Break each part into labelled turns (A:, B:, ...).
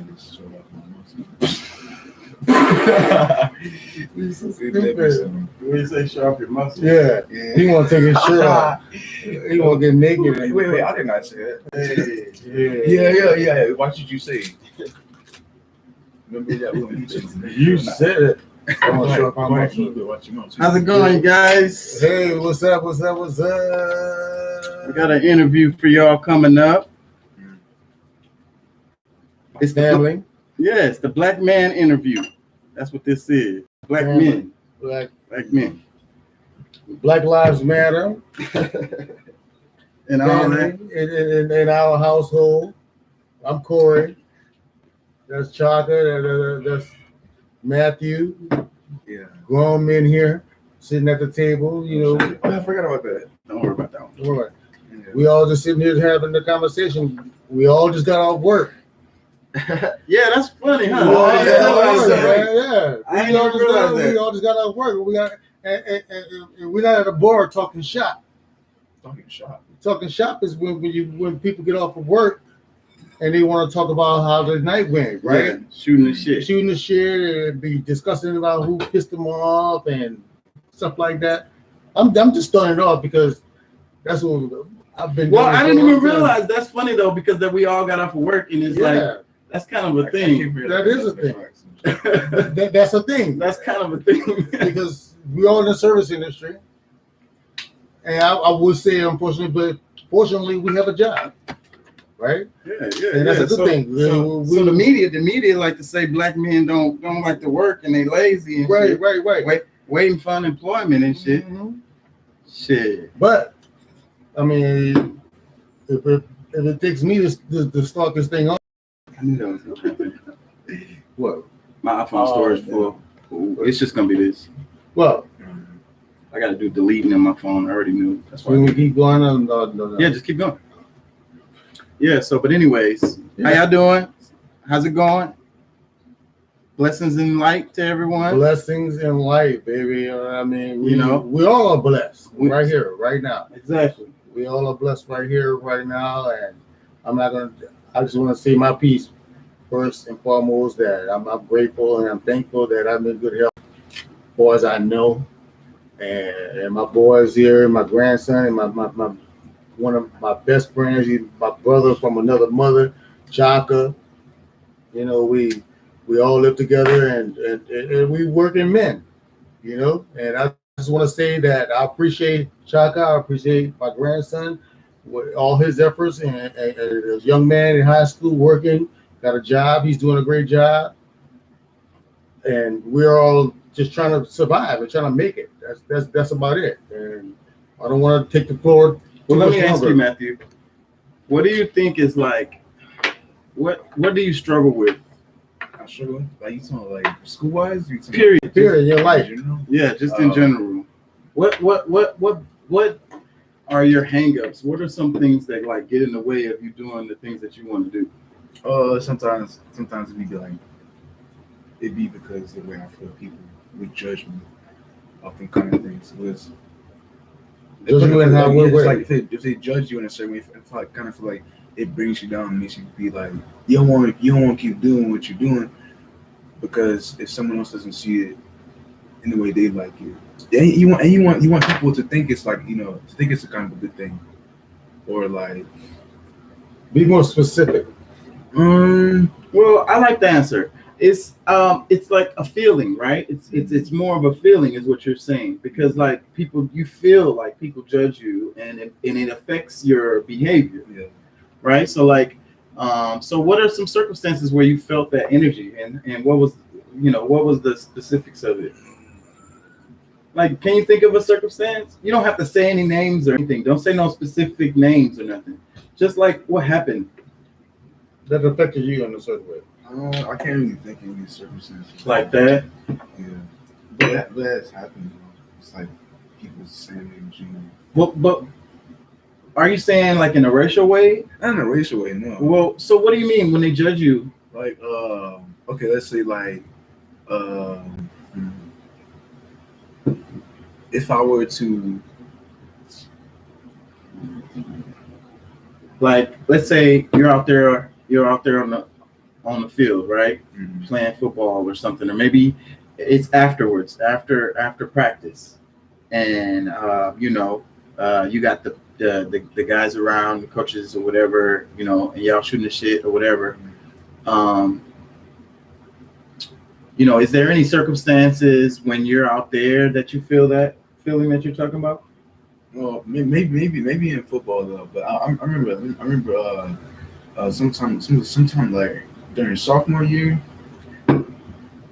A: just showed up my
B: You so
A: It never
B: stupid.
A: something.
C: When you say show off your muscles.
B: Yeah.
A: Yeah.
B: He want to take his shirt off. He want to get naked.
A: Wait, I did not say that.
C: Hey.
A: Yeah. What did you say? Remember that when
B: You said it. I want to show up my muscles.
C: How's it going, you guys?
B: Hey, what's up? What's up? What's
C: We
B: up?
C: got an interview for y'all coming up. It's the
B: Family.
C: it's the Black Man interview. That's what this is. Black
B: Family.
C: men.
B: Black
C: Men.
B: Black Lives Matter.
C: And all
B: Family
C: that.
B: in our household. I'm Corey. That's Chaka. That's Matthew.
A: Yeah.
B: Grown men here sitting at the table. You know,
A: Oh, I forgot about that.
C: Don't worry about that one.
B: all right.
A: Yeah.
B: We all just sitting here having the conversation. We all just got off work.
C: Yeah, that's funny, huh?
B: We all just
A: yeah,
B: got off
A: that's
B: work,
A: right.
B: man. Yeah.
C: I didn't even realize that.
B: We all just got off work. We got and we're not at a bar talking shop.
A: Talking shop.
B: Talking shop is when people get off of work and they want to talk about how the night went, right?
C: Yeah, shooting the shit.
B: Shooting the shit and be discussing about who pissed them off and stuff like that. I'm just starting it off because that's what I've been
C: Well,
B: doing
C: I
B: for
C: didn't
B: a long
C: even
B: time.
C: realize that's funny though, because that we all got off of work and it's like that's kind of a thing.
B: That is a thing. That's a thing.
C: That's kind of a thing.
B: Because we're all in the service industry. And I would say, unfortunately, but fortunately, we have a job, right?
C: Yeah.
B: And that's a good
C: so,
B: thing.
C: So the media like to say black men don't like to work and they lazy and
B: Right.
C: shit. Waiting for unemployment and shit.
B: Mhm.
C: Shit.
B: But I mean, if it takes me to start this thing off,
C: I knew that was gonna happen.
B: what?
C: My iPhone storage full. It's just gonna be this.
B: Well,
C: I gotta do deleting on my phone. I already knew. That's why.
B: when we keep going on, no.
C: Yeah, just keep going. Yeah, so but anyways, how y'all doing? How's it going? Blessings and light to everyone.
B: Blessings in life, baby. I mean, we all are blessed right here, right now.
C: Exactly.
B: We all are blessed right here, right now, and I just want to say my piece first and foremost, that I'm grateful and I'm thankful that I'm in good health, as far as I know. And my boys here, my grandson, and my one of my best friends, my brother from another mother, Chaka. You know, we all live together and we working men, you know. And I just want to say that I appreciate Chaka. I appreciate my grandson with all his efforts and a young man in high school working, got a job. He's doing a great job. And we're all just trying to survive and trying to make it. That's about it. And I don't want to take the floor.
C: Well, let me ask you, Matthew. What do you think is like? What do you struggle with?
A: I struggle. Like you talking like school wise?
C: Period.
B: in your life.
A: You know?
C: Yeah, just in general. What are your hangups? What are some things that like get in the way of you doing the things that you want to do?
A: Sometimes it be like it be because the way I feel people would judge me off them kind of things.
B: Judge you in how
A: it's
B: way?
A: like if they judge you in a certain way, I kind of feel like it brings you down and makes you be like you don't want to keep doing what you're doing, because if someone else doesn't see it in the way they like it, you want people to think it's like, you know, to think it's a kind of a good thing, or like
B: Be more specific.
C: Well, I like the answer. It's like a feeling, right? It's more of a feeling, is what you're saying, because like you feel like people judge you, and it affects your behavior.
A: Yeah.
C: Right. So like, so what are some circumstances where you felt that energy, and what was the specifics of it? Like, can you think of a circumstance? You don't have to say any names or anything. Don't say no specific names or nothing. Just like what happened
B: That affected you in a certain way.
A: I can't really think of any circumstances
C: like that.
A: Yeah, but that has happened. It's like people saying they junior.
C: But are you saying like in a racial way?
A: Not in a racial way, no.
C: Well, so what do you mean when they judge you?
A: Like, okay, let's say like, if I were to,
C: Like, let's say you're out there on the field, right?
A: Mhm.
C: Playing football or something, or maybe it's afterwards, after practice, and you got the guys around, the coaches or whatever, and y'all shooting the shit or whatever. Um, is there any circumstances when you're out there that you feel that feeling that you're talking about?
A: Well, maybe in football though, but I remember sometime like during sophomore year,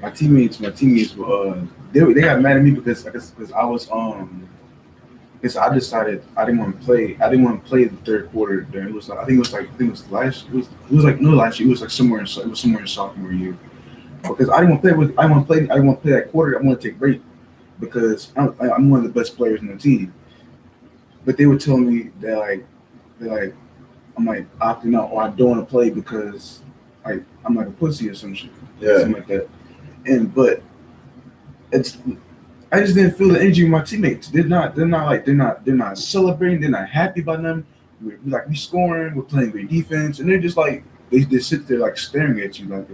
A: my teammates were they got mad at me because I guess because I was because I decided I didn't want to play. I didn't want to play the third quarter. During it was like, I think it was last. It was like no last year. It was like somewhere in sophomore year because I didn't want to play with. I didn't want to play that quarter. I want to take break because I'm one of the best players in the team. But they were telling me that they're like I'm like opting out or I don't want to play because I'm like a pussy or some shit, something like that. But it's I just didn't feel the energy of my teammates. They're not celebrating. They're not happy about them. We scoring. We're playing great defense, and they're just like they sit there like staring at you like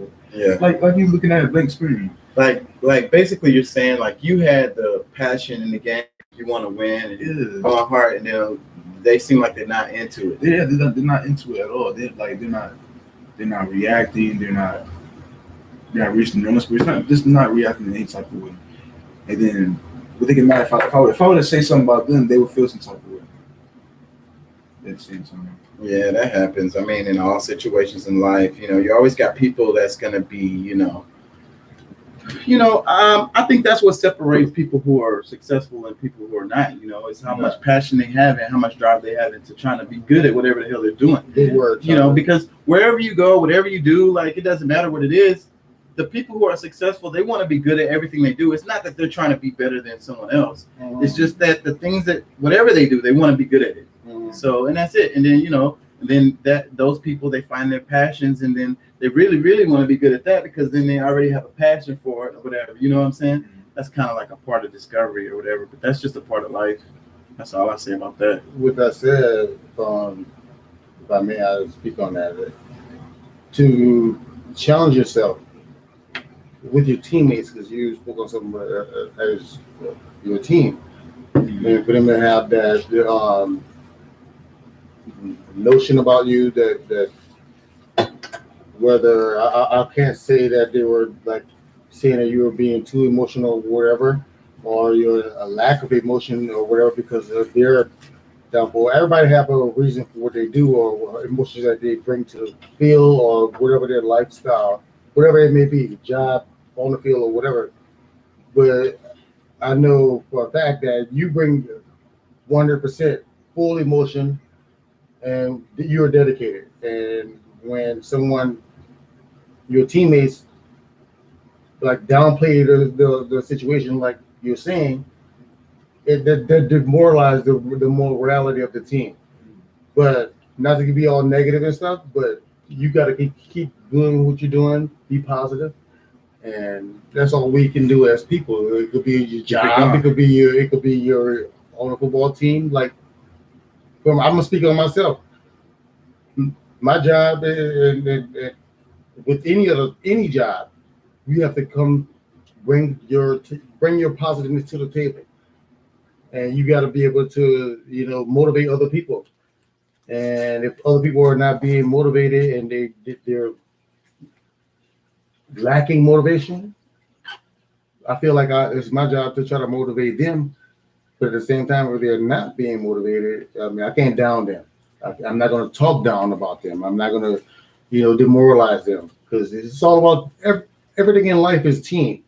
A: you looking at a blank screen.
C: Like basically you're saying like you had the passion in the game, you want to win and going hard, and they seem like they're not into it.
A: Yeah, they're not into it at all. They're not reacting. They're not reaching their limits. It's not just not reacting in any type of way. And then would they get mad if I were to say something about them, they would feel some type of way. At the same time.
C: Yeah, that happens. I mean, in all situations in life, you always got people that's gonna be, I think that's what separates people who are successful and people who are not. Is how much passion they have and how much drive they have into trying to be good at whatever the hell they're doing.
B: Good word.
C: Because wherever you go, whatever you do, like it doesn't matter what it is. The people who are successful, they want to be good at everything they do. It's not that they're trying to be better than someone else.
B: Mhm.
C: It's just that the things that whatever they do, they want to be good at it.
B: Mhm.
C: So, and that's it. And then those people, they find their passions, and then they really, really want to be good at that because then they already have a passion for it or whatever. You know what I'm saying? That's kind of like a part of discovery or whatever. But that's just a part of life. That's all I say about that.
B: With that said, if I may, I speak on that. To challenge yourself with your teammates, because you spoke on something as your team, and for them to have that notion about you that whether I can't say that they were like saying that you were being too emotional or whatever, or you're a lack of emotion or whatever because of their downfall. Everybody have a reason for what they do or emotions that they bring to the field or whatever their lifestyle, whatever it may be, job, on the field or whatever. But I know for a fact that you bring 100% full emotion and you're dedicated. And when your teammates like downplay the situation like you're saying, that demoralize the morality of the team. But not to be all negative and stuff, but you got to keep doing what you're doing, be positive. And that's all we can do as people. It could be your job. It could be your on a football team. Like, I'm gonna speak on myself. My job, and with any job, you have to bring your positiveness to the table, and you got to be able to motivate other people. And if other people are not being motivated and they're lacking motivation, I feel like it's my job to try to motivate them. But at the same time, if they're not being motivated, I mean, I can't down them. I'm not going to talk down about them. I'm not going to, demoralize them because it's all about everything in life is team.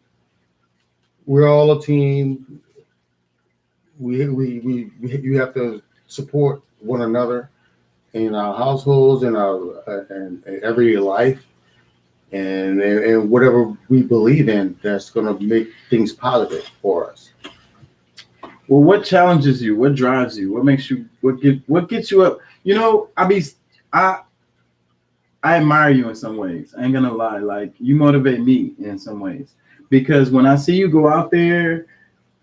B: We're all a team. You have to support one another in our households and and everyday life. And whatever we believe in, that's going to make things positive for us.
C: Well, what challenges you? What drives you? What makes you? What gets you up? I admire you in some ways. I ain't gonna lie. Like you motivate me in some ways because when I see you go out there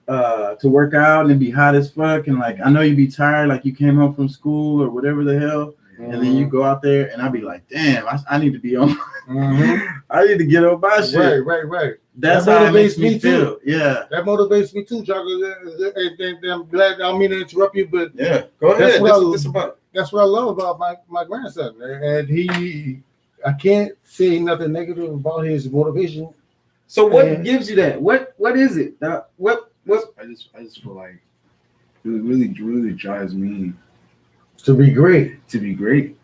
C: to work out and be hot as fuck, and like I know you be tired, like you came home from school or whatever the hell, and then you go out there, and I be like, damn, I need to be on.
B: Mhm.
C: I need to get on my shit.
B: Right.
C: That's
B: That
C: how it makes
B: motivates
C: me
B: me
C: feel. Yeah.
B: That motivates me too, Chocolate. And I'm glad. I don't mean to interrupt you, but
C: Yeah. Go
B: That's
C: ahead.
B: what
C: That's
B: I-
C: what this about.
B: that's what I love about my grandson. And I can't say nothing negative about his motivation.
C: So what
B: And-
C: gives you that? What is it? What
A: I just feel like it really drives me
B: To be great.
A: to be great.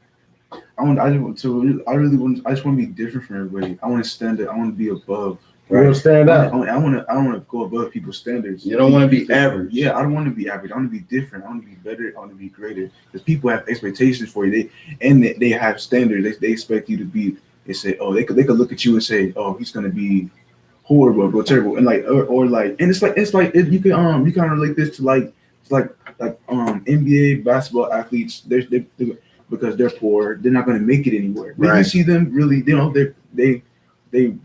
A: I just want to be different from everybody. I want to stand it. I want to be above.
B: You want to stand
A: I
B: out.
A: want to go above people's standards.
C: You don't want to be average.
A: Yeah, I don't want to be average. I want to be different. I want to be better. I want to be greater. Because people have expectations for you. They have standards. They expect you to be. They say, oh, they could look at you and say, oh, he's gonna be horrible or terrible, and like or like, and it's like you can relate this to like NBA basketball athletes. They because they're poor, they're not gonna make it anywhere. Then you
C: Right.
A: see them really, they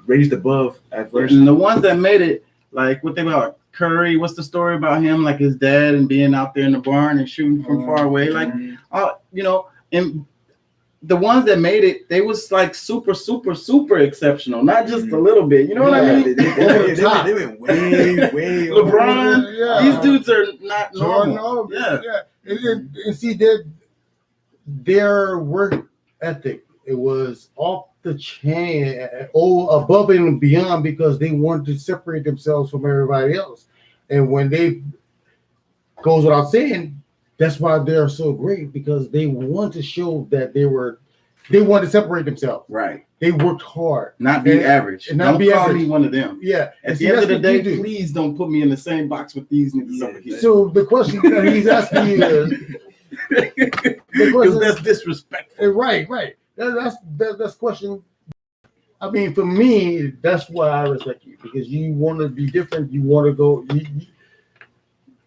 A: raised above adversity.
C: And the ones that made it, like what they about Curry? What's the story about him? Like his dad and being out there in the barn and shooting from far away. Like, and the ones that made it, they was like super exceptional, not just a little bit. You know what I mean?
A: They went way
C: LeBron,
B: Yeah.
C: these dudes are not
B: Jordan,
C: normal. Yeah.
B: And see their work ethic, it was off the chain, above and beyond, because they wanted to separate themselves from everybody else. And when they goes without saying, that's why they're so great, because they want to show that they want to separate themselves.
C: Right.
B: They worked hard.
C: Not be average.
B: and not
C: Don't
B: be
C: call
B: average.
C: me one of them.
B: Yeah.
C: At
B: And
C: the
B: see,
C: end of
B: that's
C: the
B: what you
C: day,
B: do.
C: please don't put me in the same box with these niggas over here.
B: So the question that he's asking you is,
C: Because that's disrespectful.
B: right. That's question. I mean, for me, that's why I respect you, because you want to be different. You want to go,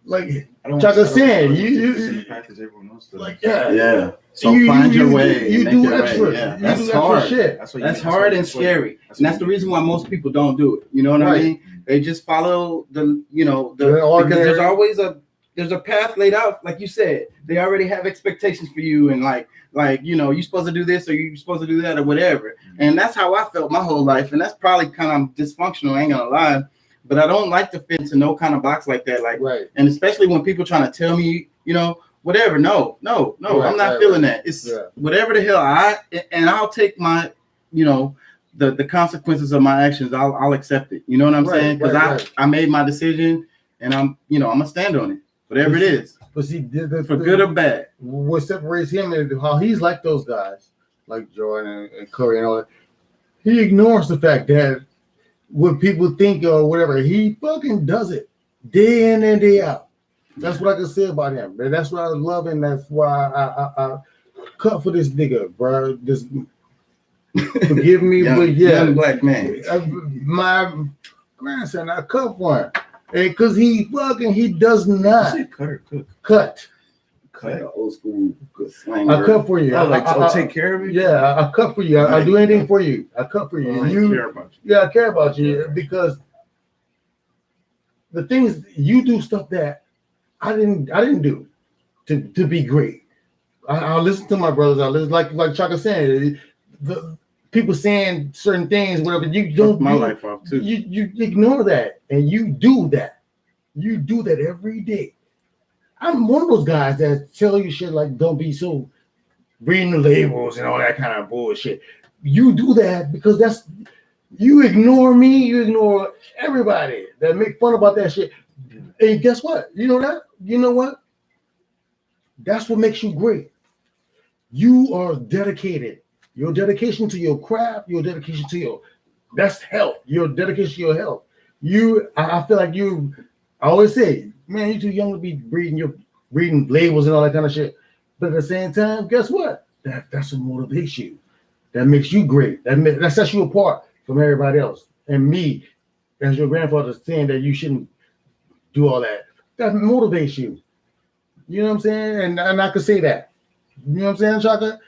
B: like Chaka said, you
A: path as everyone else does.
B: like yeah.
C: Yeah. So find your way.
B: You
C: and
B: do
C: make your
B: extra.
C: way. Yeah.
B: You
C: That's
B: do extra
C: hard.
B: shit.
C: That's hard and scary. And that's the reason why most people don't do it. You know what I
B: Right.
C: mean? They just follow the
B: The
C: because
B: ordinary-
C: there's always a path laid out, like you said. They already have expectations for you, and like you're supposed to do this or you're supposed to do that or whatever. And that's how I felt my whole life, and that's probably kind of dysfunctional. I ain't gonna lie, but I don't like to fit into no kind of box like that. Like,
B: Right.
C: and especially when people trying to tell me, whatever. No, I'm not feeling that. It's whatever the hell I'll take my, the consequences of my actions. I'll accept it. You know what I'm saying? Because I made my decision, and I'm gonna stand on it, whatever it is,
B: But see,
C: for good or bad.
B: what separates him and how he's like those guys, like Jordan and Curry and all that. He ignores the fact that what people think or whatever, he fucking does it day in and day out. That's what I can say about him. And that's what I love, and that's why I cut for this nigga, bro. This forgive me, but yeah,
C: young black man.
B: My grandson, I cut for him, because he does not
A: Cut or cook.
B: cut.
C: Like an old school good slang.
B: I cut for you.
A: I'll take care of it.
B: Yeah, I cut for you. I'll do anything for you. I cut for you.
C: I care about you.
B: Yeah, I care about you, because the thing is, you do stuff that I didn't do to be great. I'll listen to my brothers. I listen, like Chaka said, the people saying certain things, whatever. You don't.
C: My life off too.
B: You ignore that, and you do that. You do that every day. I'm one of those guys that tell you shit like, don't be so reading the labels and all that kind of bullshit. You do that because you ignore me, you ignore everybody that make fun about that shit. And guess what? You know that? You know what? That's what makes you great. You are dedicated. Your dedication to your craft, your dedication to that's health. Your dedication to your health. I feel like I always say, man, you're too young to be reading labels and all that kind of shit. But at the same time, guess what? That's what motivates you. That makes you great. That sets you apart from everybody else. And me, as your grandfather, saying that you shouldn't do all that. That motivates you. You know what I'm saying? And I could say that. You know what I'm saying, Chaka?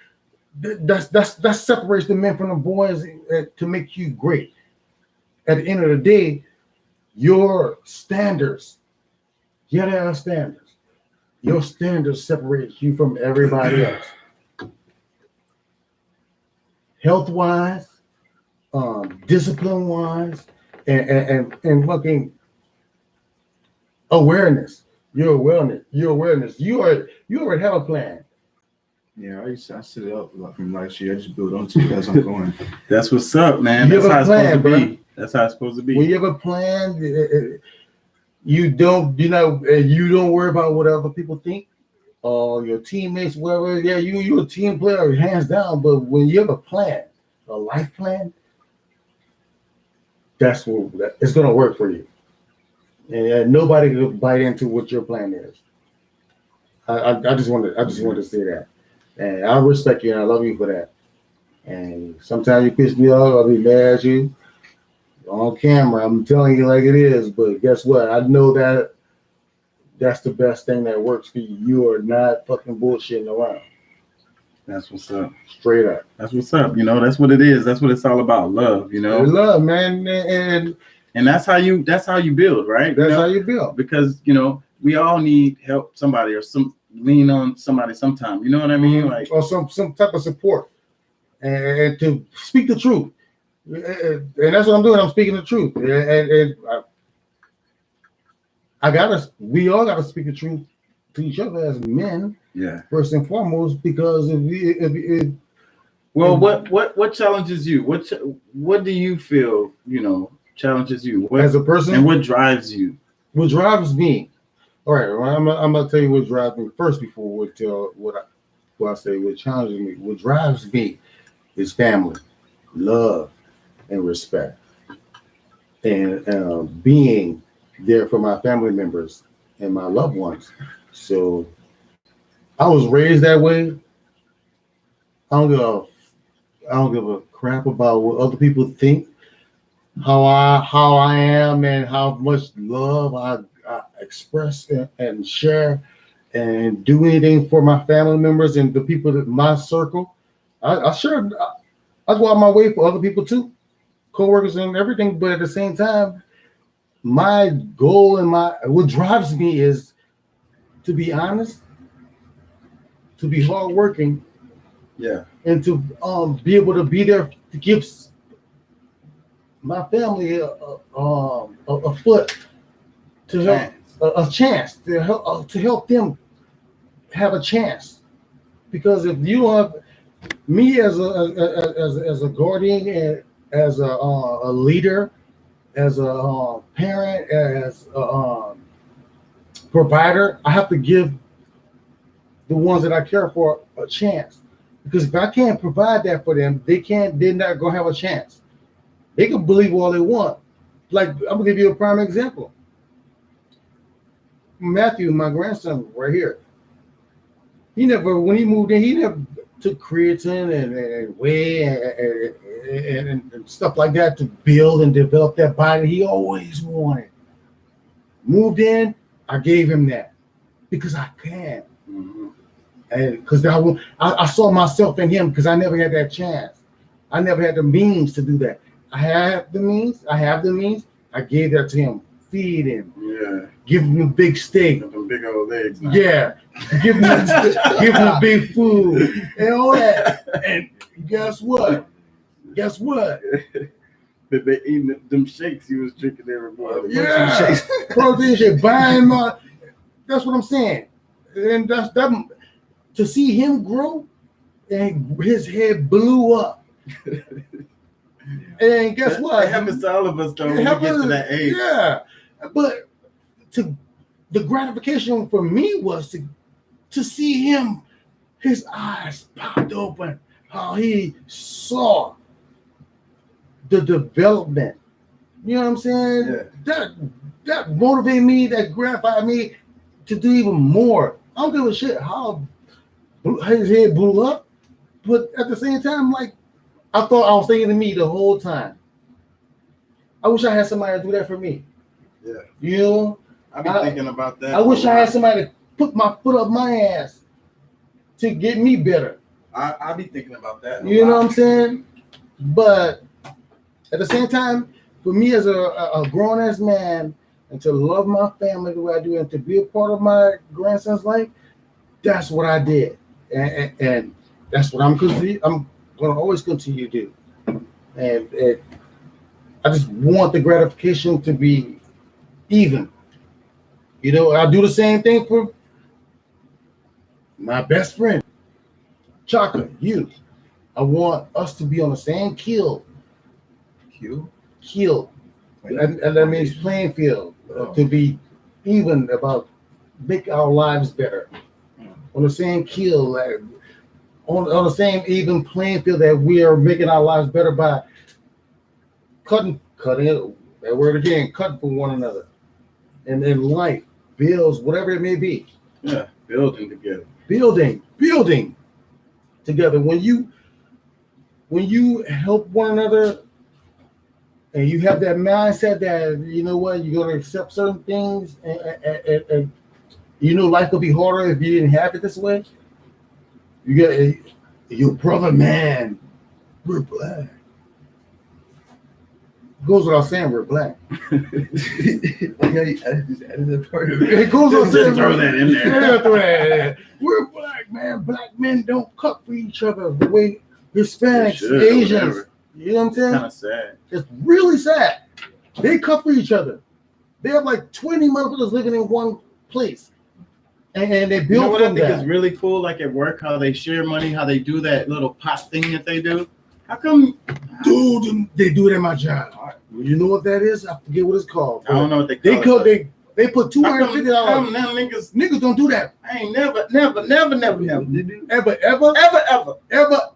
B: That separates the men from the boys to make you great. At the end of the day, your standards, you gotta have standards. Your standards separate you from everybody else. health wise, discipline wise, and fucking awareness. Your awareness. You already have a plan.
A: Yeah, I set it up like from last year. I just build onto it as I'm going.
C: That's what's up, man.
B: You
C: That's
B: have
C: how
B: a
C: it's
B: plan,
C: supposed to
B: bro.
C: be. That's how it's supposed to be.
B: When you have a plan, you don't worry about what other people think or your teammates, whatever. Yeah, you're a team player, hands down. But when you have a plan, a life plan, that's what it's gonna work for you. And nobody can bite into what your plan is. I just wanted to say that. And I respect you and I love you for that. And sometimes you piss me off, I'll be mad at you. On camera, I'm telling you like it is, but guess what? I know that that's the best thing that works for you. You are not fucking bullshitting around.
C: That's what's up.
B: Straight up.
C: That's what's up. You know, that's what it is. That's what it's all about. Love, you know.
B: Love, man. And
C: that's how you build, right?
B: That's how
C: you
B: build.
C: Because, you know, we all need help, somebody or lean on somebody sometime. You know what I mean? Like,
B: or some type of support. And to speak the truth. And that's what I'm doing. I'm speaking the truth. And we all gotta speak the truth to each other as men.
C: Yeah.
B: First and foremost, because
C: what challenges you? What do you feel, you know, challenges you
B: as a person?
C: And what drives you?
B: What drives me? All right, well, I'm gonna tell you what drives me first before we tell what I say what challenges me. What drives me is family, love, and respect, and being there for my family members and my loved ones. So I was raised that way. I don't give a crap about what other people think, how I am, and how much love I express and share, and do anything for my family members and the people in my circle. I go out my way for other people too, co-workers and everything. But at the same time, my goal and what drives me is to be honest, to be hardworking,
C: yeah,
B: and to be able to be there to give my family a foot to help a chance to help them have a chance. Because if you have me as a guardian and as a leader, as a parent, as a provider, I have to give the ones that I care for a chance. Because if I can't provide that for them, they're not gonna have a chance. They can believe all they want. Like, I'm gonna give you a prime example. Matthew, my grandson right here, when he moved in, he never took creatine and whey and stuff like that to build and develop that body he always wanted. Moved in, I gave him that because I can.
C: Mm-hmm.
B: And because I saw myself in him, because I never had that chance. I never had the means to do that. I have the means. I gave that to him. Feed him.
C: Yeah.
B: Give him a big steak.
C: Them big old legs. Now.
B: Yeah. Give him big food and all that. And guess what?
C: They eating them shakes he was drinking every morning.
B: Yeah. Protein shake. Buying my. That's what I'm saying. And that's that. To see him grow, and his head blew up. And guess what?
C: It happens to all of us though when we get to that age.
B: Yeah. But the gratification for me was to see him, his eyes popped open, how he saw the development. You know what I'm saying? Yeah. That motivated me, that gratified me to do even more. I don't give a shit how his head blew up, but at the same time, like, I thought I was thinking to me the whole time. I wish I had somebody to do that for me.
C: Yeah.
B: You know?
C: I be thinking about that.
B: I wish I had somebody to put my foot up my ass to get me better.
C: I be thinking about that.
B: You know what I'm saying? But at the same time, for me as a grown-ass man, and to love my family the way I do, and to be a part of my grandson's life, that's what I did. And that's what I'm going to always continue to do. And I just want the gratification to be even. You know, I do the same thing for my best friend, Chaka, you. I want us to be on the same keel. And that means playing field. To be even about make our lives better. On the same keel, on the same even playing field that we are making our lives better by cutting that word again, cutting for one another. And in life, bills, whatever it may be.
C: Yeah, building together.
B: Building together. When you help one another and you have that mindset that, you know what, you're going to accept certain things and you know life will be harder if you didn't have it this way. You get your brother, man, we're black. Goes without saying we're black. It goes without saying
C: throw that in there.
B: We're black, man. Black men don't cut for each other the way Hispanics,
C: Should,
B: Asians.
C: whatever.
B: You know what I'm saying?
C: Kind of sad.
B: It's really sad. They cut for each other. They have like 20 motherfuckers living in one place. And they build
C: You know what I
B: from
C: think
B: that.
C: is really cool, like at work, how they share money, how they do that little pot thing that they do. How come?
B: Dude, they do it at my job. You know what that is? I forget what it's called.
C: I don't know what they call
B: They
C: it.
B: they put
C: How come
B: $250.
C: now niggas?
B: Niggas don't do that.
C: I ain't never.
B: Ever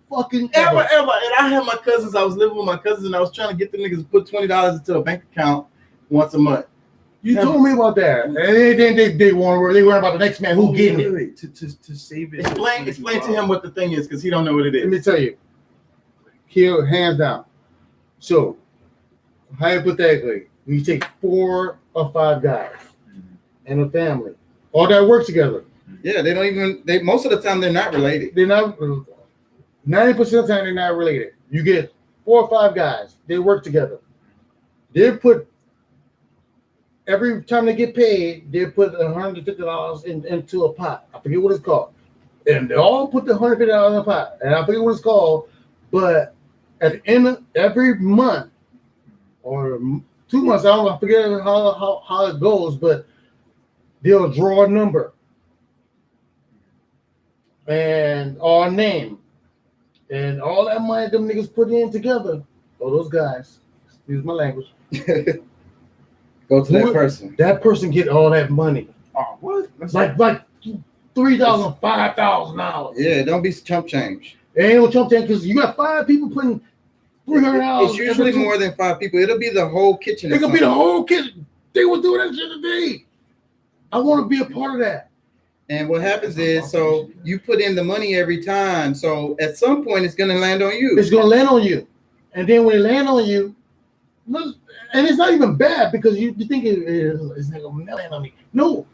B: fucking
C: Ever. And I had my cousins. I was living with my cousins, and I was trying to get the niggas to put $20 into a bank account once a month.
B: You told me about that. And then they worry about the next man who getting it.
A: Wait, to save it.
C: Explain to him what the thing is, because he don't know what it
B: Let
C: is.
B: me tell you. Here, hands down. So, hypothetically, you take 4 or 5 guys and a family, all that work together.
C: Yeah, they don't even. They most of the time they're not related.
B: They're not 90% of the time they're not related. You get 4 or 5 guys, they work together. They put every time they get paid, they put $150 into a pot. I forget what it's called. And they all put the $150 in a pot. And I forget what it's called, but at the end of every month or 2 months, I forget how it goes, but they'll draw a number and our name and all that money them niggas put in together. Oh, those guys, excuse my language.
C: Go to that person.
B: That person get all that money.
A: Oh, what?
B: Like $3,000, $5,000.
C: Yeah, don't be chump change.
B: It ain't no chump change because you got 5 people putting $300.
C: It's usually more than 5 people. It'll be the whole kitchen.
B: It could be the whole kitchen. They will do that shit today. I want to be a part of that.
C: And what happens is, so you put in the money every time. So at some point, it's gonna land on you.
B: It's gonna land on you, and then when it land on you, look, and it's not even bad because you think it's not gonna land on me. No,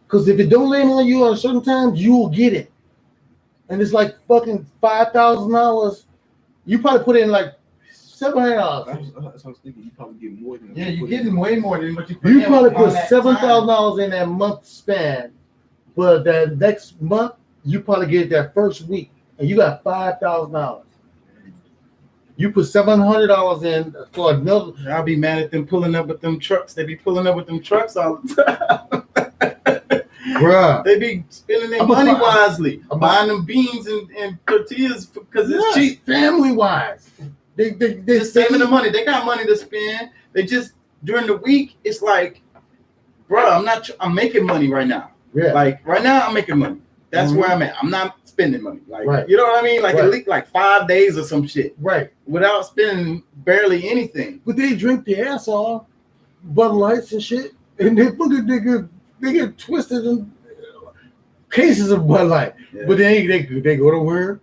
B: because if it don't land on you at certain times, you will get it, and it's like fucking $5,000. You probably put in like $700.
A: That's what I was thinking. You probably get more than.
C: Yeah, you're getting way more than what you put
B: You
C: in
B: probably
C: on
B: put
C: that
B: $7,000 in that month span, but that next month you probably get that first week, and you got $5,000. You put $700 in for another.
C: time. I'll be mad at them pulling up with them trucks. They be pulling up with them trucks all the time.
B: Bruh.
C: They be spending their
B: I'm a
C: money
B: fi-
C: wisely,
B: I'm a-
C: buying them beans and tortillas because it's
B: Yes,
C: cheap.
B: family wise. They
C: Just saving the money. They got money to spend. They just during the week. It's like, bro, I'm making money right now.
B: Yeah.
C: Like right now, I'm making money. That's
B: Mhm.
C: where I'm at. I'm not spending money. Like
B: Right.
C: you know what I mean? Like
B: Right.
C: at least like 5 days or some shit
B: Right.
C: without spending barely anything.
B: But they drink their ass off, Bud Lights and shit, and they get twisted in cases of Bud Light.
C: Yeah.
B: But they go to work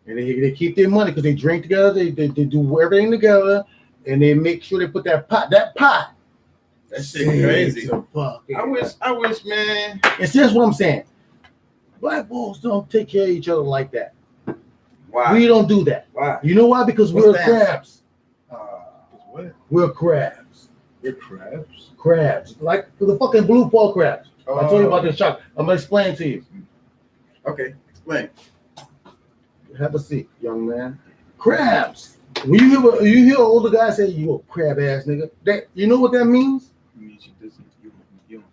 B: and they keep their money because they drink together. They do everything together, and they make sure they put that pot.
C: That shit crazy.
B: the fuck.
C: I wish, man.
B: And see, that's what I'm saying. Black folks don't take care of each other like that.
C: Why?
B: We don't do that.
C: Why?
B: You know why? Because
C: What's
B: we're
C: that?
B: crabs.
A: What?
B: We're crabs.
A: They're crabs.
B: Crabs. Like the fucking blue paw crabs. I told you about this shark. I'm gonna explain to you.
C: Okay, explain.
B: Have a seat, young man. Crabs. When you hear an older guy say, "You a crab ass nigga," that you know what that means?
A: It means she doesn't. You.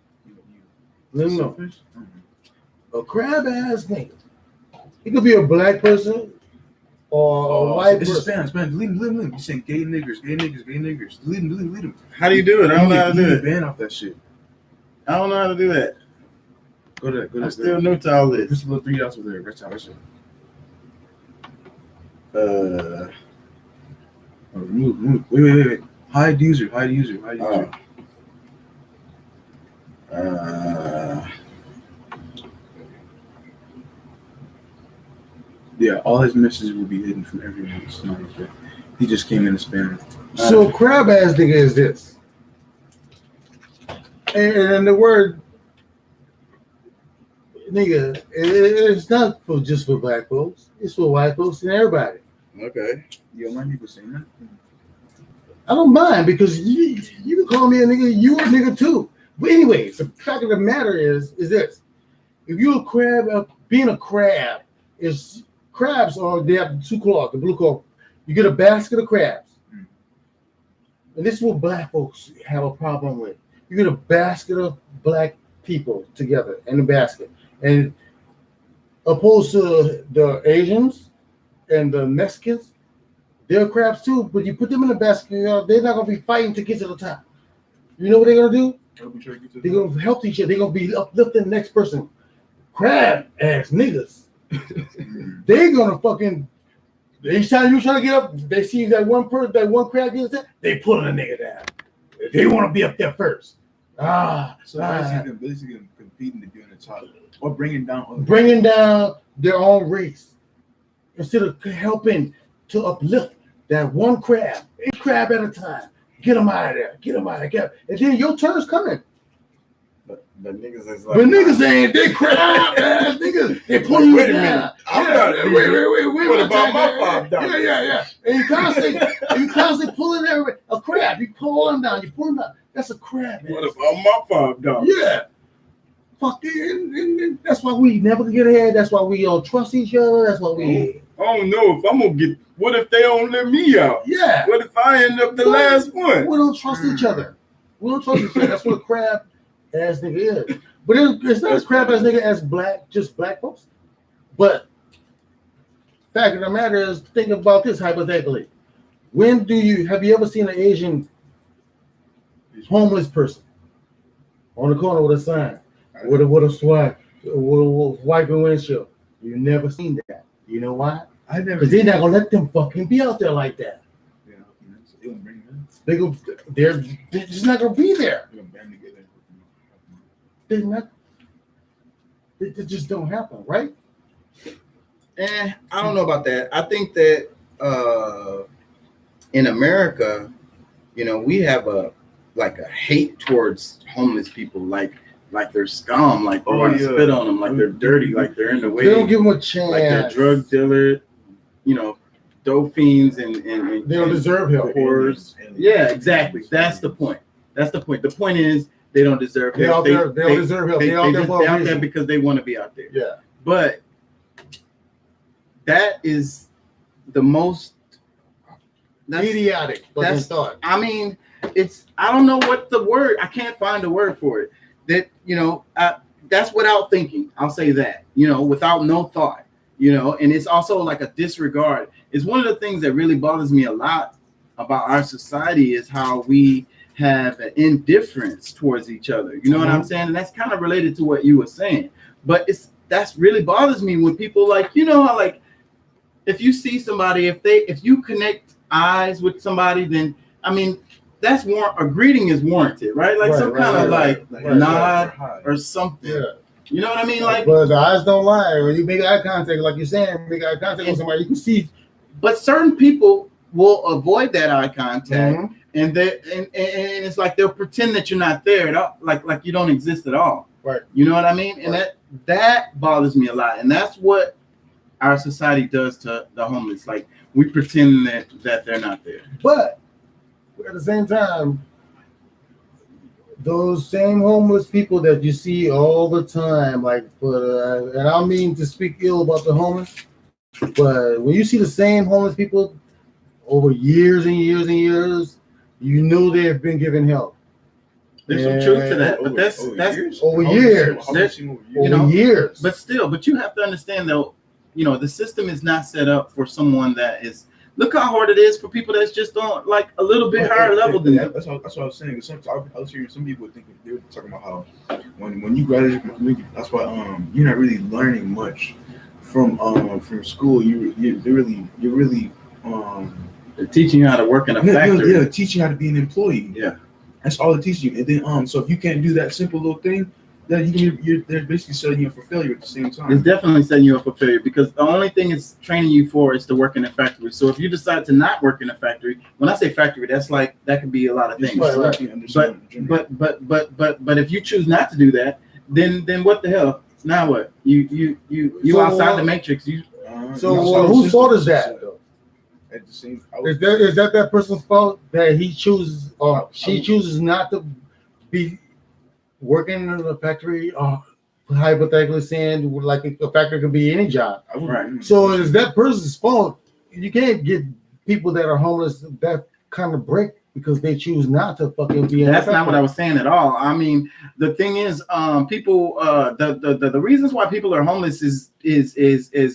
B: Let me know.
A: Selfish?
B: A crab ass nigga. He could be a black person or a white
A: It's
B: person.
A: Spanish. Leave him. You saying gay niggers. Leave him.
C: How do you do it? I don't know how to do it.
A: Ban off that shit.
C: I don't know how to do that.
A: Go to that.
C: I'm still new to all this.
A: Just a little 3 dots over there. That's how. Remove. Wait. Hide user. Yeah, all his messages will be hidden from everyone. It's not okay. He just came in the spam.
B: So crab ass nigga is this. And the word nigga, it's not just for black folks. It's for white folks and everybody.
C: Okay.
A: You don't mind people saying that?
B: I don't mind because you can call me a nigga. You a nigga too. But anyway, the fact of the matter is this: if you're a crab, being a crab is crabs are they have two claws, the blue claw. You get a basket of crabs, and this is what black folks have a problem with. You get a basket of black people together in a basket, and opposed to the Asians and the Mexicans, they're crabs too. But you put them in a basket, they're not gonna be fighting to get to the top. You know what they're gonna do? They're gonna help each other. They're gonna be uplifting the next person. Crab ass niggas. They're gonna fucking. Each time you try to get up, they see that one person, that one crab gets there, they pulling a nigga down. They want to be up there first.
A: So basically competing to be on the top or bringing down
B: their own race instead of helping to uplift that one crab, a crab at a time. Get them out of there. And then your turn's coming.
C: But niggas is like,
B: But niggas ain't they crab ass niggas. They pulling you down. Wait.
C: What about my $5?
B: Yeah. And you constantly pulling a crab. You pull them down. That's a crab.
C: What about my $5?
B: Yeah. Fucking. That's why we never get ahead. That's why we don't trust each other. That's why we.
C: I don't know if I'm gonna get. What if they don't let me out?
B: Yeah.
C: What if I end up the last one?
B: We don't trust each other. That's what a crab ass nigga is. But it's not as crab ass nigga as just black folks. But fact of the matter is, think about this hypothetically. Have you ever seen an Asian homeless person on the corner with a sign, with a swag, with a wiping windshield? You never seen that. You know why?
A: I never.
B: Because they're not gonna let them fucking be out there like that.
A: Yeah, they gonna bring them.
B: They're just not gonna be there.
A: They're gonna band together.
B: They're not. It just don't happen, right?
C: I don't know about that. I think that in America, we have a hate towards homeless people, like they're scum, like they want to spit on them, like they're dirty, like they're in the way.
B: They don't give them a chance.
C: Like they're drug dealers, dope fiends, and
B: they don't deserve help.
C: Whores. Yeah, exactly. That's the point. The point is they don't deserve help.
B: They don't deserve help. They're
C: out there because they want to be out there.
B: Yeah.
C: But that is the most
B: idiotic.
C: That's thought. I mean, I don't know what the word. I can't find a word for it. That that's without thinking. I'll say that. Without no thought. And it's also like a disregard. It's one of the things that really bothers me a lot about our society is how we have an indifference towards each other. You know what I'm saying? And that's kind of related to what you were saying. But that's really bothers me when people how if you see somebody, if you connect eyes with somebody, then I mean that's a greeting is warranted, right? Like some kind of nod or something. Yeah. You know what I mean?
B: But the eyes don't lie. When you make eye contact, like you're saying, make eye contact with somebody, you can see.
C: But certain people will avoid that eye contact, and it's like they'll pretend that you're not there at all, like you don't exist at all.
B: Right.
C: You know what I mean? And that bothers me a lot, and that's what our society does to the homeless. Like we pretend that they're not there.
B: But at the same time, those same homeless people that you see all the time, and I don't mean to speak ill about the homeless, But when you see the same homeless people over years and years and years, you know they have been given help.
C: There's some truth to that, but that's
A: years?
B: over
A: How
B: years.
A: how you seen over years?
B: Over
C: know,
B: years.
C: but you have to understand though, the system is not set up for someone that is. Look how hard it is for people that's just on like a little bit higher level than you.
A: That's what I was saying. Sometimes I was hearing some people thinking they were talking about how when you graduate from community, that's why you're not really learning much from school. You're really
C: They're teaching you how to work in a factory.
A: yeah, teaching how to be an employee.
C: Yeah.
A: That's all it teaches you. And then so if you can't do that simple little thing, then they're basically setting you up for failure at the same time.
C: It's definitely setting you up for failure because the only thing it's training you for is to work in a factory. So if you decide to not work in a factory, when I say factory, that's like that could be a lot of things. But if you choose not to do that, then what the hell? Now what? You
B: So,
C: outside the matrix.
B: Whose fault is that? Though?
A: At the same,
B: Is that person's fault that he chooses or she chooses not to be working in a factory? Hypothetically saying, like a factory could be any job.
C: Right.
B: So is that person's fault? You can't give people that are homeless that kind of break because they choose not to fucking be in
C: That's
B: a
C: not what I
B: factory.
C: was saying at all. I mean, the thing is, people, the reasons why people are homeless is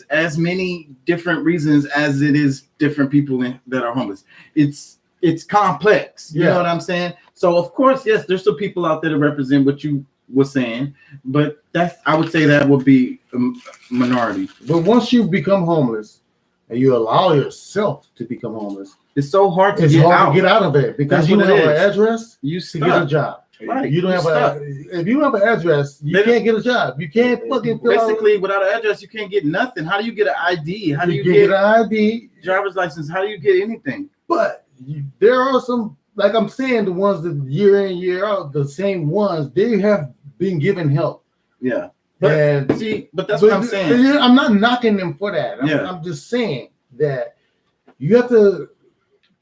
C: as many different reasons as it is different people that are homeless. It's complex. You know what I'm saying? So of course, yes, there's some people out there that represent what you were saying, but I would say that would be a minority.
B: But once you become homeless and you allow yourself to become homeless,
C: it's so hard to
B: it's
C: get
B: hard
C: out.
B: to get out of it because
C: That's
B: you
C: what
B: don't
C: it
B: have an
C: is.
B: address
C: You
B: to get a
C: stuck.
B: job.
C: Right.
B: You don't have
C: stuck.
B: if you don't have an address, you can't get a job. You can't fucking fill
C: Basically, without an address, you can't get nothing. How do you get an ID? How
B: out,
C: do you
B: get
C: get
B: an ID.
C: driver's license? How do you get anything?
B: But there are some, like I'm saying, the ones that year in, year out, the same ones, they have been given help.
C: Yeah. But
B: And
C: see, but that's what I'm saying.
B: I'm not knocking them for that. I'm just saying that you have to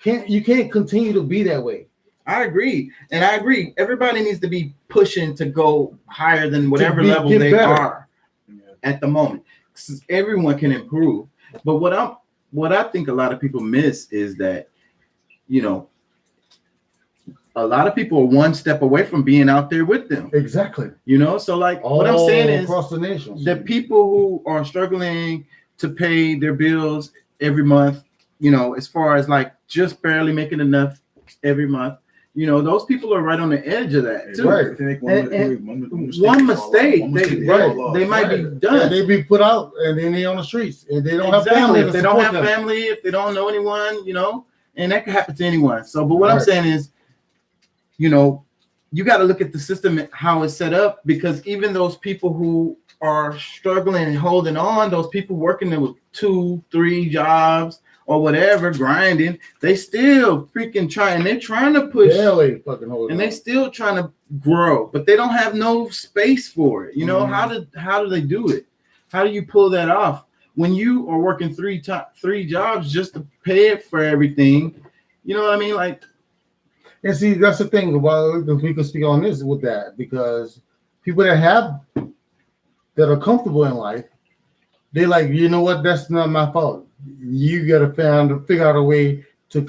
B: you can't continue to be that way.
C: I agree. And I agree. Everybody needs to be pushing to go higher than whatever level
B: get
C: they
B: better.
C: are at the moment. 'Cause everyone can improve. But what I think a lot of people miss is that, a lot of people are one step away from being out there with them.
B: Exactly.
C: So like what I'm saying is
B: across the nation,
C: the people who are struggling to pay their bills every month, as far as like just barely making enough every month, those people are right on the edge of that too.
B: Right.
A: If they make
C: One mistake, they might be done.
B: Yeah, they be put out and then they on the streets and they don't have family.
C: If they don't have family, if they don't know anyone, and that could happen to anyone. So, but what I'm saying is, you got to look at the system and how it's set up, because even those people who are struggling and holding on, those people working there with 2-3 jobs or whatever, grinding, they still freaking trying. They're trying to push,
B: barely fucking hold,
C: and they still trying to grow, but they don't have no space for it. How do they do it? How do you pull that off when you are working three jobs just to pay it for everything? You know what I mean? Like,
B: and see, that's the thing about, we can speak on this with that, because people that are comfortable in life, they like, you know what, that's not my fault. You got to figure out a way to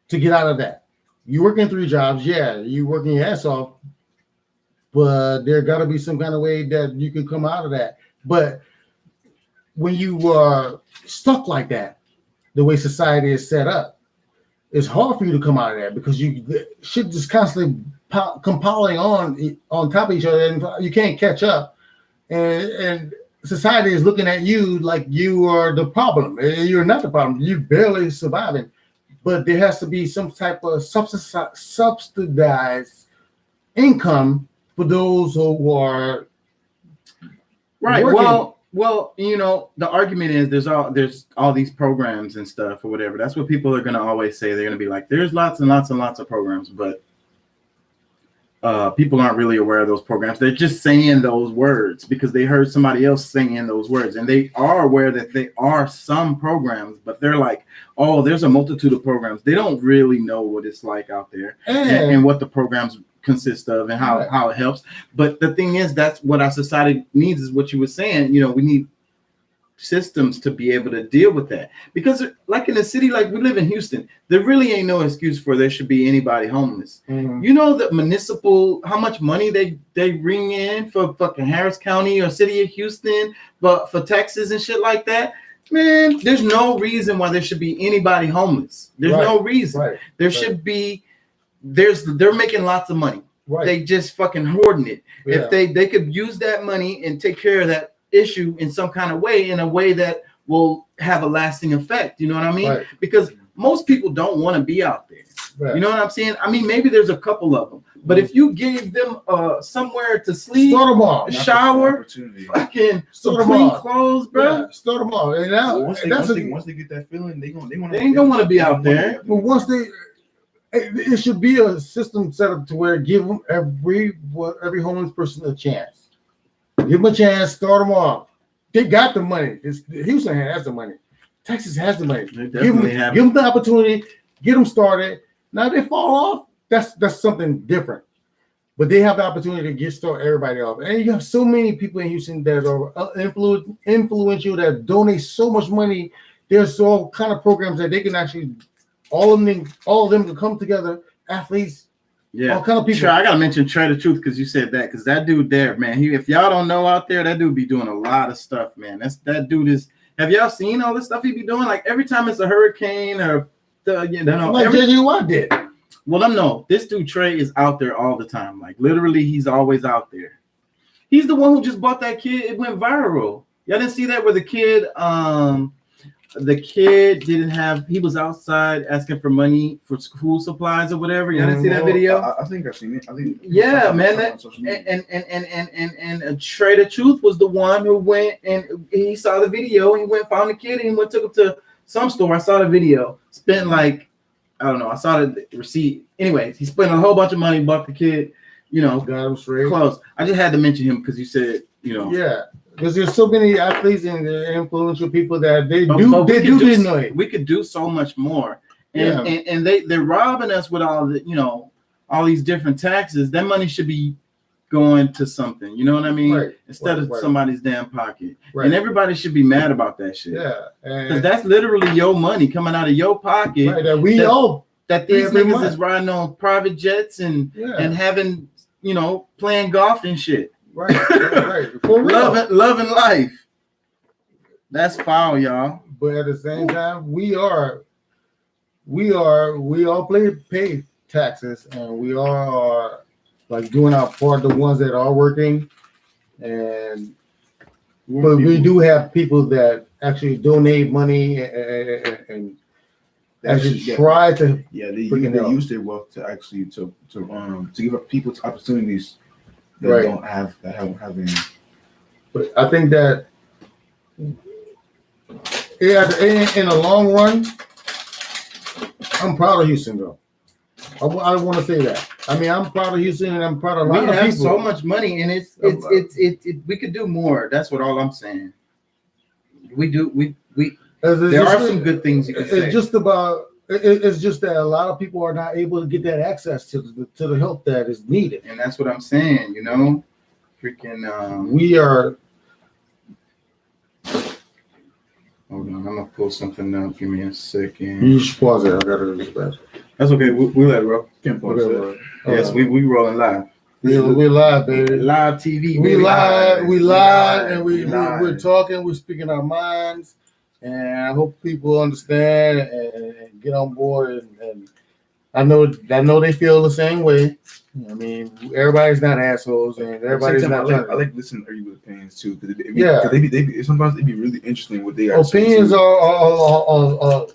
B: get out of that. You working 3 jobs, yeah, you working your ass off, but there got to be some kind of way that you can come out of that. But when you are stuck like that, the way society is set up, it's hard for you to come out of that, because you shit just constantly compiling on top of each other, and you can't catch up. And society is looking at you like you are the problem. You're not the problem. You're barely surviving. But there has to be some type of subsidized income for those who are
C: right.
B: working.
C: Well, the argument is there's all these programs and stuff or whatever. That's what people are going to always say. They're going to be like, there's lots and lots and lots of programs, but people aren't really aware of those programs. They're just saying those words because they heard somebody else saying those words, and they are aware that there are some programs, but they're like, oh, there's a multitude of programs. They don't really know what it's like out there and what the programs consist of and how it helps. But the thing is, that's what our society needs, is what you were saying. We need systems to be able to deal with that. Because like in a city like we live in Houston, there really ain't no excuse for there should be anybody homeless.
B: Mhm.
C: You know, the municipal, how much money they bring in for fucking Harris County or city of Houston, but for taxes and shit like that. Man, there's no reason why there should be anybody homeless. There's
B: Right.
C: no reason.
B: Right.
C: There
B: Right.
C: should be. They're making lots of money.
B: Right.
C: They just fucking hoarding it.
B: Yeah.
C: If they could use that money and take care of that issue in some kind of way, in a way that will have a lasting effect. You know what I mean?
B: Right.
C: Because most people don't want to be out there.
B: Right.
C: You know what I'm saying? I mean, maybe there's a couple of them, but if you gave them somewhere to sleep,
B: Start them off.
C: a shower,
A: Opportunity.
C: fucking some
B: Start 'em
C: clean
B: off.
C: clothes, bro,
B: Yeah, start them off. And now
A: Well, once they get that feeling, they
C: ain't gonna want to be out there.
B: but once it should be a system set up to where give them every homeless person a chance. Give them a chance. Start them off. They got the money. Houston has the money. Texas has the money.
C: They
B: Give
C: definitely have
B: them the opportunity. Get them started. Now if they fall off. That's something different. But they have the opportunity to start everybody off. And you have so many people in Houston that are influential that donate so much money. There's all kind of programs that they can actually all of them can come together. Athletes,
C: Yeah,
B: all kind of people.
C: Trey, I gotta mention Trey the Truth because you said that, because that dude there, man. If y'all don't know out there, that dude be doing a lot of stuff, man. That dude is. Have y'all seen all the stuff he be doing? Like every time it's a hurricane or like
B: JJ Watt did.
C: Well, no, this dude Trey is out there all the time. Like literally, he's always out there. He's the one who just bought that kid. It went viral. Y'all didn't see that where the kid didn't have. He was outside asking for money for school supplies or whatever. Y'all didn't see that video?
A: I think I've seen it. I think.
C: Yeah, man. And Trey the Truth was the one who went and he saw the video. He went found the kid and took him to some store. I saw the video. Spent like, I don't know. I saw the receipt. Anyways, he spent a whole bunch of money, bought the kid,
B: Got him straight.
C: clothes. I just had to mention him because you said,
B: Yeah, because there's so many athletes and influential people that they
C: But
B: do
C: we could
B: didn't it.
C: We could do so much more. And they're robbing us with all the, all these different taxes. That money should be going to something. You know what I mean?
B: Right,
C: Instead of
B: right.
C: somebody's damn pocket.
B: Right.
C: And everybody should be mad about that shit.
B: Yeah,
C: Because
B: and
C: that's literally your money coming out of your pocket.
B: right, that we
C: that-
B: all
C: That these
B: every
C: niggas
B: month.
C: is riding on private jets and having, playing golf and shit.
B: right. For real.
C: Loving life. That's foul, y'all.
B: But at the same time, we all pay taxes, and we are like doing our part. The ones that are working, but we do have people that actually donate money and actually try to.
A: Yeah, they
B: freaking help.
A: use their wealth to actually to give up people opportunities that
B: Right.
A: don't have any.
B: But I think that in the long run, I'm proud of Houston, though. I want to say that. I mean, I'm proud of Houston, and I'm proud of a
C: We
B: lot of
C: have
B: people.
C: so much money, and it's we could do more. That's what all I'm saying. We do. We there are some good things you can say.
B: It's just about. It's just that a lot of people are not able to get that access to the help that is needed.
C: And that's what I'm saying. Freaking.
B: We are.
C: Hold on, I'm gonna pull something up. Give me a second.
B: You should pause it. I gotta do this fast.
C: That's okay. We let it roll.
A: Can't pause that.
C: Yes, we rolling live.
B: We're live, baby.
C: Live TV.
B: We
C: baby.
B: live, and
A: We live.
B: we're talking, we're speaking our minds, and I hope people understand and get on board. And I know they feel the same way. I mean, everybody's not assholes, and everybody's not.
A: I like listening to everybody's opinions too, because
B: Yeah.
A: sometimes it'd be really interesting what they are.
B: Opinions are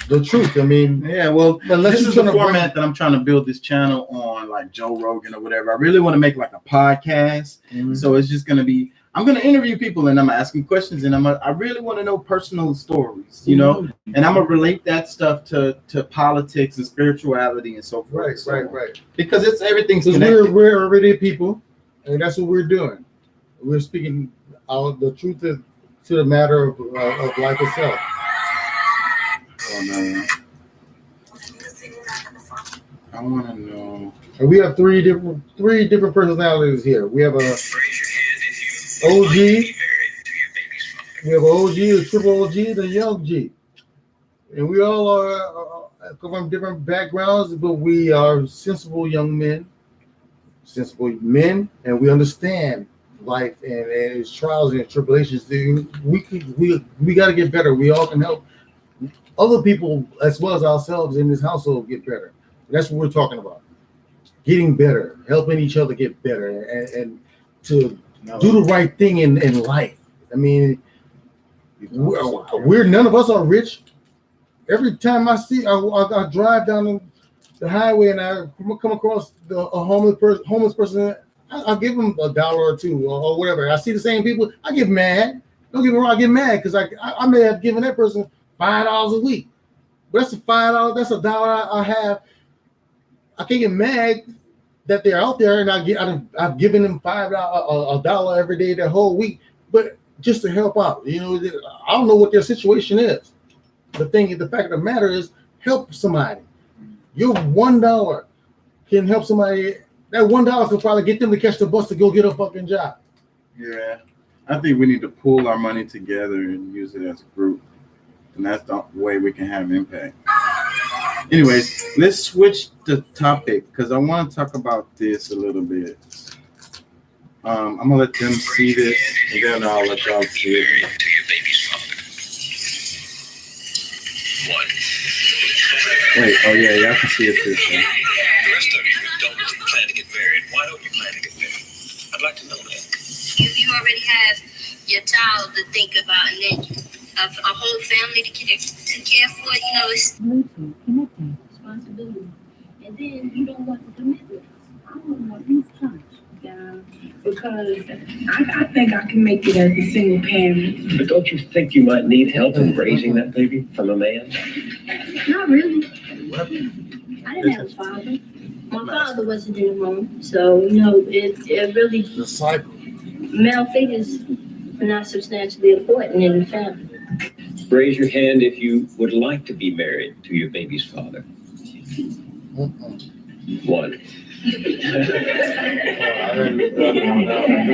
B: the truth. I mean,
C: Yeah, well,
B: unless
C: this
B: you're
C: is the
B: trying to
C: format that I'm trying to build this channel on, like Joe Rogan or whatever. I really want to make like a podcast. So it's just gonna be. I'm gonna interview people and I'm gonna ask them questions and I really want to know personal stories, and I'm gonna relate that stuff to politics and spirituality and so forth.
B: right.
C: Because it's everything's
B: Because
C: connected.
B: we're already people, and that's what we're doing. We're speaking out the truth to the matter of life itself.
C: Oh, no. I want to know.
B: And we have three different personalities here. We have a OG, We have an OG, a triple OG, and a young G. And we all come from different backgrounds, but we are sensible young men, and we understand life and its trials and tribulations. We got to get better. We all can help other people as well as ourselves in this household get better. That's what we're talking about. Getting better, helping each other get better, and to do the right thing in life. I mean, we're none of us are rich. Every time I drive down the highway and I come across a homeless person, I'll give them $1 or $2 or whatever. I see the same people, I get mad. Don't get me wrong, I get mad because I may have given that person $5 a week. But that's $5. That's $1 I have. I can't get mad that they're out there and I've given them $5 every day that whole week, but just to help out. You know, I don't know what their situation is. The fact of the matter is, help somebody. Your $1 can help somebody. That $1 will probably get them to catch the bus to go get a fucking job.
C: Yeah, I think we need to pool our money together and use it as a group, and that's the way we can have impact. Anyways, let's switch the topic because I want to talk about this a little bit. I'm gonna let them see this, and then I'll let y'all see it.
D: To your baby's father. One.
C: Wait, oh yeah, y'all can see it too. So.
D: The rest of you who don't plan to get married, why don't you plan to get married? I'd like to know that.
E: You already have your child to think about, and then a whole family to care for. You know, it's
F: connecting, responsibility, and then you don't want the commitment. I don't want these touch down because I think I can make it as a single parent.
D: But don't you think you might need help in raising that baby from a man?
E: not really. I didn't have a father. My father wasn't in the room, so you know it really.
B: The cycle.
E: Male figures are not substantially important in the family.
D: Raise your hand if you would like to be married to your baby's father. One. The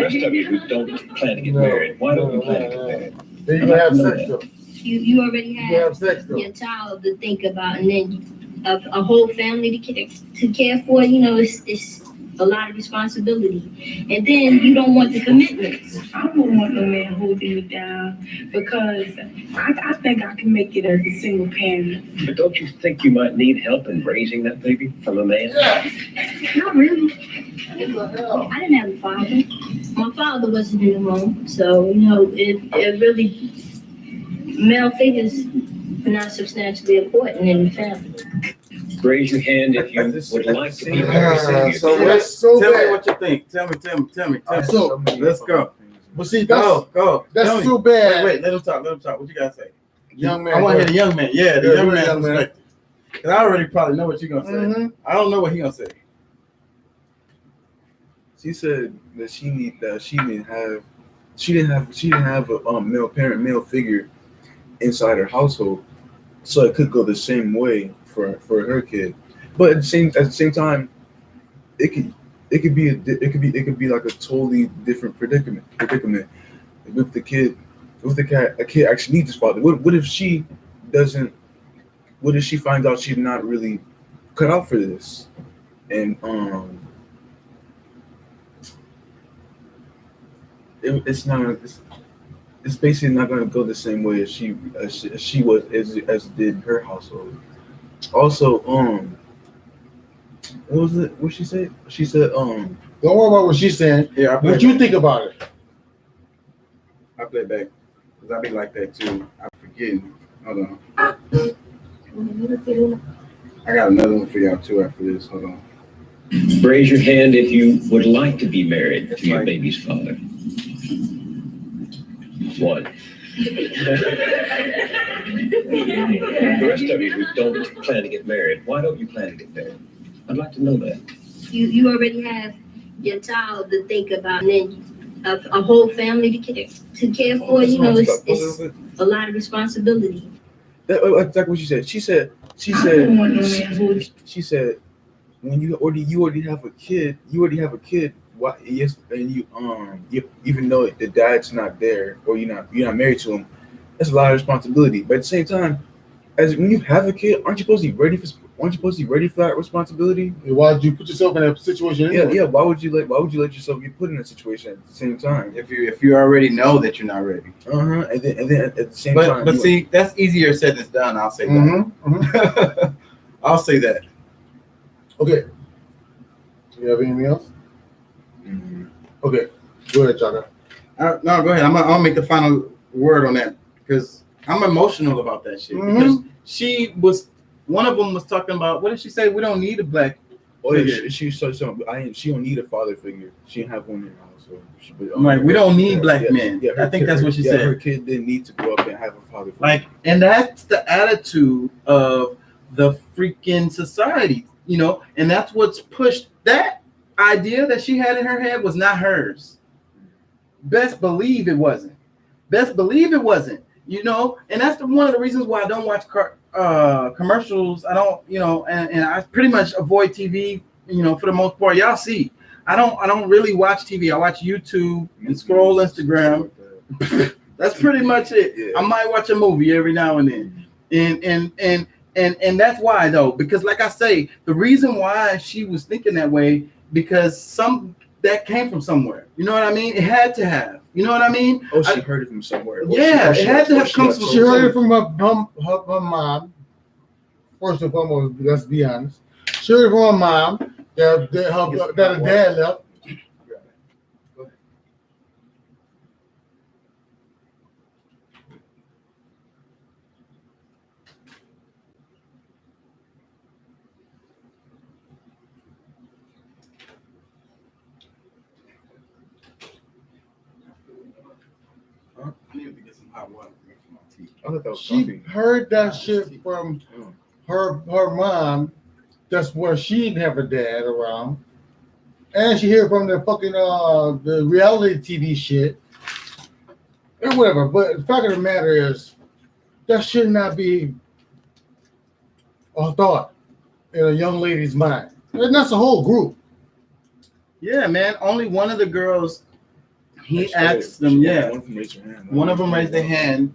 D: rest of you who don't plan to get married, why don't you plan to get married?
B: Then you're gonna have sex though.
E: You already
B: You
E: have
B: have sex though.
E: your child to think about, and then a whole family to care for. You know, it's a lot of responsibility, and then you don't want the commitments.
F: I don't want no man holding me down because I think I can make it as a single parent.
D: But don't you think you might need help in raising that baby from a man?
E: Not really.
B: What the hell?
E: I didn't have a father. My father wasn't in the room, so you know it really. Male figures are not substantially important in the family.
D: Raise your hand if you would like to be married.
B: So that's so
C: Tell me
B: bad.
C: what you think. Tell me.
B: So
C: Let's go.
B: but see, that's
C: Go.
B: that's
C: Tell me.
B: so bad.
C: Wait, let him talk. What you gotta say?
B: Young man.
C: I want to hear the young man. Yeah, the
B: Yeah,
C: young
B: the
C: man.
B: young man.
C: Because I already probably know what you're gonna say.
B: Mhm.
C: I don't know what he gonna say.
A: She said that she didn't have a male figure inside her household, so it could go the same way for her kid. But at the same time, it could be like a totally different predicament with the kid. A kid actually needs his father. What if she doesn't? What if she finds out she's not really cut out for this, and it's basically not going to go the same way as she was as did her household. Also, what was it? What she said? She said,
B: Don't worry about what she's saying.
C: Yeah,
B: What you think about it?
C: I play back because I be like that too. I'm forgetting. Hold on. I got another one for y'all too after this. Hold on.
D: Raise your hand if you would like to be married to your baby's father. One. The rest of you who don't plan to get married, why don't you plan to get married? I'd like to know that.
E: You already have your child to think about, and then a whole family to care for. You know, it's a lot of responsibility.
A: That's exactly what she said. She
F: I don't want no man holding.
A: said when you already have a kid, why? Yes, and you even though the dad's not there or you're not married to him, that's a lot of responsibility. But at the same time, as when you have a kid, aren't you supposed to be ready for? Aren't you supposed to be ready for that responsibility?
B: Why did you put yourself in that situation?
A: Yeah,
B: Anyway?
A: yeah. Why would you let yourself get put in that situation at the same time?
C: If you already know that you're not ready.
A: And then at the same
C: But
A: time,
C: but see, that's easier said than done. I'll say that.
B: Mm-hmm.
C: I'll say that.
B: Okay. You have anything else?
A: Mhm.
B: Okay. Go ahead, Chaka.
C: No, go ahead. I'll make the final word on that because I'm emotional about that shit. Because one of them was talking about, what did she say? We don't need a black.
A: Oh yeah,
C: figure.
A: she don't need a father figure. She didn't have one in her household.
C: Like, we don't need black men. I think that's what she said.
A: Her kid didn't need to grow up and have a father figure.
C: Like, and that's the attitude of the freaking society, and that's what's pushed. That idea that she had in her head was not hers. Best believe it wasn't. And that's one of the reasons why I don't watch commercials. I don't, and I pretty much avoid TV, for the most part. Y'all see, I don't really watch TV. I watch YouTube and scroll Instagram. That's pretty much it.
A: Yeah.
C: I might watch a movie every now and then. And that's why, though, because like I say, the reason why she was thinking that way, because that came from somewhere. You know what I mean? It had to have. You know what I mean?
A: Oh, she heard it from somewhere.
C: Yeah, it had to have come from.
B: She heard it from her mom. First and foremost, let's be honest. She heard it from her mom that her dad left.
C: I need to get some hot water for my tea.
A: I thought that was
B: She
A: coffee.
B: heard that shit from her mom. That's where she didn't have her dad around. And she heard from the fucking the reality TV shit. And whatever. But the fact of the matter is, that should not be a thought in a young lady's mind. And that's a whole group.
C: Yeah, man. Only one of the girls. He
A: Actually,
C: asked them,
A: one of them raised her hand.
C: One of them raised their hand.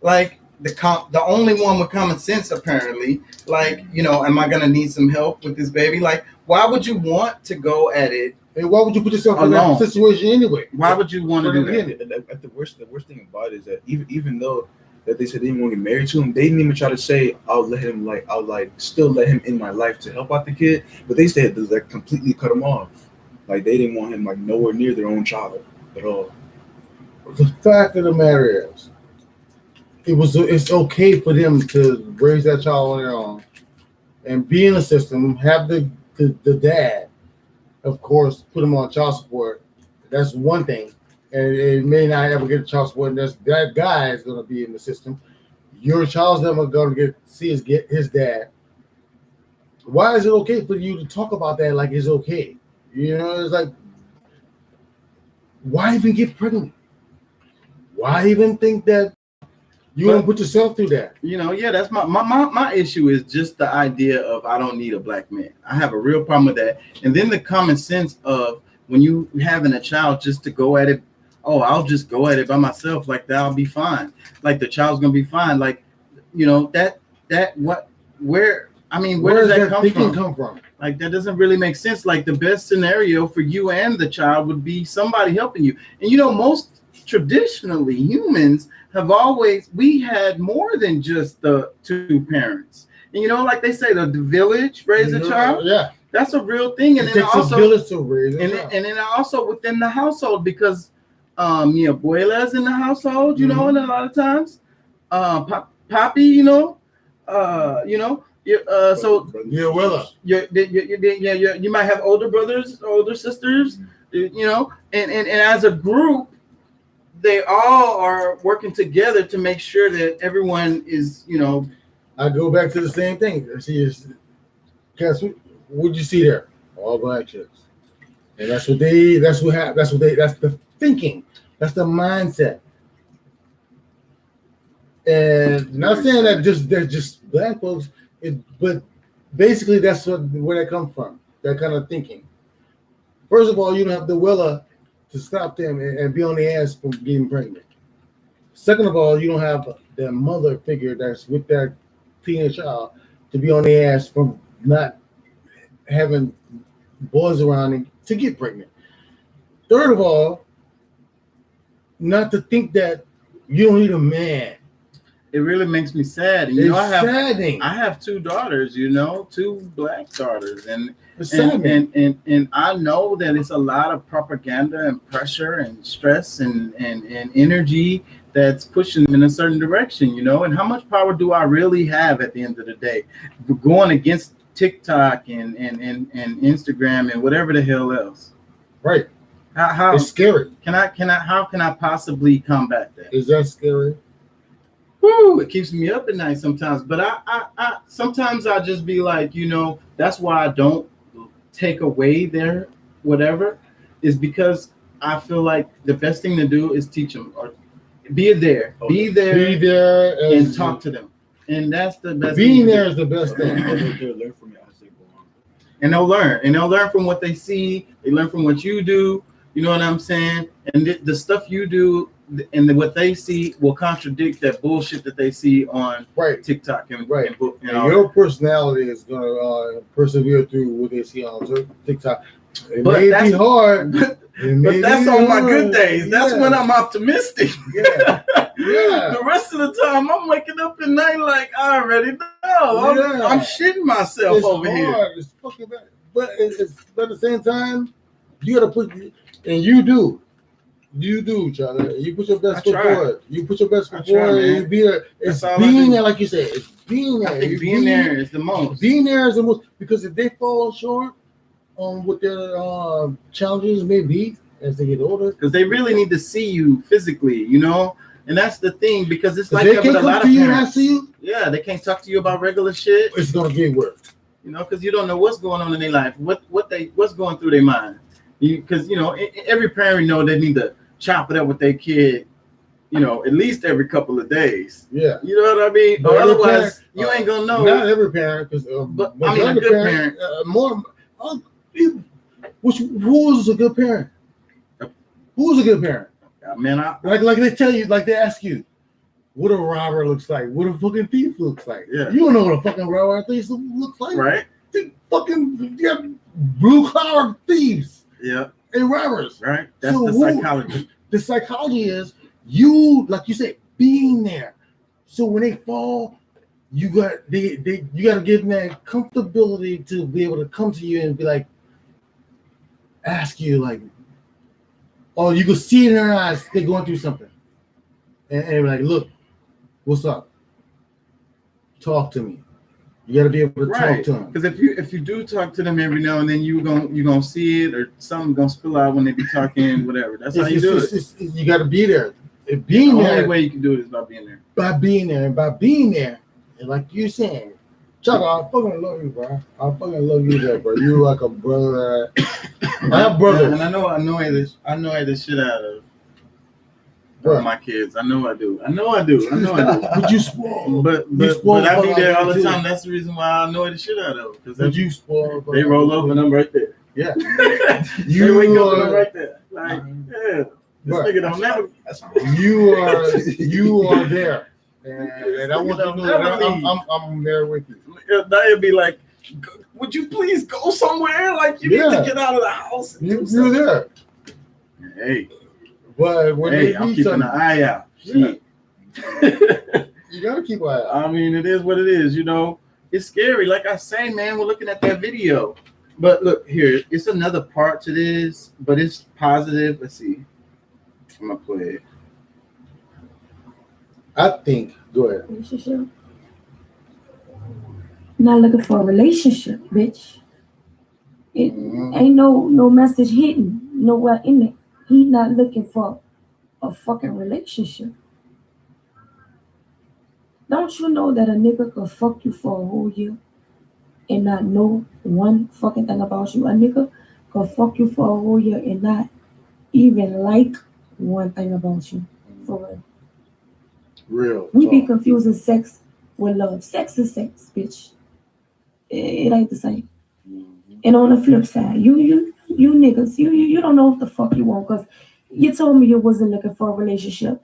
C: Like the only one with common sense, apparently. Like, am I gonna need some help with this baby? Like, why would you want to go at it?
B: And why would you put yourself
C: Alone.
B: in that situation anyway?
C: Why would you want to do that?
A: The worst thing about it is that even though that they said they didn't want to get married to him, they didn't even try to say I'll still let him in my life to help out the kid. But they said to completely cut him off. Like, they didn't want him nowhere near their own child at all.
B: The fact of the matter is, it's okay for them to raise that child on their own and be in the system, have the dad, of course, put him on child support. That's one thing. And it may not ever get child support, and that guy is going to be in the system. Your child's never going to see his dad. Why is it okay for you to talk about that like it's okay? It's like, why even get pregnant? Why even think that you don't put yourself through that?
C: Yeah, that's my issue is just the idea of I don't need a black man. I have a real problem with that. And then the common sense of when you having a child just to go at it, I'll just go at it by myself, like that'll be fine. Like the child's gonna be fine. Like, where does that come from? Like, that doesn't really make sense. Like, the best scenario for you and the child would be somebody helping you. And most traditionally humans we had more than just the two parents. And like they say, the village raised a child.
B: Yeah,
C: that's a real thing. And
B: it
C: then
B: takes
C: also
B: a village to raise a child.
C: and then also within the household, because mi abuela's in the household, and a lot of times, papi, so
B: yeah, well,
C: you might have older brothers, older sisters, and as a group, they all are working together to make sure that everyone is,
B: I go back to the same thing. Guess what you see there? All black chicks. And that's the thinking. That's the mindset. And not saying that they're just black folks, but basically that's where that comes from. That kind of thinking. First of all, you don't have the will to stop them and be on their ass from getting pregnant. Second of all, you don't have that mother figure that's with that teenage child to be on their ass from not having boys around and to get pregnant. Third of all, not to think that you don't need a man.
C: It really makes me sad. And,
B: It's
C: you know,
B: saddening.
C: I have 2 daughters, you know, 2 black daughters, and
B: It's saddening.
C: and I know that it's a lot of propaganda and pressure and stress and energy that's pushing them in a certain direction, you know. And how much power do I really have at the end of the day? Going against TikTok and Instagram and whatever the hell else.
B: Right.
C: How
B: It's scary.
C: how can I possibly combat that?
B: Is that scary?
C: Woo, it keeps me up at night sometimes. But I sometimes I just be like, you know, that's why I don't take away their whatever, is because I feel like the best thing to do is teach them or be there
B: Be there
C: and talk to them. And that's the best
B: Being
C: thing to
B: there
C: do.
B: is the best thing.
A: Learn from it as they go on.
C: And they'll learn from what they see. They learn from what you do. You know what I'm saying? And the stuff you do and what they see will contradict that bullshit that they see on
B: Right.
C: TikTok and
B: Right.
C: and
B: And
C: all
B: your personality is gonna persevere through what they see on TikTok. It
C: But
B: may
C: that's-
B: be hard.
C: But that's on my good days. That's
B: Yeah.
C: when I'm optimistic.
B: Yeah. Yeah.
C: The rest of the time, I'm waking up at night like I already know.
B: Yeah.
C: I'm shitting myself
B: It's
C: over
B: hard.
C: here.
B: It's fucking bad. But but at the same time, you gotta put, and you do, Charlie. You put your best
C: I
B: foot
C: try.
B: forward. You put your best
C: I
B: foot
C: try,
B: forward, and
C: man.
B: you be there. It's
C: That's all I
B: being
C: do.
B: there, like you said. It's being there.
C: I think
B: You
C: being there is the most.
B: Being there is the most, because if they fall short on what their challenges may be as they get older,
C: Because they really need to see you physically, you know? And that's the thing, because it's
B: if
C: like
B: they
C: that
B: can't
C: with a
B: come
C: lot
B: to
C: of
B: you and
C: parents.
B: ask you,
C: Yeah, they can't talk to you about regular shit,
B: it's gonna get worse.
C: you know, because you don't know what's going on in their life, what's going through their mind. Because, you know, every parent know they need to chop it up with their kid, you know, at least every couple of days.
B: Yeah.
C: You know what I mean?
B: But
C: Or
B: every
C: otherwise,
B: parent-
C: you ain't gonna know.
B: Not every parent, because
C: But, I mean, a good parent.
B: More. Who's a good parent? Who's a good parent?
C: Man,
B: Like they tell you, like they ask you, what a robber looks like, what a fucking thief looks like.
C: Yeah.
B: You don't know what a fucking robber and thief looks like.
C: right?
B: They fucking blue collar thieves
C: Yeah,
B: and robbers.
C: right. That's
B: So
C: the
B: who-
C: psychology.
B: The psychology is you, like you said, being there. So when they fall, you got you got to give them that comfortability to be able to come to you and be like, ask you like, oh, you can see it in their eyes they're going through something, and be like, look, what's up? Talk to me. You got to be able to
C: Right.
B: talk to them.
C: Because if you do talk to them every now and then, you gonna see it, or something gonna spill out when they be talking, whatever. That's how you do it.
B: You got to be there.
C: The
B: Being there.
C: only way you can do it is by being there.
B: By being there, and like you saying, Chuck, I fucking love you, bro. I fucking love you, there, bro. You like a brother. My brother,
C: And I know I annoy the shit out of
B: Bro.
C: my kids. I know I do. I know I do.
B: but you spoil.
C: But
B: You spoil
C: I be
B: fuck
C: there
B: out
C: all the
B: too.
C: time. That's the reason why I annoy the shit out of them.
B: But
C: Because
B: you spoil.
C: they roll over and I'm right there.
B: Yeah.
C: You wake up and I'm
B: are,
C: right there. Like, yeah. This
B: Right.
C: nigga don't never.
A: That's not
B: you are there, and I want you to know that I'm there with you.
C: Now it'd be like, would you please go somewhere? Like, you need
B: Yeah.
C: to get out of the house. And do
B: You're
C: something.
B: there,
C: Hey,
B: but when they
C: I'm
B: need
C: keeping an
B: something,
C: eye out.
B: Yeah.
C: Shit.
B: you gotta keep an eye out.
C: I mean, it is what it is, you know. It's scary. Like I say, man, we're looking at that video. But look here, it's another part to this, but it's positive. Let's see. I'm gonna play it.
B: I think. Go ahead.
F: Relationship. Not looking for a relationship, bitch. It ain't no message hidden nowhere in it. He not looking for a fucking relationship. Don't you know that a nigga could fuck you for a whole year and not know one fucking thing about you? A nigga could fuck you for a whole year and not even like one thing about you. For real.
B: Real.
F: We be
B: talk.
F: confusing sex with love. Sex is sex, bitch. It ain't the same. And on the flip side, you you niggas, you don't know what the fuck you want, because you told me you wasn't looking for a relationship.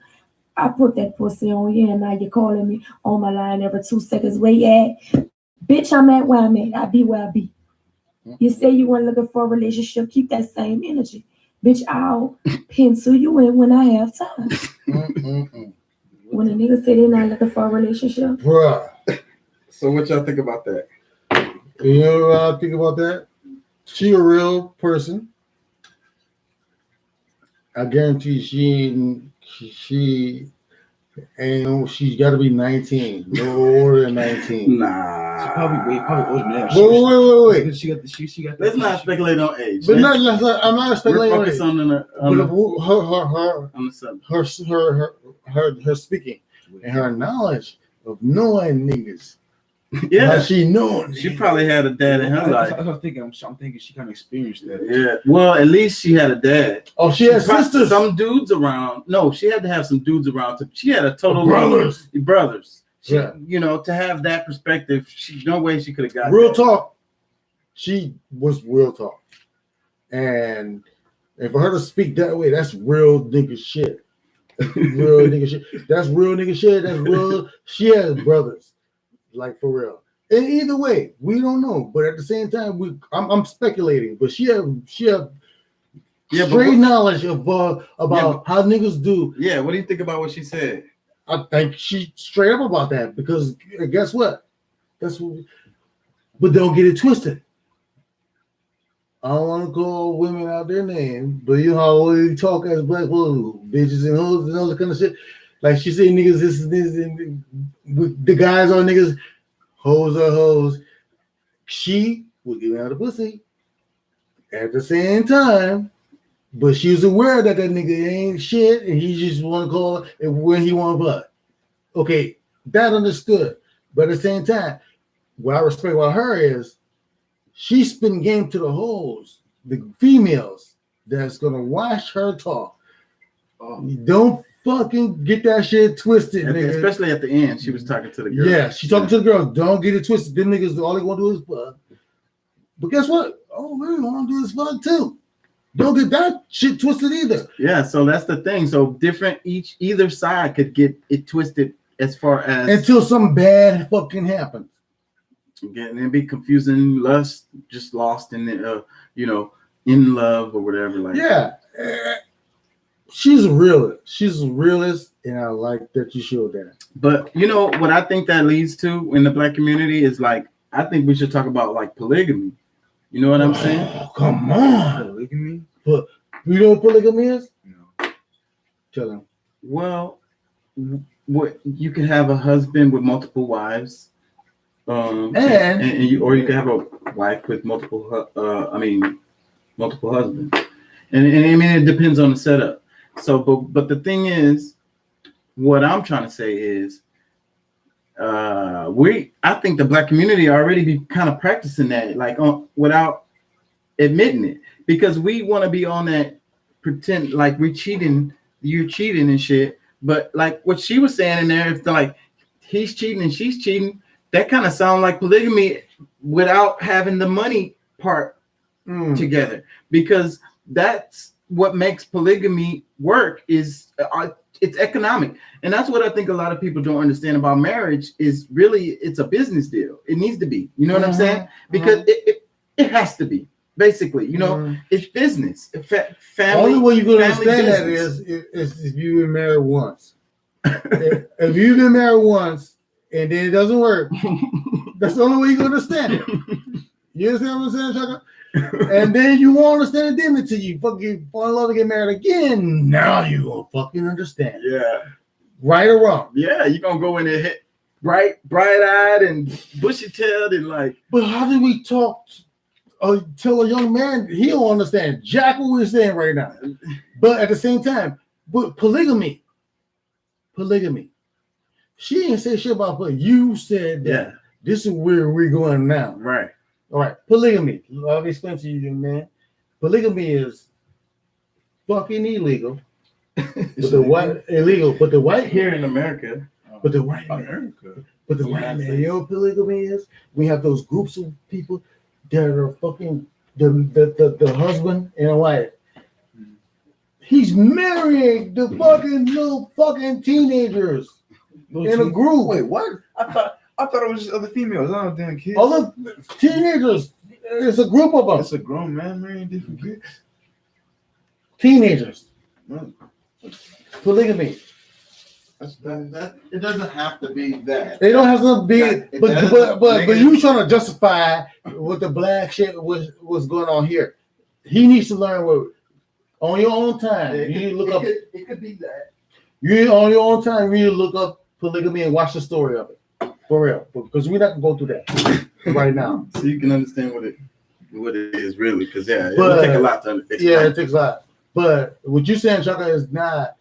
F: I put that pussy on you, and now you're calling me on my line every 2 seconds. Where you at? Bitch, I'm at where I'm at. I be where I be. You say you weren't looking for a relationship, keep that same energy. Bitch, I'll pencil you in when I have time. When a nigga say they're not looking for a relationship.
B: Bruh.
C: So what y'all think about that?
B: You know what I think about that? She a real person. I guarantee she ain't, she's got to be 19. No older than 19.
C: Nah.
A: Probably older than that.
B: Wait.
A: She got the. She got.
C: Let's not speculate on age.
B: But I'm not
C: We're
B: speculating.
C: focused on the subject.
B: Her speaking and her knowledge of knowing niggas.
C: Yeah,
B: How she knows.
C: she probably had a dad in her life.
A: I'm thinking she kind of experienced that.
C: Yeah, well, at least she had a dad.
B: Oh, she had sisters.
C: Some dudes around. No, she had to have some dudes around. She had a total brothers. She,
B: Yeah.
C: You know, to have that perspective, no way she could have got
B: Real
C: that.
B: talk. She was real talk. And for her to speak that way, that's real nigga shit. Real nigga shit. That's real nigga shit. That's real. She has brothers. Like for real. And either way, we don't know. But at the same time, I'm speculating. But she have straight knowledge of about how niggas do.
C: Yeah, what do you think about what she said?
B: I think she straight up about that because guess what? But don't get it twisted. I don't want to call women out their name, but you know how we talk as black people, bitches and hoes and all that kind of shit. Like she said, niggas, this, and the guys are niggas, hoes are hoes. She was giving out the pussy at the same time, but she was aware that nigga ain't shit, and he just want to call it when he want butt. Okay, that understood. But at the same time, what I respect about her is she's spitting game to the hoes, the females that's gonna watch her talk. Don't fucking get that shit twisted, nigga.
C: Especially at the end, she was talking to the girl.
B: Yeah, she talking to the girls. Don't get it twisted. Them niggas, all they want to do is fuck. But guess what? Oh, we want to do is fuck too. Don't get that shit twisted either.
C: Yeah, so that's the thing. So either side could get it twisted as far as
B: until something bad fucking happens.
C: Again, it'd be confusing, lust, just lost in the, in love or whatever. Like
B: yeah, she's a realist. She's a realist, and I like that you showed that.
C: But you know what I think that leads to in the black community is like I think we should talk about like polygamy. You know what I'm saying?
B: Oh, come on,
A: polygamy.
B: But you know what polygamy is?
A: No.
B: Tell him.
C: Well, what you can have a husband with multiple wives. And you can have a wife with multiple husbands, and I mean it depends on the setup. So, but the thing is, what I'm trying to say is, I think the black community already be kind of practicing that, like without admitting it, because we want to be on that pretend like you're cheating and shit. But like what she was saying in there, if like he's cheating and she's cheating. That kind of sounds like polygamy without having the money part together, because that's what makes polygamy work is it's economic. And that's what I think a lot of people don't understand about marriage is really it's a business deal. It needs to be, you know what I'm saying? Because it has to be basically, it's business. Family.
B: Only way you can understand that is if you've been married once. if you've been married once, and then it doesn't work. That's the only way you can understand it. You understand what I'm saying, Chaka? And then you won't understand it then until you fucking fall in love and get married again. Now you will fucking understand.
C: Yeah.
B: Right or wrong.
C: Yeah, you're gonna go in there bright-eyed and bushy-tailed and like.
B: But how do we talk tell a young man he don't understand jack what we're saying right now? But at the same time, but polygamy. She didn't say shit about polygamy. You said that.
C: Yeah.
B: This is where we're going now.
C: Right.
B: All right. Polygamy. I'll explain to you, man. Polygamy is fucking illegal. But the white
C: Here in America.
B: But the white man. You know what polygamy is? We have those groups of people that are fucking the husband and wife. He's marrying the fucking little fucking teenagers in a group.
A: Wait, what? I thought it was just other females. I don't damn kids.
B: Other teenagers. It's a group of them.
A: It's a grown man marrying different kids.
B: Teenagers.
A: No.
B: Polygamy.
C: It doesn't have to be that.
B: They don't have to be,
C: It
B: but
C: doesn't make
B: you trying to justify what the black shit was going on here. He needs to learn what on your own time. You need to look up.
C: It could be that.
B: You on your own time. You need to look up polygamy and watch the story of it for real, because we're not gonna go through that right now.
C: So you can understand what it is really, because it
B: But-
C: would take a lot to explain.
B: Yeah, it takes a lot. But what you're saying, Chaka, is not.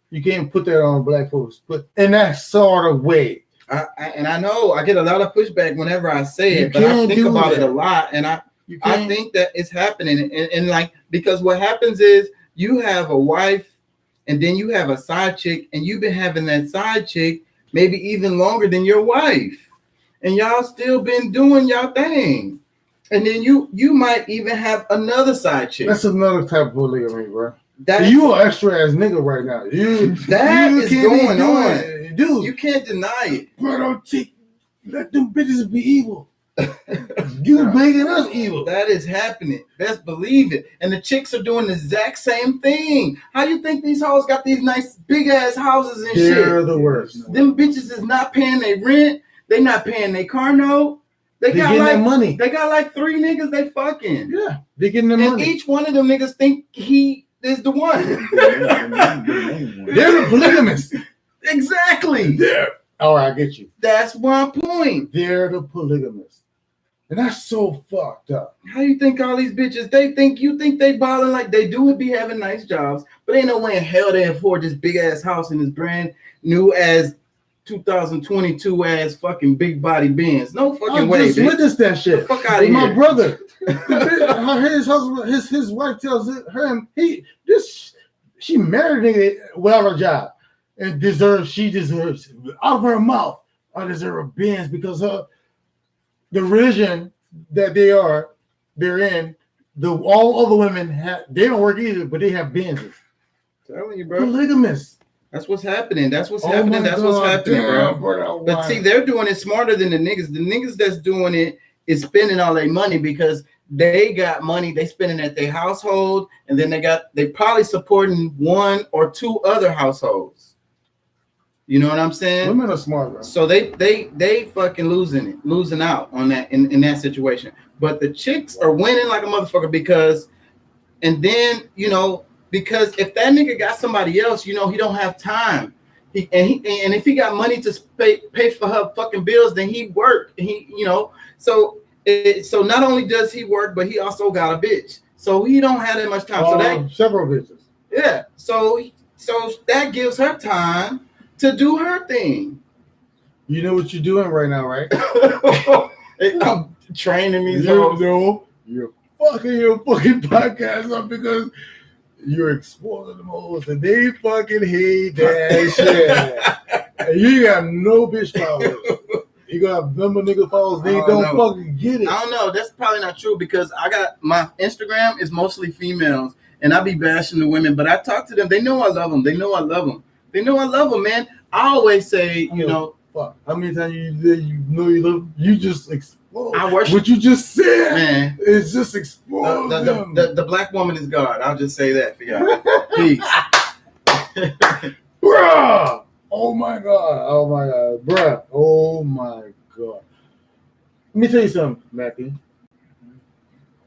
B: You can't put that on black folks, but in that sort of way.
C: I know I get a lot of pushback whenever I say
B: You
C: it, but I
B: can't
C: think
B: do
C: about it
B: that.
C: a lot, and I
B: You can't.
C: think that it's happening, and like, because what happens is you have a wife, and then you have a side chick, and you've been having that side chick maybe even longer than your wife, and y'all still been doing y'all thing, and then you might even have another side chick.
B: That's another type of polygamy, bro.
C: That's,
B: You an extra ass nigga right now.
C: That
B: you
C: is
B: can't be
C: going
B: doing
C: on.
B: it. Dude.
C: you can't deny it.
B: Bro, don't let them bitches be evil. You making us evil.
C: That is happening. Best believe it. And the chicks are doing the exact same thing. How you think these hoes got these nice big ass houses and
B: They're
C: shit?
B: the worst.
C: Them bitches is not paying their rent. They not paying their car note. They
B: They
C: got
B: getting
C: like
B: that money.
C: they got like 3 niggas they fucking.
B: Yeah, they getting the
C: And
B: money.
C: each one of them niggas think he is the one.
B: They're the polygamists.
C: Exactly.
B: All right, I get you.
C: That's my point.
B: They're the polygamists. And that's so fucked up.
C: How you think all these bitches, they think they balling like they do, be having nice jobs, but ain't no way in hell they afford this big ass house in this brand new as 2022 ass fucking big body Benz. No fucking
B: I
C: way,
B: just
C: bitch.
B: witnessed that shit.
C: The fuck outta
B: With my
C: here.
B: brother. His husband, his wife tells him she married a nigga without a job and she deserves out of her mouth. I deserve a Benz because the religion that they're in. All other women they don't work either, but they have Benzes.
C: Telling you, bro.
B: Polygamists.
C: That's what's happening. That's what's
B: Oh
C: happening.
B: my
C: That's what's
B: God,
C: happening,
B: damn,
C: bro.
B: bro.
C: But see, they're doing it smarter than the niggas. The niggas that's doing it is spending all their money because they got money they spending at their household, and then they probably supporting 1 or 2 other households. You know what I'm saying?
B: Women are smart, bro.
C: So they fucking losing out on that in that situation. But the chicks are winning like a motherfucker because because if that nigga got somebody else, he don't have time. And if he got money to pay for her fucking bills, then he work. So not only does he work, but he also got a bitch. So he don't have that much time. So
B: several bitches.
C: yeah. So that gives her time to do her thing.
B: You know what you're doing right now, right?
C: I'm training these
B: You
C: hoes.
B: know, you're fucking your fucking podcast up because you're exposing them hoes and they fucking hate that shit. And you got no bitch followers. You got them nigga followers, they
C: I
B: don't
C: don't know.
B: fucking get it.
C: I don't know. That's probably not true because I got my Instagram is mostly females and I be bashing the women, but I talk to them. They know I love them. They know I love them, man. I always say,
B: Fuck. How many times you know you love you just explode.
C: I worship
B: What you just said
C: man.
B: is just explode.
C: The black woman is God. I'll just say that for y'all. Peace.
B: Bruh! Oh my god, bruh. Oh my god. Let me tell you something, Matthew.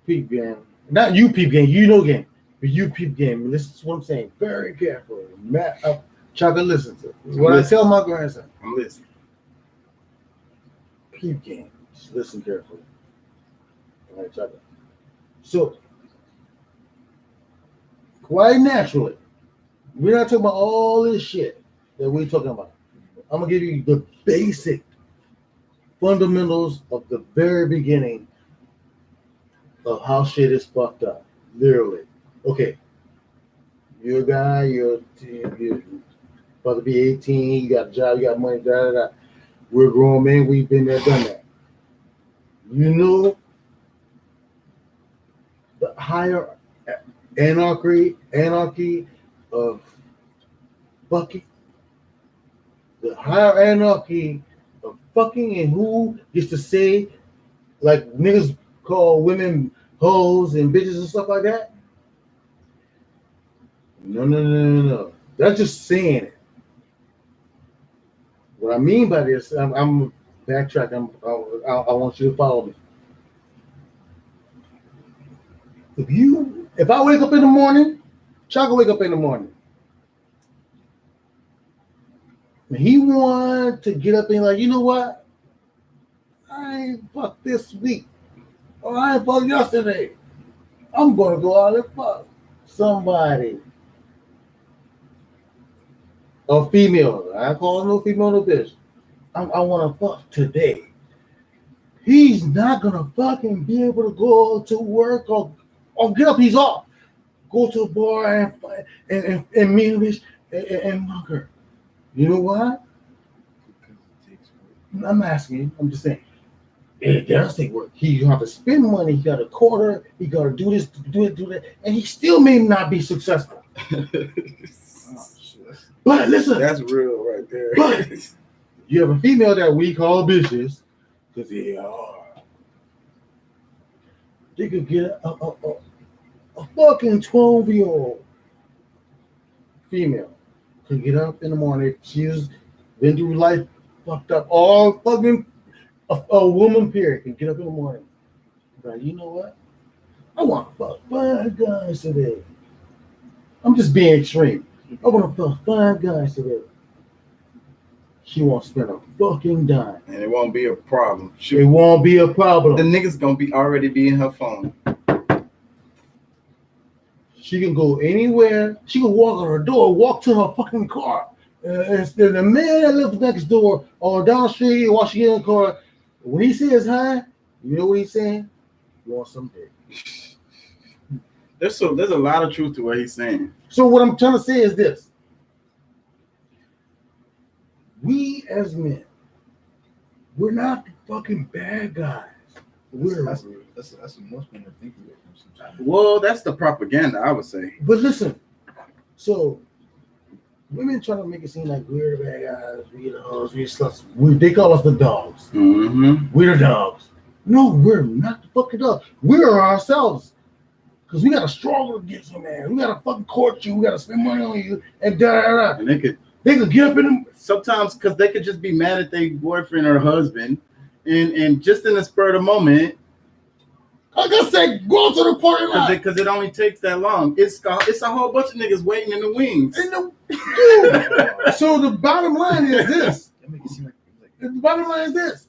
B: Peep game. Not you peep game, you know game. But you peep game. Listen to what I'm saying. Very careful. Matt Chaka, listen to it. What I tell my grandson.
C: I'm listening.
B: Peep game. Just listen carefully. All right, Chaka. So quite naturally, we're not talking about all this shit that we're talking about. I'm gonna give you the basic fundamentals of the very beginning of how shit is fucked up. Literally. Okay. You're a guy, you're about to be 18, you got a job, you got money, da da da. We're grown men, we've been there, done that. You know higher anarchy of fucking, the higher anarchy of fucking, and who gets to say, like niggas call women hoes and bitches and stuff like that. No. That's just saying it. What I mean by this, I'm backtrack. I want you to follow me. If I wake up in the morning, Chaka wake up in the morning, and he want to get up and like, you know what? I ain't fucked this week, or I ain't fucked yesterday. I'm gonna go out and fuck somebody. A female. I call no female no bitch. I want to fuck today. He's not gonna fucking be able to go to work or get up. He's off. Go to a bar and meet bitch and fuck her. You know why? I'm asking you. I'm just saying. It does take work. He have to spend money. He got to quarter. He got to do this, do that, and he still may not be successful. But listen,
A: That's real right there.
B: but you have a female that we call bitches because they are. They could get a fucking 12-year-old female could get up in the morning. She's been through life, fucked up, all fucking a woman period can get up in the morning. But you know what? I want to fuck 5 guys today. I'm just being extreme. I want to fuck 5 guys today. She won't spend a fucking dime.
C: And it won't be a problem.
B: It won't be a problem.
C: The niggas gonna already be in her phone.
B: She can go anywhere. She can walk on her door, walk to her fucking car. And the man that lives next door or down the street while she in the car, when he says hi, you know what he's saying? You want some dick.
C: There's a lot of truth to what he's saying.
B: So what I'm trying to say is this. We as men, we're not the fucking bad guys.
A: That's the most one I think of it sometimes.
C: Well, that's the propaganda, I would say.
B: But listen, so women trying to make it seem like we're the bad guys, we the hoes, we the sluts. They call us the dogs.
C: Mm-hmm.
B: We're the dogs. No, we're not the fucking dogs. We're ourselves. Because we got to struggle to get some ass. We got to fucking court you. We got to spend money on you. And da-da-da.
C: And they could
B: get up in them.
C: sometimes, because they could just be mad at their boyfriend or husband, and just in the spur of the moment,
B: Like I said, go to the party lot.
C: because it only takes that long. It's a whole bunch of niggas waiting in the wings.
B: Dude. So the bottom line is this.
A: That make it seem like
B: The bottom line is this.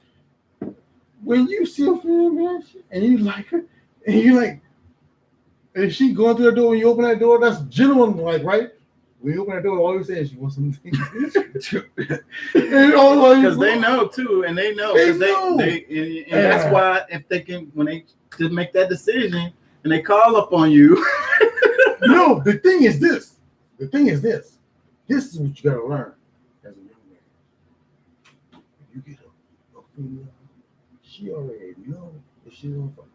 B: When you see a female and you like her, and you like, and she going through the door, when you open that door, that's genuine, like, right? When you open that door, all you say is she wants something.
C: Because they know too, and they know because
B: know.
C: and that's why if they can, when they just make that decision and they call up on you.
B: No, the thing is this. This is what you gotta learn as a young man. You get a female, she already know that she's gonna fuck you.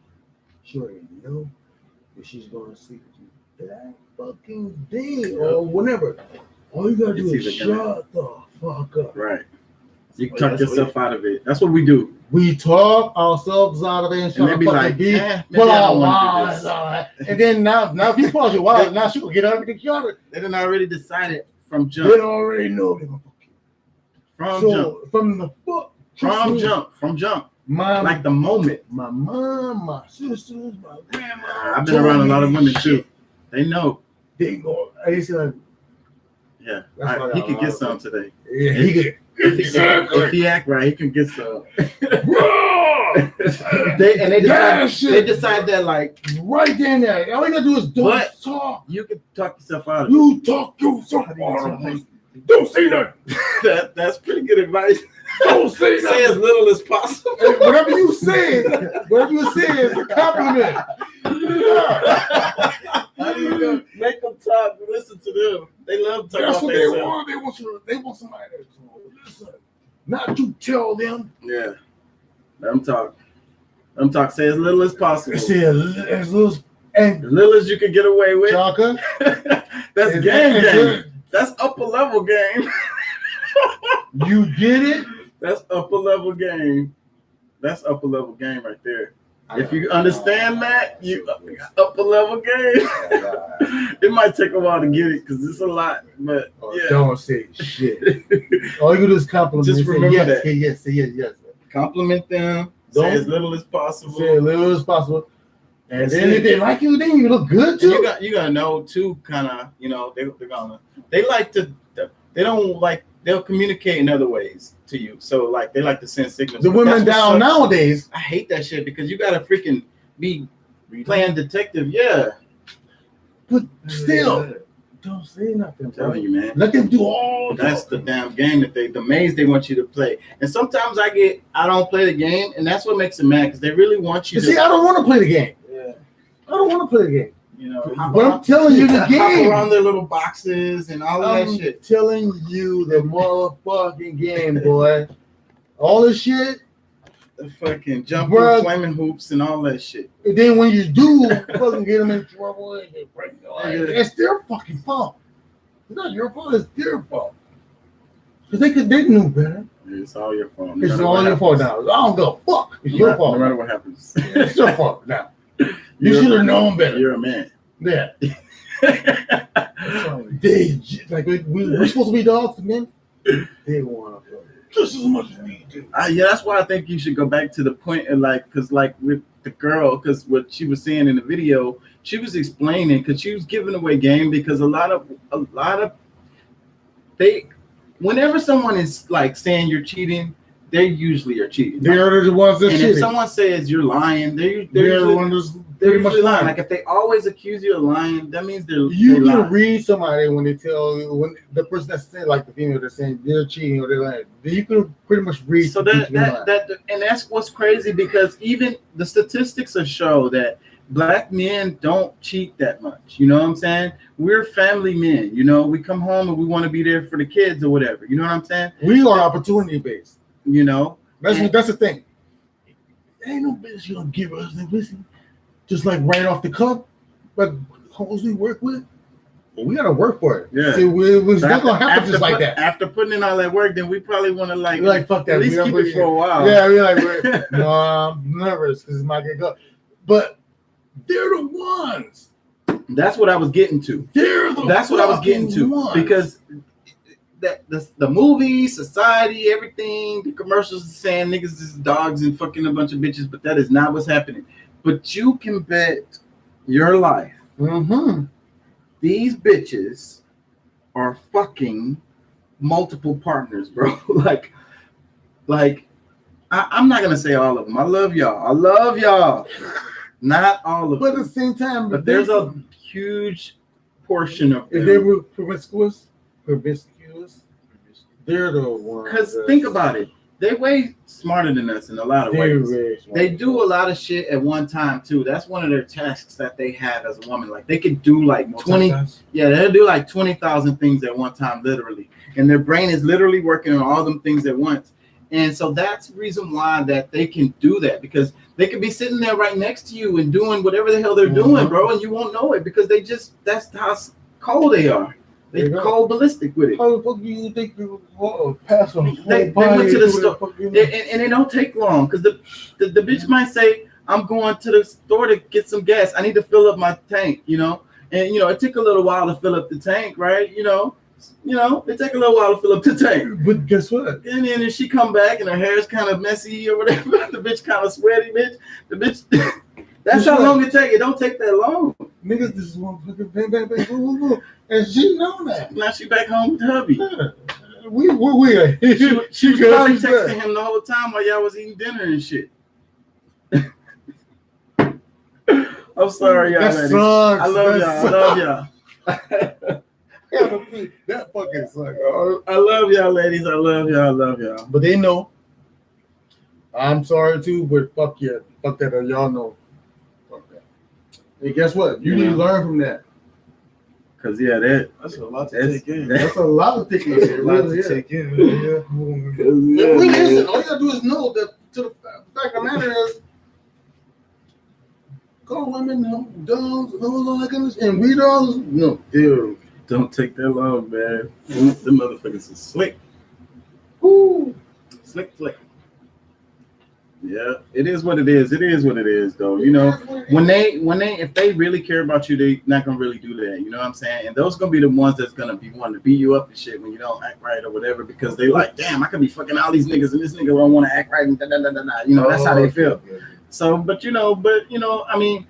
B: She already know that she's gonna sleep with you that fucking day or whenever. All you gotta do is shut the fuck up.
C: Right. You can talk yourself out of it. That's what we do.
B: We talk ourselves out of it and try
C: And they
B: to
C: be
B: fucking
C: like,
B: be
C: maybe
B: pull
C: I
B: out
C: don't wanna do
B: lies,
C: this.
B: all that. And then now if you pause your wild, now she will get everything you got.
C: They done already decided from
B: They
C: jump.
B: already know they're gonna fuck you.
C: From
B: So
C: jump.
B: from the fuck,
C: From jump.
B: my
C: Like the moment.
B: my mom, my sisters, my grandma.
C: I've been around a lot of women too. They know.
B: They go. I say like,
C: Yeah.
B: That's why I
C: He
B: got
C: can
B: a
C: get
B: lot
C: some
B: of
C: today.
B: yeah, he could.
C: If he act right, he can get some.
B: Bro!
C: They decide that like
B: Right there. All you gotta do is don't
C: But-
B: talk.
C: you can talk yourself out of it.
B: You talk yourself
A: How do you
B: out
A: tell
B: of
A: how
B: it.
A: you-
B: Don't say nothing.
C: That's pretty good advice.
B: Don't say
C: Say
B: nothing.
C: as little as possible.
B: Hey, whatever you say is a compliment.
C: How do you make them talk? Listen to them. They love talking
B: That's
C: about
B: what they
C: themselves.
B: want. They want somebody that's listen. Not you tell them.
C: Yeah. Let them talk. Let them talk. Say as little as possible.
B: Say as little as And
C: As little as you can get away with.
B: Chaka,
C: That's
B: is
C: game.
B: that-
C: That's upper level game.
B: you get it.
C: That's upper level game. That's upper level game right there. If you understand that, you upper level game. It might take a while to get it because it's a lot, but yeah.
B: Don't say shit. All you do is compliment.
C: Just
B: Say
C: remember
B: yes,
C: that.
B: say yes, say yes, yes.
C: Compliment them.
B: Don't-
C: Say as little as possible.
B: Say as little as possible. And
C: That's
B: then
C: it.
B: if they like you, then you look good
C: And
B: too.
C: you gotta know too, kind of, they like to, they don't like, they'll communicate in other ways to you. So like they like to send signals.
B: The
C: But
B: women
C: that's what
B: down
C: sucks.
B: nowadays,
C: I hate that shit because you gotta freaking be playing detective. Yeah,
B: but still, don't say nothing,
C: I'm
B: bro.
C: telling you, man.
B: Let them do all
C: That's the damn game that the maze they want you to play. And sometimes I don't play the game, and that's what makes it mad because they really want you
B: You
C: to.
B: see, I don't want to play the game.
C: Yeah,
B: I don't want to play the game.
C: hop
B: But I'm
C: around-
B: telling you the
C: hop
B: game.
C: around their little boxes and all of
B: I'm
C: that shit.
B: telling you the motherfucking game, boy. All this shit.
C: The fucking jump
B: Bruh.
C: through flaming hoops and all that shit.
B: And then when you do fucking get them in trouble, and they break your leg, it's their fucking fault. It's not your fault. It's their fault. Because they knew better.
C: It's all your fault. No
B: It's
C: matter
B: all
C: what
B: your fault
C: happens.
B: now. I don't give a fuck. It's your fault.
C: No matter what happens.
B: It's your fault now. You
C: You're-
B: should have known better.
C: You're a man.
B: Yeah. They like we're supposed to be dogs, men. They want to just as much as we do.
C: Yeah, that's why I think you should go back to the point of like, because like with the girl, because what she was saying in the video, she was explaining because she was giving away game because a lot of they, whenever someone is like saying you're cheating, they usually are cheating.
B: They're the ones that
C: And
B: shit.
C: if someone says you're lying, they're
B: They're the
C: usually,
B: ones
C: they're
B: pretty much
C: usually lying.
B: lying.
C: Like if they always accuse you of lying, that means
B: You
C: they
B: can
C: lie.
B: read somebody when they tell you, when the person that's saying, like the female that's saying they're cheating or they're lying. You can pretty much read.
C: So
B: the
C: that
B: people lying.
C: and that's what's crazy because even the statistics show that black men don't cheat that much. You know what I'm saying? We're family men. You know, we come home and we want to be there for the kids or whatever. You know what I'm saying?
B: We are opportunity based.
C: You know,
B: That's the thing. Ain't no bitch you gonna give us the pussy just like right off the cuff. But hoes we work with, well, we gotta work for it.
C: Yeah.
B: See, it's
C: So
B: not gonna happen just like that.
C: After putting in all that work, then we probably want to like
B: We're like fuck that.
C: at least
B: we
C: keep
B: don't
C: it for a while.
B: Yeah, we're like, no, I'm nervous because it might get go. But they're the ones.
C: That's what I was getting to.
B: They're the
C: That's what I was getting
B: fucking
C: to
B: ones.
C: because the movie, society, everything, the commercials are saying niggas is dogs and fucking a bunch of bitches, but that is not what's happening. But you can bet your life these bitches are fucking multiple partners, bro. like I'm not gonna say all of them. I love y'all. Not all of
B: But at
C: them.
B: the same time,
C: But there's a huge portion of
B: if
C: them.
B: they were promiscuous, they're the ones.
C: Because think about it, they way smarter than us in a lot of ways. They do a lot of shit at one time too. That's one of their tasks that they have as a woman. Like they could do like 20, they'll do like 20,000 things at one time, literally. And their brain is literally working on all them things at once. And so that's the reason why that they can do that, because they could be sitting there right next to you and doing whatever the hell they're doing, bro, and you won't know it because that's how cold they are. They cold ballistic with it.
B: How the fuck do you think you pass on?
C: They went to the store, and it don't take long because the bitch might say, "I'm going to the store to get some gas. I need to fill up my tank," you know. And it took a little while to fill up the tank, right? You know, it take a little while to fill up the tank.
B: But guess what?
C: And then if she come back and her hair is kind of messy or whatever, the bitch kind of sweaty, bitch. The bitch. That's how long it take. It don't take that long.
B: Niggas, this is one fucking bang, bang, bang, boom, boom, boom. And she know that.
C: Now she back home with hubby.
B: We
C: She was probably texting him the whole time while y'all was eating dinner and shit. I'm sorry, y'all.
B: That
C: ladies.
B: sucks.
C: I love y'all.
B: That fucking sucks.
C: I love y'all, ladies. I love y'all.
B: But they know. I'm sorry too, but fuck yeah. Fuck that. Y'all know. Fuck that. Hey, guess what? You need to learn from that.
C: Cause that's
A: a lot to take in.
B: That's a lot of things.
A: That's a lot to take in.
B: It really isn't. All you gotta do is know that. To the fact of the matter is, call women dogs, all that kind of shit, and we dogs. No, dude.
C: Don't take that long, man. The motherfuckers is slick. Woo. Slick. Yeah, it is what it is. It is what it is, though. You know, if they really care about you, they not gonna really do that. You know what I'm saying? And those gonna be the ones that's gonna be wanting to beat you up and shit when you don't act right or whatever, because they like, damn, I could be fucking all these niggas and this nigga don't want to act right and da da da da da. You know, that's how they feel. So, but you know, I mean,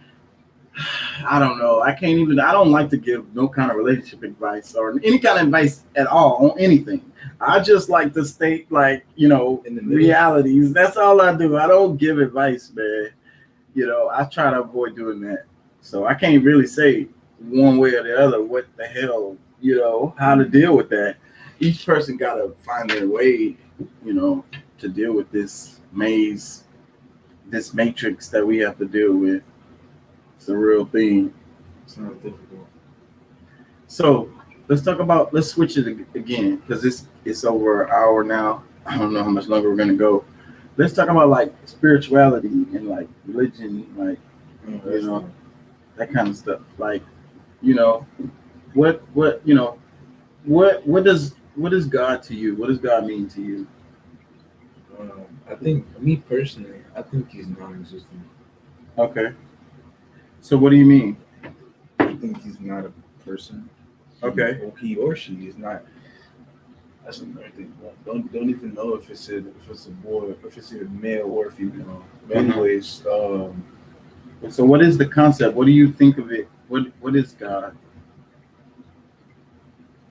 C: I don't know. I don't like to give no kind of relationship advice or any kind of advice at all on anything. I just like to state, like, you know,
A: In the middle.
C: realities. That's all I do. I don't give advice, man. You know, I try to avoid doing that. So I can't really say one way or the other what the hell, you know, how to deal with that. Each person got to find their way, you know, to deal with this maze, this matrix that we have to deal with. It's a real thing.
A: It's not difficult.
C: So let's switch it again, because it's over an hour now. I don't know how much longer we're gonna go. Let's talk about like spirituality and like religion, like, you know, that kind of stuff. Like, you know, what does God to you? What does God mean to you?
A: I think, me personally, I think he's non-existent.
C: Okay. So what do you mean?
A: I think he's not a person.
C: Okay.
A: He or she is not. That's another thing. Don't even know if it's a boy, if it's a male or female. But anyways,
C: So what is the concept? What do you think of it? What is God?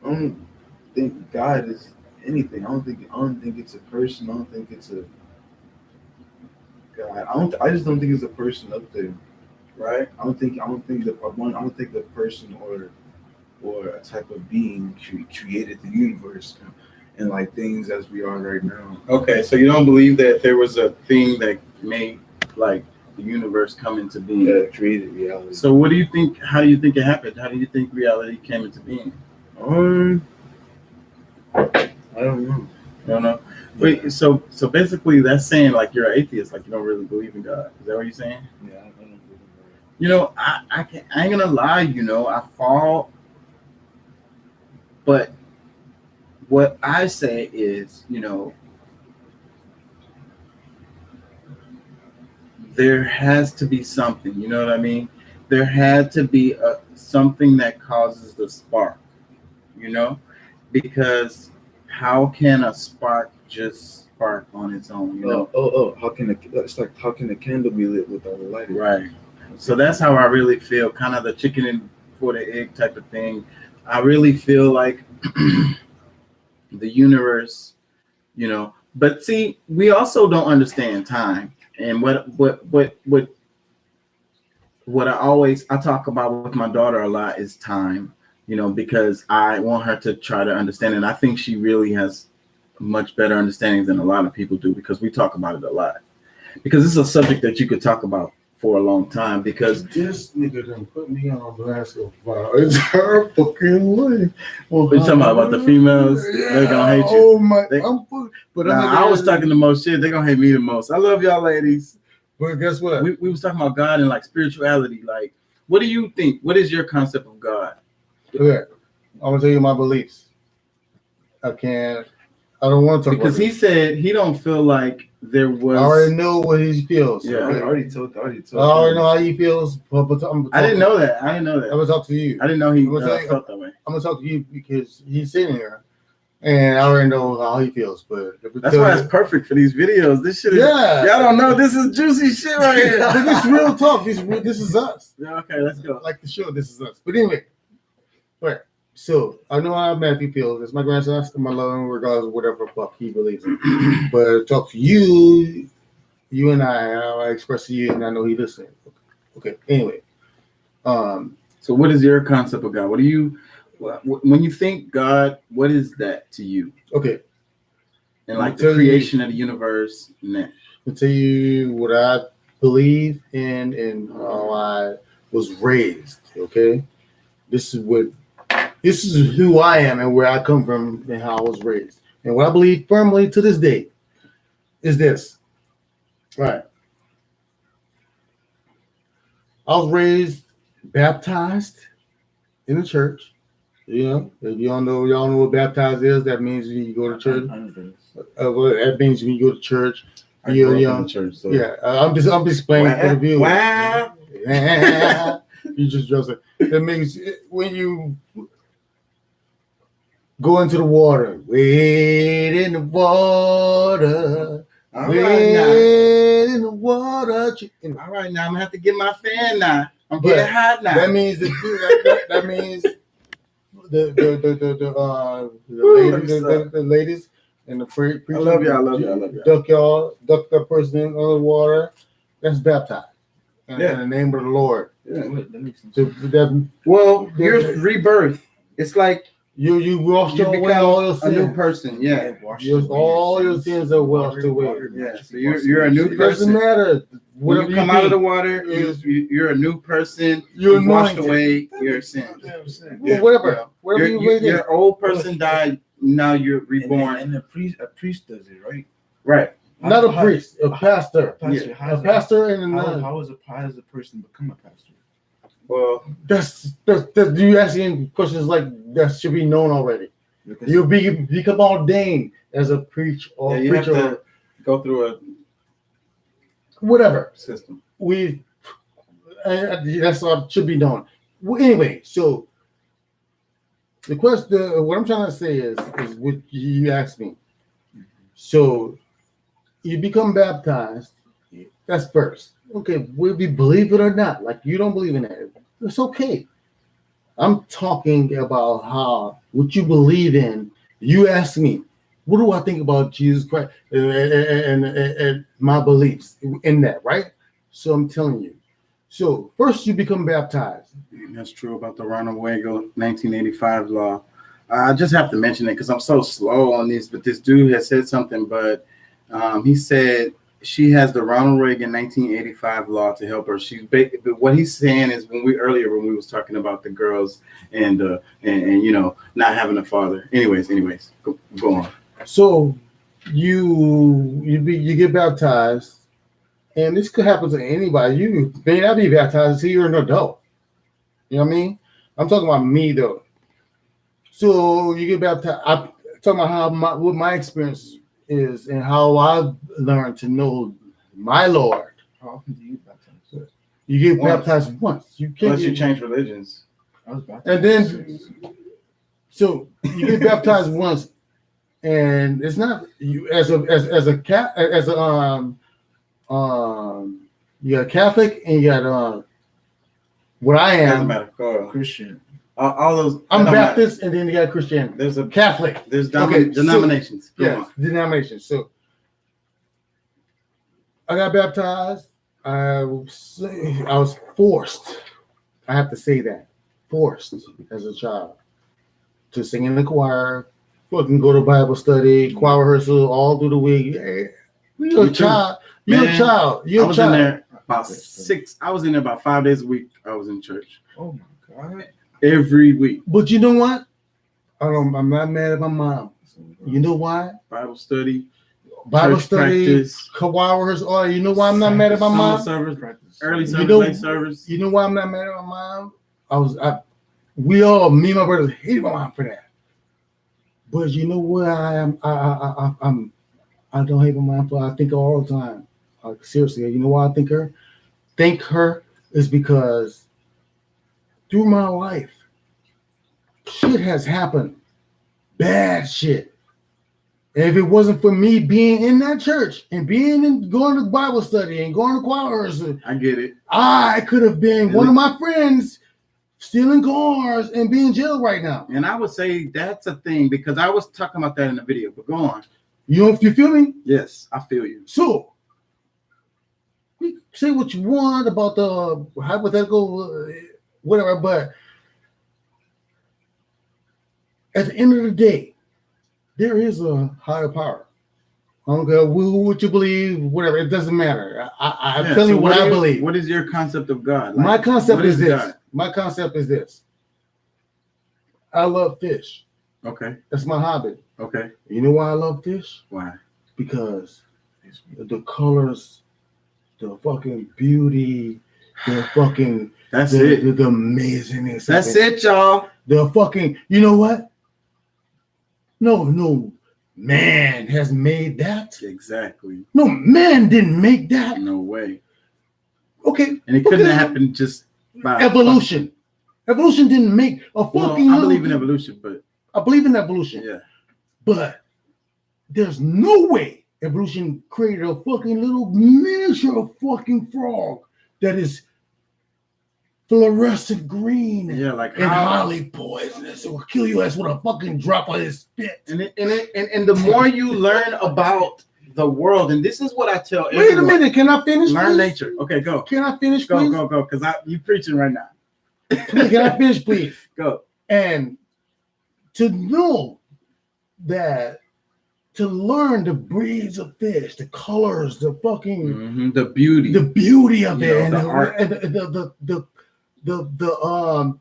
A: I don't think God is anything. I don't think it's a person. I don't think it's a God. I just don't think it's a person up there.
C: Right?
A: I don't think the person or a type of being created the universe and like things as we are right now.
C: Okay, so you don't believe that there was a thing that made like the universe come into being?
A: That created reality.
C: So what do you think? How do you think it happened? How do you think reality came into being?
A: I don't know.
C: You don't know. Wait, so basically that's saying like you're an atheist, like you don't really believe in God. Is that what you're saying?
A: Yeah, I don't believe in that.
C: You know, I ain't gonna lie. You know, I fall, but what I say is, you know, there has to be something. You know what I mean? There had to be something that causes the spark. You know, because how can a spark just spark on its own? You know,
A: How can a candle be lit without a lighter?
C: right. So that's how I really feel, kind of the chicken and for the egg type of thing. I really feel like the universe, you know, but see, we also don't understand time. And what I talk about with my daughter a lot is time, you know, because I want her to try to understand it. I think she really has much better understanding than a lot of people do, because we talk about it a lot. Because it's a subject that you could talk about for a long time, because
B: This nigga done put me on blast of fire. It's her fucking way.
C: what you talking about the females? They're gonna hate you.
B: Oh my!
C: They-
B: But
C: Nah, I was talking the most shit. They're gonna hate me the most. I love y'all ladies.
B: But guess what?
C: We was talking about God and like spirituality. Like, what do you think? What is your concept of God?
B: Okay, I'm gonna tell you my beliefs. I don't want to talk
C: Because
B: about
C: he said he don't feel like there was.
B: I already know what he feels.
C: Yeah.
A: I already told.
B: I already know how he feels. But
C: I didn't know that. I didn't know
B: I'm
C: that.
B: gonna talk to you.
C: I didn't know he
B: I'm gonna tell you-
C: felt that way.
B: I'm gonna talk to you because he's sitting here, and I already know how he feels. But
C: That's why it's perfect for these videos. This shit is.
B: yeah.
C: Y'all don't know. This is juicy shit right here.
B: This is real talk. This is us.
C: Yeah, okay, let's go.
B: Like the show. This is us. But anyway, right. So I know how Matthew feels. It's my grandson. I my love him regardless of whatever fuck he believes in. But talk to you and I express to you, and I know he listening. Okay. Anyway,
C: So, what is your concept of God? What do you, when you think God, what is that to you?
B: okay.
C: And
B: I'll
C: like
B: tell
C: the
B: you-
C: creation of the universe and that.
B: I'll tell you what I believe in and how I was raised. Okay, this is who I am and where I come from and how I was raised. And what I believe firmly to this day is this. Right. I was raised baptized in the church. You know, if y'all know what baptized is, that means you go to church. Well, that means when you go to church,
C: I grew up in the church, so
B: yeah. I'm just explaining for the viewers.
C: Wow.
B: You just it. That means when you go into the water, wade in the water,
C: All
B: wade
C: right now.
B: in the water.
C: All right now, I'm gonna have to get my fan now. I'm
B: But
C: getting hot now.
B: That means that means the ladies and the preacher.
C: I love y'all.
B: Duck that person in the water. That's baptized in the name of the Lord.
C: Yeah.
B: Well,
C: Here's rebirth. It's like
B: you washed
C: you
B: away
C: become
B: all your
C: a
B: sins.
C: new person. Yeah.
B: All your sins are washed away.
C: Yeah. So you're a new
B: It doesn't
C: person.
B: matter.
C: When
B: Whatever
C: you come
B: you
C: out of
B: do,
C: the water, you're a new person.
B: You're
C: You've washed
B: anointed.
C: away your sins.
B: well, whatever you made it.
C: Your old person died. Now you're reborn.
A: And a priest does it, right?
C: Right.
B: Not a priest, a pastor.
A: Pastor,
C: Yeah.
B: A pastor and a nun.
A: how does a person become a pastor?
C: Well,
B: That's you asking questions like that should be known already.
A: Because
B: You become ordained as a preacher or
C: yeah, you have
B: preacher,
C: to go through a
B: whatever.
C: system.
B: That's what should be known. Well, anyway, so the question, what I'm trying to say is what you asked me. So you become baptized. That's first. Okay, whether you believe it or not, like you don't believe in that, it's okay. I'm talking about what you believe in. You ask me, what do I think about Jesus Christ and my beliefs in that, right? So I'm telling you. So first you become baptized.
C: That's true about the Ronald Reagan 1985 law. I just have to mention it because I'm so slow on this, but this dude has said something, but he said she has the Ronald Reagan 1985 law to help her. What he's saying is when we was talking about the girls and you know not having a father. Anyways, go on.
B: So you get baptized, and this could happen to anybody. You may not be baptized until you're an adult. You know what I mean? I'm talking about me though. So you get baptized. I'm talking about what my experience is and how I learned to know my Lord.
A: how often do you baptize?
B: You get
C: Once.
B: baptized once. You can't
C: Unless you change religions.
A: I was baptized.
B: And then, so you get baptized once, and it's not you as a you got Catholic and you got what I
C: Doesn't
B: am.
C: matter. Go on.
A: Christian.
C: All those.
B: I'm
C: no matter.
B: Baptist, and then you got Christian.
C: There's
B: Catholic. Okay, so-
C: denominations. Go
B: Yes,
C: on.
B: denomination. So I got baptized. I was forced. I have to say that forced as a child to sing in the choir, fucking go to Bible study, choir rehearsal all through the week. Hey, you're
C: Me
B: a
C: too.
B: child. You're
C: Man,
B: a child. You're
C: I
B: a
C: was in
B: child.
C: there about 6. I was in there about 5 days a week. I was in church
A: Oh my God.
C: every week.
B: But you know what? I'm not mad at my mom. You know why?
C: Bible study,
B: Bible
C: church
B: study,
C: practice,
B: choir rehearsal. Oh, you know why I'm not mad at my
C: summer
B: mom?
C: service,
A: Practice.
C: early service,
B: know-
C: late service.
B: You know why I'm not mad at my mom? Me and my brothers hated my mom for that. But you know what I am? I don't hate my mom for. I think her all the time. Like, seriously, you know why I think her? Think her is because through my life, shit has happened. Bad shit. And if it wasn't for me being in that church and going to Bible study and going to choir rehearsal,
C: I get it.
B: I could have been one of my friends stealing cars and being in jail right now.
C: And I would say that's a thing because I was talking about that in the video. But go on.
B: You feel me?
C: Yes, I feel you.
B: So, you say what you want about the hypothetical, whatever, but at the end of the day, there is a higher power. I don't care what you believe, whatever, it doesn't matter. I'm
C: Yeah,
B: telling
C: so
B: you what I believe.
C: What is your concept of God?
B: My
C: Like,
B: concept
C: what
B: is this.
C: God?
B: My concept is this. I love fish.
C: Okay.
B: That's my hobby.
C: Okay.
B: You know why I love fish?
C: Why?
B: Because the colors, the fucking beauty, the fucking
C: That's
B: the,
C: it.
B: the amazingness.
C: That's
B: of it.
C: it, y'all.
B: The fucking, you know what? No man has made that.
C: Exactly.
B: No man didn't make that.
C: No way.
B: Okay.
C: And it couldn't
B: okay.
C: happen just by
B: Evolution. Evolution didn't make a fucking.
C: Well, I
B: little
C: believe in
B: thing.
C: evolution, but
B: I believe in evolution.
C: yeah.
B: But there's no way evolution created a fucking little miniature fucking frog that is fluorescent green
C: Yeah, like
B: and
C: how,
B: highly poisonous. It will kill you ass with a fucking drop of his spit.
C: and the more you learn about the world, and this is what I tell
B: Wait a
C: everyone.
B: minute, can I finish?
C: Learn
B: please?
C: nature. Okay, go.
B: Can I finish,
C: Go,
B: please?
C: go, go. Because you preaching right now.
B: Please, can I finish, please?
C: Go.
B: And to know that, to learn the breeds of fish, the colors, the fucking
C: Mhm, the beauty.
B: the beauty of
C: You
B: it,
C: know,
B: and
C: the art.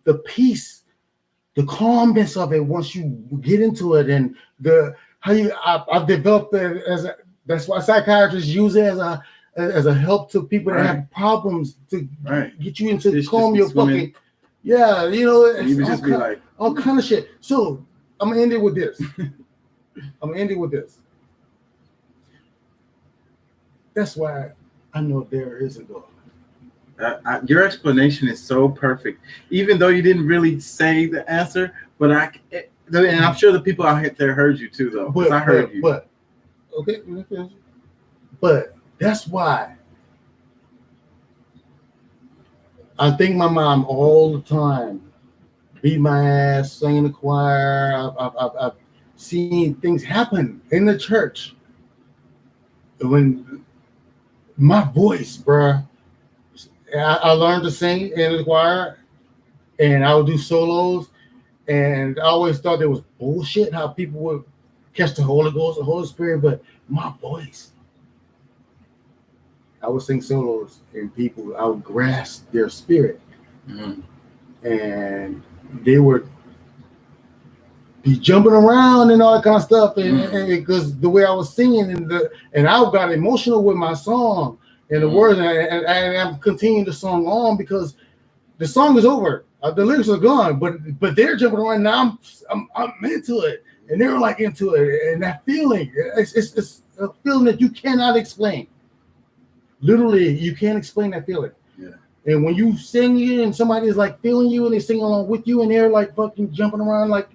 B: the peace, the calmness of it once you get into it, and the how you I've developed it as a, that's why psychiatrists use it as a help to people that
C: Right.
B: have problems to
C: Right.
B: get you into
C: Fish
B: calm
C: just be
B: your
C: swimming.
B: fucking you know it's
C: You would
B: all
C: just be
B: kind,
C: like,
B: all kind of shit. So I'm gonna end it with this. That's why I know there is a God.
C: your explanation is so perfect, even though you didn't really say the answer. But and I'm sure the people out there heard you too, though. 'Cause I heard you.
B: But okay, let me finish. But that's why I think my mom all the time beat my ass, sang in the choir. I've seen things happen in the church when my voice, bruh. I learned to sing in the choir, and I would do solos. And I always thought there was bullshit how people would catch the Holy Ghost, the Holy Spirit, but my voice. I would sing solos, and people, I would grasp their spirit,
C: Mhm.
B: and they would be jumping around and all that kind of stuff, and because the way I was singing, and I got emotional with my song and the words, and I'm continuing the song on because the song is over. The lyrics are gone, but they're jumping around. Now I'm into it, and they're like into it, and that feeling, it's a feeling that you cannot explain. Literally, you can't explain that feeling.
C: Yeah.
B: And when you sing it, and somebody is like feeling you, and they sing along with you, and they're like fucking jumping around, like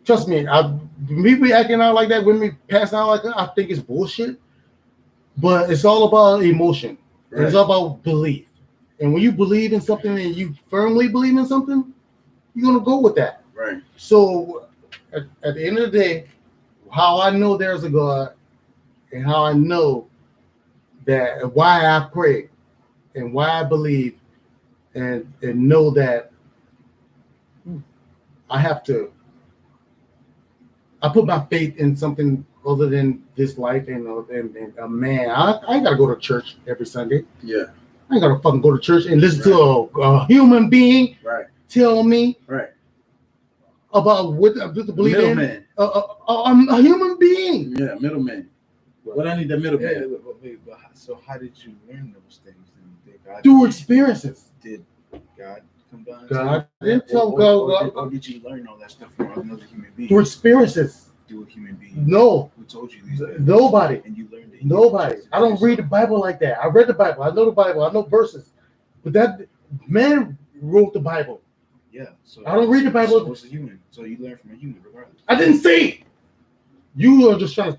B: trust me, me be acting out like that, when me passing out like that, I think it's bullshit. But it's all about emotion.
C: Right.
B: It's all about belief. And when you believe in something and you firmly believe in something, you're gonna go with that.
C: Right.
B: So at the end of the day, how I know there's a God, and how I know that, why I pray, and why I believe, and know that I put my faith in something other than this life and a man. I ain't gotta go to church every Sunday.
C: Yeah.
B: I ain't gotta fucking go to church and listen to a human being
C: Right.
B: tell me
C: Right.
B: about what to believe in.
C: Middleman.
B: A human being.
C: Yeah, middleman. What I need the middleman.
A: But so how did you learn those things? Did God
B: Through experiences.
A: Did God come down?
B: God
A: to you?
B: didn't tell
A: Or did you learn all that stuff from another human being?
B: Through experiences.
A: Through a human being.
B: No.
A: Who told you these things?
B: Nobody.
A: And you learned it.
B: Nobody. I don't read the Bible like that. I read the Bible. I know the Bible. I know verses. But that man wrote the Bible.
A: Yeah. So
B: I don't read the Bible.
A: So it's a human. So you learn from a human regardless.
B: I didn't say it. You are just trying to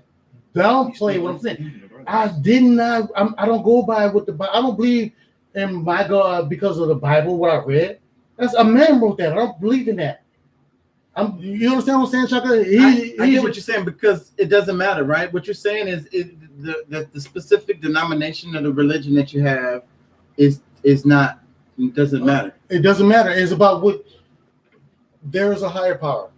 A: You
B: downplay
A: still
B: what
A: learn
B: I'm
A: from a
B: saying.
A: human regardless.
B: I did not. I don't go by what the Bible. I don't believe in my God because of the Bible. What I read. That's a man wrote that. I don't believe in that. You understand what I'm saying, Chaka?
C: I get what you're saying, because it doesn't matter, right? What you're saying is the specific denomination of the religion that you have is not, it doesn't matter.
B: It doesn't matter. It's about what there is a higher power.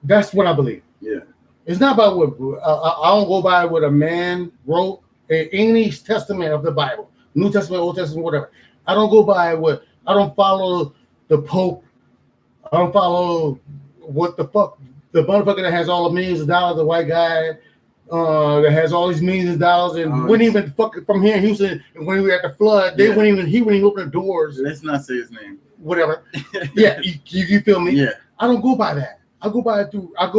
B: That's what I believe.
C: Yeah.
B: It's not about what I don't go by what a man wrote in any testament of the Bible, New Testament, Old Testament, whatever. I don't go by what, I don't follow the Pope. I don't follow what the fuck the motherfucker that has all the millions of dollars, the white guy that has all these millions of dollars and
A: Oh,
B: wouldn't even fuck from here in Houston. And when we were at the flood,
C: Yeah.
B: he wouldn't even open the doors,
C: Let's not say his name.
B: whatever. Yeah, you feel me?
C: Yeah.
B: I don't go by that. I go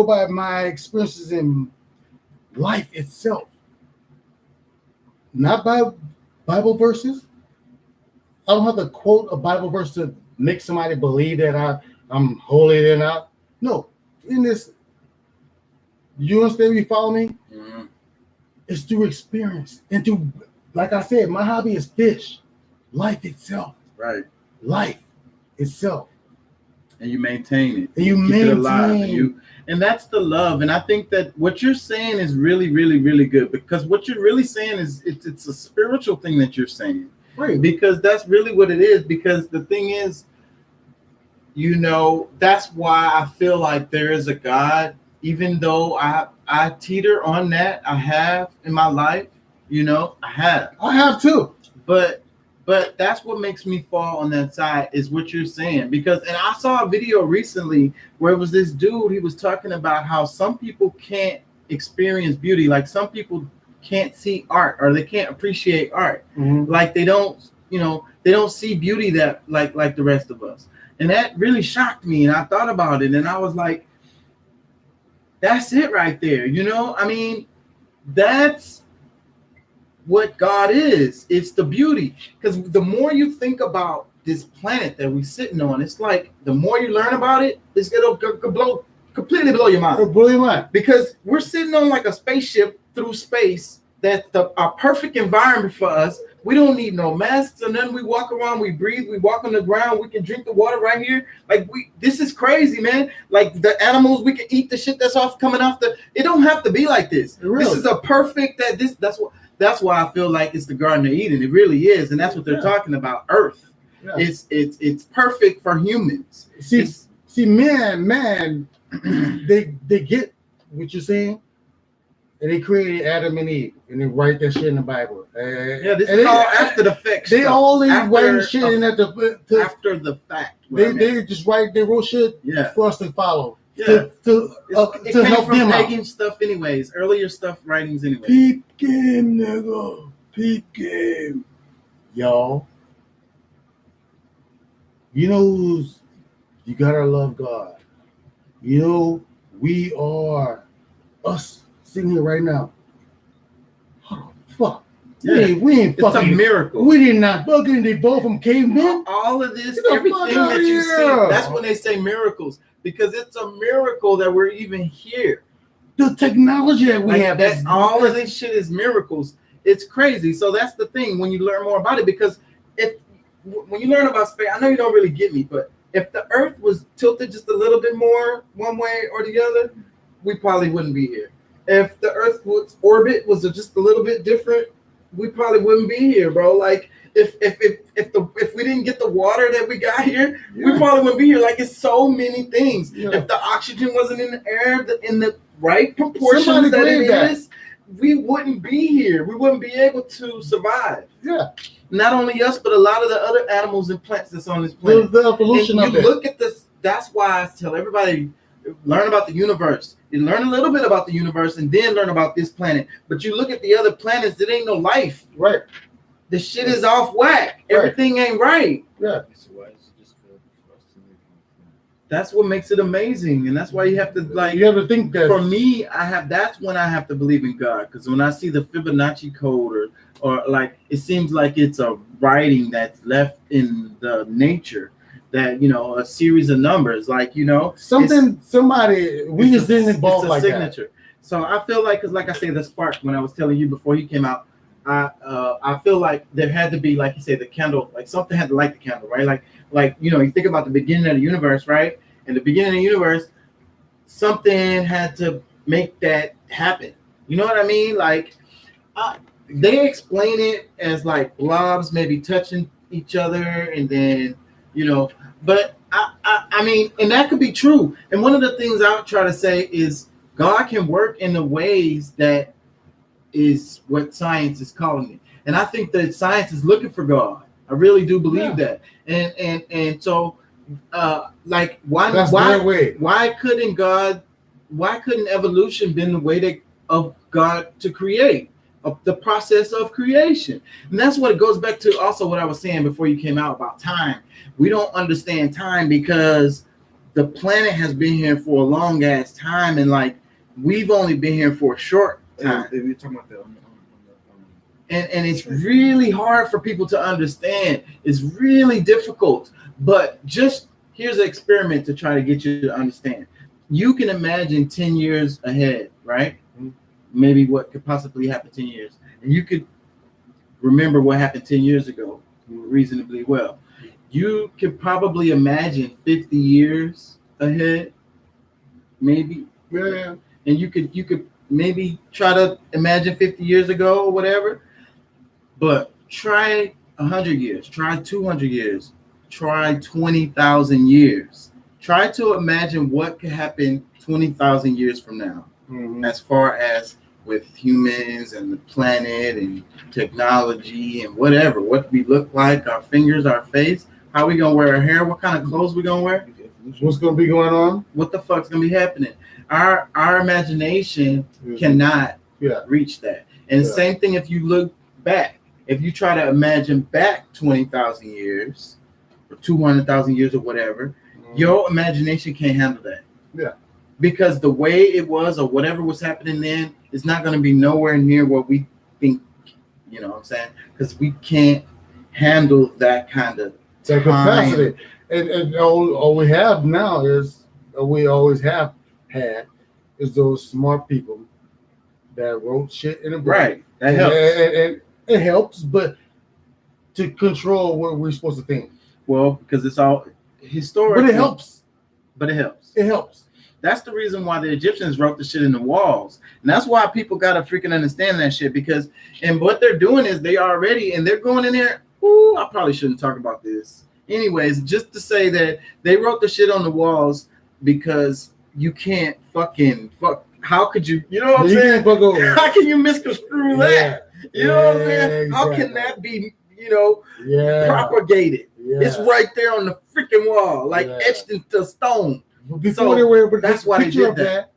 B: by my experiences in life itself, not by Bible verses. I don't have to quote a Bible verse to make somebody believe that I'm holier than thou. No, in this, you understand? You follow me?
C: Mhm.
B: It's through experience and through, like I said, my hobby is fish, life itself,
C: Right.
B: life itself.
C: And you maintain it.
B: And you
C: Keep it alive.
B: maintain.
C: And that's the love. And I think that what you're saying is really, really, really good, because what you're really saying is it's a spiritual thing that you're saying.
B: Right.
C: Because that's really what it is. Because the thing is, that's why I feel like there is a God, even though I teeter on that. I have in my life, I have.
B: I have too.
C: But that's what makes me fall on that side is what you're saying. And I saw a video recently where it was this dude, he was talking about how some people can't experience beauty. Like some people can't see art, or they can't appreciate art.
B: Mhm.
C: Like they don't see beauty that like the rest of us. And that really shocked me. And I thought about it and I was like, that's it right there. I mean, that's what God is. It's the beauty. Because the more you think about this planet that we're sitting on, it's like the more you learn about it, it's gonna completely blow your mind.
B: Blow your mind.
C: Because we're sitting on like a spaceship through space. That's a perfect environment for us. We don't need no masks, and then we walk around, we breathe, we walk on the ground, we can drink the water right here. Like this is crazy, man. Like the animals, we can eat the shit that's coming off it don't have to be like this.
B: Really?
C: This is a perfect that's why I feel like it's the Garden of Eden. It really is, and that's what they're talking about. Earth.
B: Yeah.
C: It's perfect for humans.
B: See, man, they get what you're saying, and they created Adam and Eve, and they write that shit in the Bible.
C: Yeah, this is all after the fact.
B: They
C: stuff.
B: all
C: After
B: writing shit in at
C: after the fact.
B: they wrote shit
C: Yeah.
B: for us to follow.
C: Yeah. It
B: to
C: came
B: help
C: from
B: them out.
C: pagan stuff anyways, earlier stuff writings anyways.
B: Peep game, nigga. Peep game. Y'all. You gotta love God. We are us sitting here right now. Oh, fuck.
C: Yeah.
B: We ain't
C: It's a
B: fucking.
C: miracle.
B: We did not fucking evolve from cavemen.
C: All of this,
B: Get the
C: everything
B: fuck outta
C: that you
B: here.
C: see, that's when they say miracles, because it's a miracle that we're even here.
B: The technology that we
C: Like
B: have.
C: that, all of this shit is miracles. It's crazy. So that's the thing when you learn more about it, because when you learn about space, I know you don't really get me, but if the Earth was tilted just a little bit more one way or the other, we probably wouldn't be here. If the Earth's orbit was just a little bit different, we probably wouldn't be here, bro. Like if we didn't get the water that we got here, we probably wouldn't be here. Like it's so many things.
B: Yeah.
C: If the oxygen wasn't in the air in the right proportions
B: Somebody
C: that it
B: grade that.
C: is, we wouldn't be here. We wouldn't be able to survive.
B: Yeah.
C: Not only us, but a lot of the other animals and plants that's on this planet.
B: The evolution
C: And
B: of
C: you
B: it.
C: look at this. That's why I tell everybody, learn about the universe. You learn a little bit about the universe and then learn about this planet. But you look at the other planets, there ain't no life.
B: Right.
C: The shit is off whack.
B: Right.
C: Everything ain't right.
B: Yeah.
C: That's what makes it amazing. And that's why you have to
B: You have to think that.
C: for me, that's when I have to believe in God. Because when I see the Fibonacci code or like it seems like it's a writing that's left in the nature, that a series of numbers, like
B: somebody we just didn't involve like
C: signature. So I feel like, because like I say, the spark, when I was telling you before he came out, I feel like there had to be, like you say, the candle, like something had to light the candle, right? Like you think about the beginning of the universe, right? In the beginning of the universe, something had to make that happen. You know what I mean? Like they explain it as like blobs maybe touching each other, and then but I mean, and that could be true. And one of the things I would try to say is God can work in the ways that is what science is calling it. And I think that science is looking for God. I really do believe that. And so like why couldn't evolution been the way of God to create, the process of creation. And that's what it goes back to also what I was saying before you came out about time. We don't understand time because the planet has been here for a long ass time, and like we've only been here for a short time.
A: If you're talking about that
C: And it's really hard for people to understand. It's really difficult. But just here's an experiment to try to get you to understand. You can imagine 10 years ahead, right? Maybe what could possibly happen 10 years. And you could remember what happened 10 years ago reasonably well. You could probably imagine 50 years ahead, maybe.
B: Yeah.
C: And you could maybe try to imagine 50 years ago or whatever. But try 100 years, try 200 years, try 20,000 years. Try to imagine what could happen 20,000 years from now, as far as with humans and the planet and technology and whatever, what we look like, our fingers, our face, how we gonna wear our hair, what kind of clothes we gonna wear,
B: What's going to be going on?
C: what the fuck's gonna be happening. Our imagination cannot reach that. And the same thing if you look back. If you try to imagine back 20,000 years or 200,000 years or whatever, your imagination can't handle that.
B: Yeah.
C: Because the way it was or whatever was happening then is not going to be nowhere near what we think, you know what I'm saying? Because we can't handle that kind of
B: That capacity. And all we have now is, we always have had, is those smart people that wrote shit in a book.
C: Right. That helps.
B: And it helps, but to control what we're supposed to think.
C: Well, because it's all historic.
B: But it helps.
C: But it helps.
B: It helps.
C: That's the reason why the Egyptians wrote the shit in the walls. And that's why people got to freaking understand that shit. Because, and what they're doing is they're going in there. Ooh, I probably shouldn't talk about this. Anyways, just to say that they wrote the shit on the walls because you can't fucking fuck. How could you, you know what I'm saying? How can you misconstrue that? You know what I'm saying? How can that be, propagated?
B: Yeah.
C: It's right there on the freaking wall, like etched into stone.
B: Before they were,
C: that's why they did that.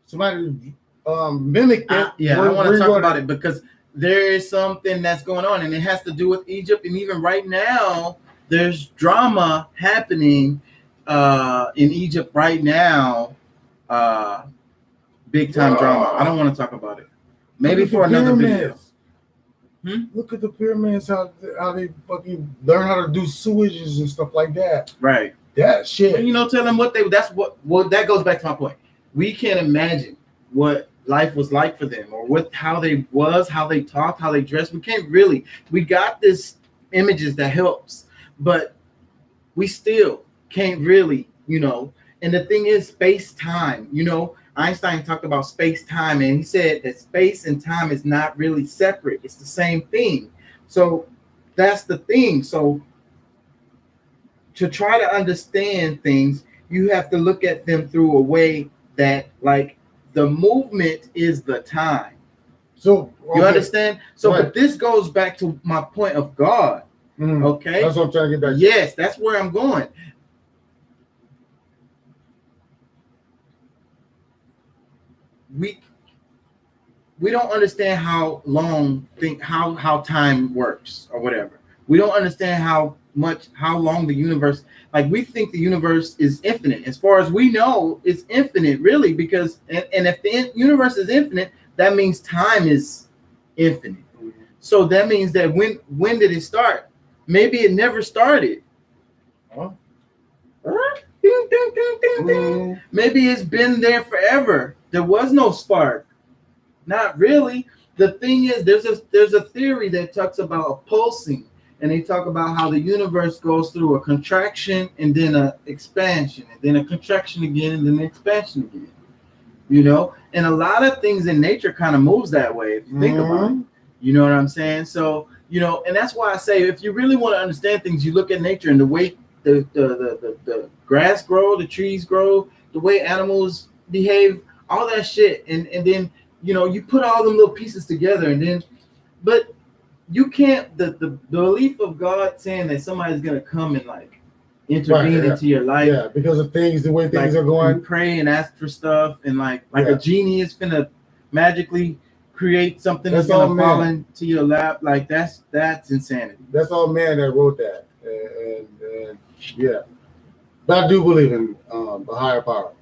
B: Somebody mimicked it.
C: I want to talk about it because there is something that's going on, and it has to do with Egypt. And even right now, there's drama happening in Egypt right now. Big time drama. I don't want to talk about it. Maybe for another video.
B: Look at the pyramids, how they fucking learn how to do sewages and stuff like that.
C: Right.
B: That shit.
C: Tell them that goes back to my point. We can't imagine what life was like for them or how they talked, how they dressed. We can't really. We got this images that helps, but we still can't really, and the thing is space-time, Einstein talked about space-time, and he said that space and time is not really separate. It's the same thing. So that's the thing. So to try to understand things, you have to look at them through a way that, like, the movement is the time.
B: So
C: you understand? So, but this goes back to my point of God. Okay,
B: that's what I'm trying to get back to.
C: Yes, that's where I'm going. We don't understand how time works or whatever. We don't understand how long the universe, like we think the universe is infinite. As far as we know, it's infinite really, because and if the universe is infinite, that means time is infinite. So that means that when did it start? Maybe it never started. Huh? Ding, ding, ding, ding, ding. Maybe it's been there forever. There was no spark. Not really. The thing is, there's a theory that talks about pulsing, and they talk about how the universe goes through a contraction and then an expansion, and then a contraction again, and then an expansion again. And a lot of things in nature kind of moves that way if you think about it. You know what I'm saying? So, and that's why I say if you really want to understand things, you look at nature and the way the grass grow, the trees grow, the way animals behave, all that shit, and then you put all them little pieces together, and then, but you can't the belief of God saying that somebody's gonna come and like intervene into your life,
B: because of the way things are going.
C: You pray and ask for stuff, and like a genie is finna magically create something that's
B: That's all
C: gonna fall
B: man.
C: into your lap. Like that's insanity.
B: That's all man that wrote that, and yeah. But I do believe in a higher power.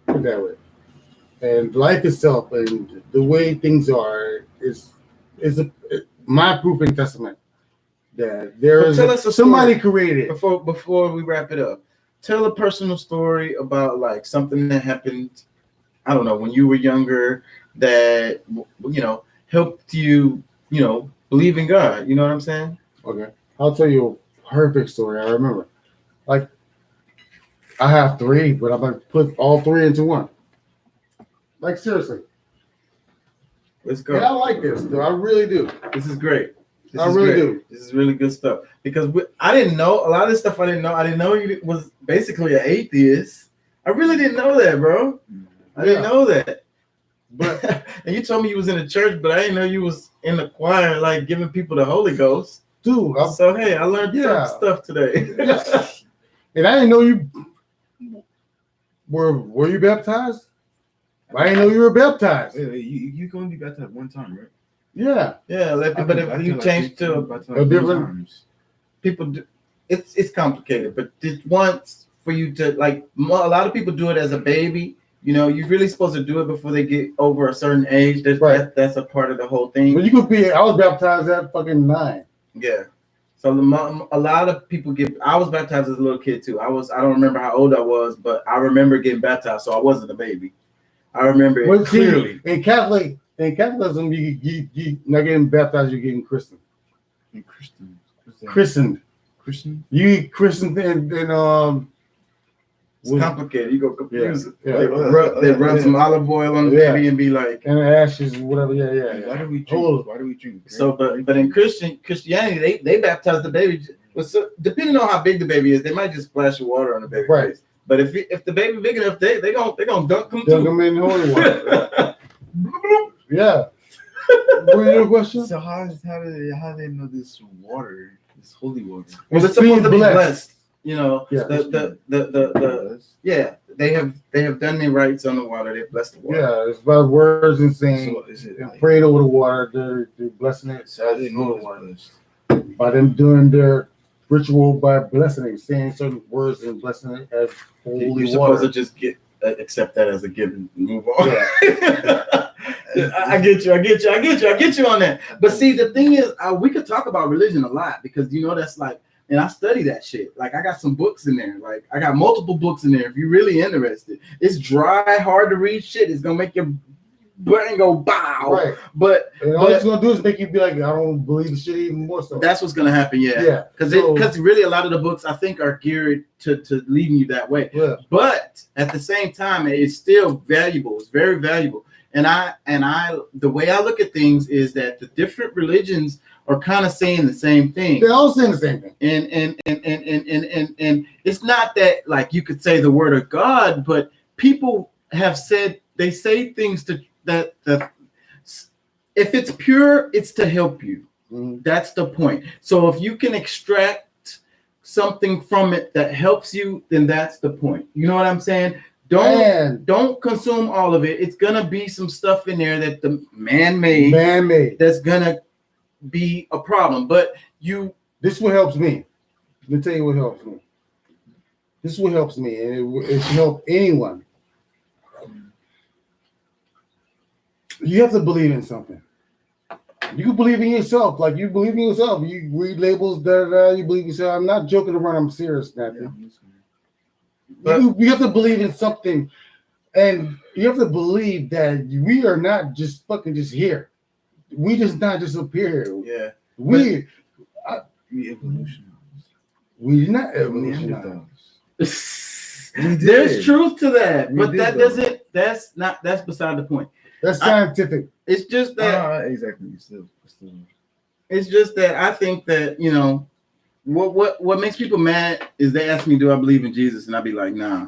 B: Put it that way. And life itself and the way things are is my proof and testament that there
C: But
B: is
C: tell us a
B: somebody
C: story.
B: created.
C: Before we wrap it up, tell a personal story about like something that happened, I don't know, when you were younger that helped you, believe in God. You know what I'm saying?
B: Okay, I'll tell you a perfect story. I remember, like, I have three, but I'm gonna put all three into one. Like seriously,
C: Let's go.
B: and I like this, though. I really do.
C: This is great. This
B: I
C: is
B: really
C: great.
B: do.
C: This is really good stuff because I didn't know a lot of this stuff. I didn't know. I didn't know you was basically an atheist. I really didn't know that, bro. I didn't know that.
B: But
C: And you told me you was in the church, but I didn't know you was in the choir, like giving people the Holy Ghost.
B: dude,
C: So hey, I learned
B: Yeah.
C: some stuff today.
B: and I didn't know you were you baptized? I didn't know you were baptized.
A: Wait, you can only be baptized one time, right?
B: Yeah,
C: Yeah, but if you change to
B: A different-
A: times.
C: people, it's complicated. But just once for you to like, a lot of people do it as a baby. You're really supposed to do it before they get over a certain age.
B: Right.
C: That's a part of the whole thing.
B: but you could be. I was baptized at fucking 9.
C: Yeah. So a lot of people I was baptized as a little kid too. I don't remember how old I was, but I remember getting baptized, so I wasn't a baby. I remember it
B: Well, see,
C: clearly.
B: in Catholicism, you not getting baptized, you're getting christened. Christened. You get christened and
C: It's complicated. You go confused.
B: Yeah.
C: They rub some olive oil on the
B: Yeah.
C: baby and be like.
B: and ashes, whatever. Yeah.
A: Why do we
B: Hold
A: drink? Why do we drink?
C: So, but in Christianity, they baptize the baby. So depending on how big the baby is, they might just splash the water on the baby
B: Right.
C: face. But if the baby big enough, they gonna dunk them
B: Dunk
C: too.
B: them in holy water. Yeah. What was your question?
A: So how do they know this water, this holy water?
C: Well, it's
B: being
C: supposed to be blessed. Yeah. Yeah. They have done their rights on the water. They've blessed the water.
B: Yeah, it's about words and saying,
A: So is it like,
B: prayed over the water. They're blessing it.
A: so I didn't know it was.
B: By them doing their ritual by blessing it, saying certain words and blessing it as
C: You're
B: holy
C: supposed
B: water.
C: to just accept that as a given and move on.
B: Yeah.
C: I get you on that. But see, the thing is, we could talk about religion a lot because that's like, and I study that shit. Like I got some books in there. Like I got multiple books in there. If you're really interested, it's dry, hard to read shit. It's gonna make your brain go bow.
B: Right.
C: But
B: And all it's gonna do is make you be like, I don't believe the shit even more so.
C: that's what's gonna happen. Yeah.
B: Yeah.
C: Because really a lot of the books I think are geared to leading you that way.
B: Yeah.
C: But at the same time, it's still valuable. It's very valuable. And I the way I look at things is that the different religions are kind of saying the same thing.
B: They're all saying the same thing.
C: And it's not that like you could say the word of God, but people have said they say things that if it's pure, it's to help you.
B: Mhm.
C: That's the point. So if you can extract something from it that helps you, then that's the point. You know what I'm saying? Don't consume all of it. It's gonna be some stuff in there that the man-made that's gonna be a problem. But
B: this is what helps me. Let me tell you what helps me. This is what helps me, and it should help anyone. You have to believe in something. You can believe in yourself. Like you believe in yourself. You read labels, you believe in yourself. I'm not joking around. I'm serious, Matthew. You have to believe in something, and you have to believe that we are not just fucking just here. We just not just up here.
C: yeah.
A: We evolution.
B: We not evolutionary.
C: There's truth to that,
A: We
C: but
A: did,
C: that
A: though.
C: doesn't. That's beside the point.
B: That's scientific.
C: It's just that.
A: Exactly. Still.
C: It's just that I think that what makes people mad is they ask me, do I believe in Jesus, and I be like, nah.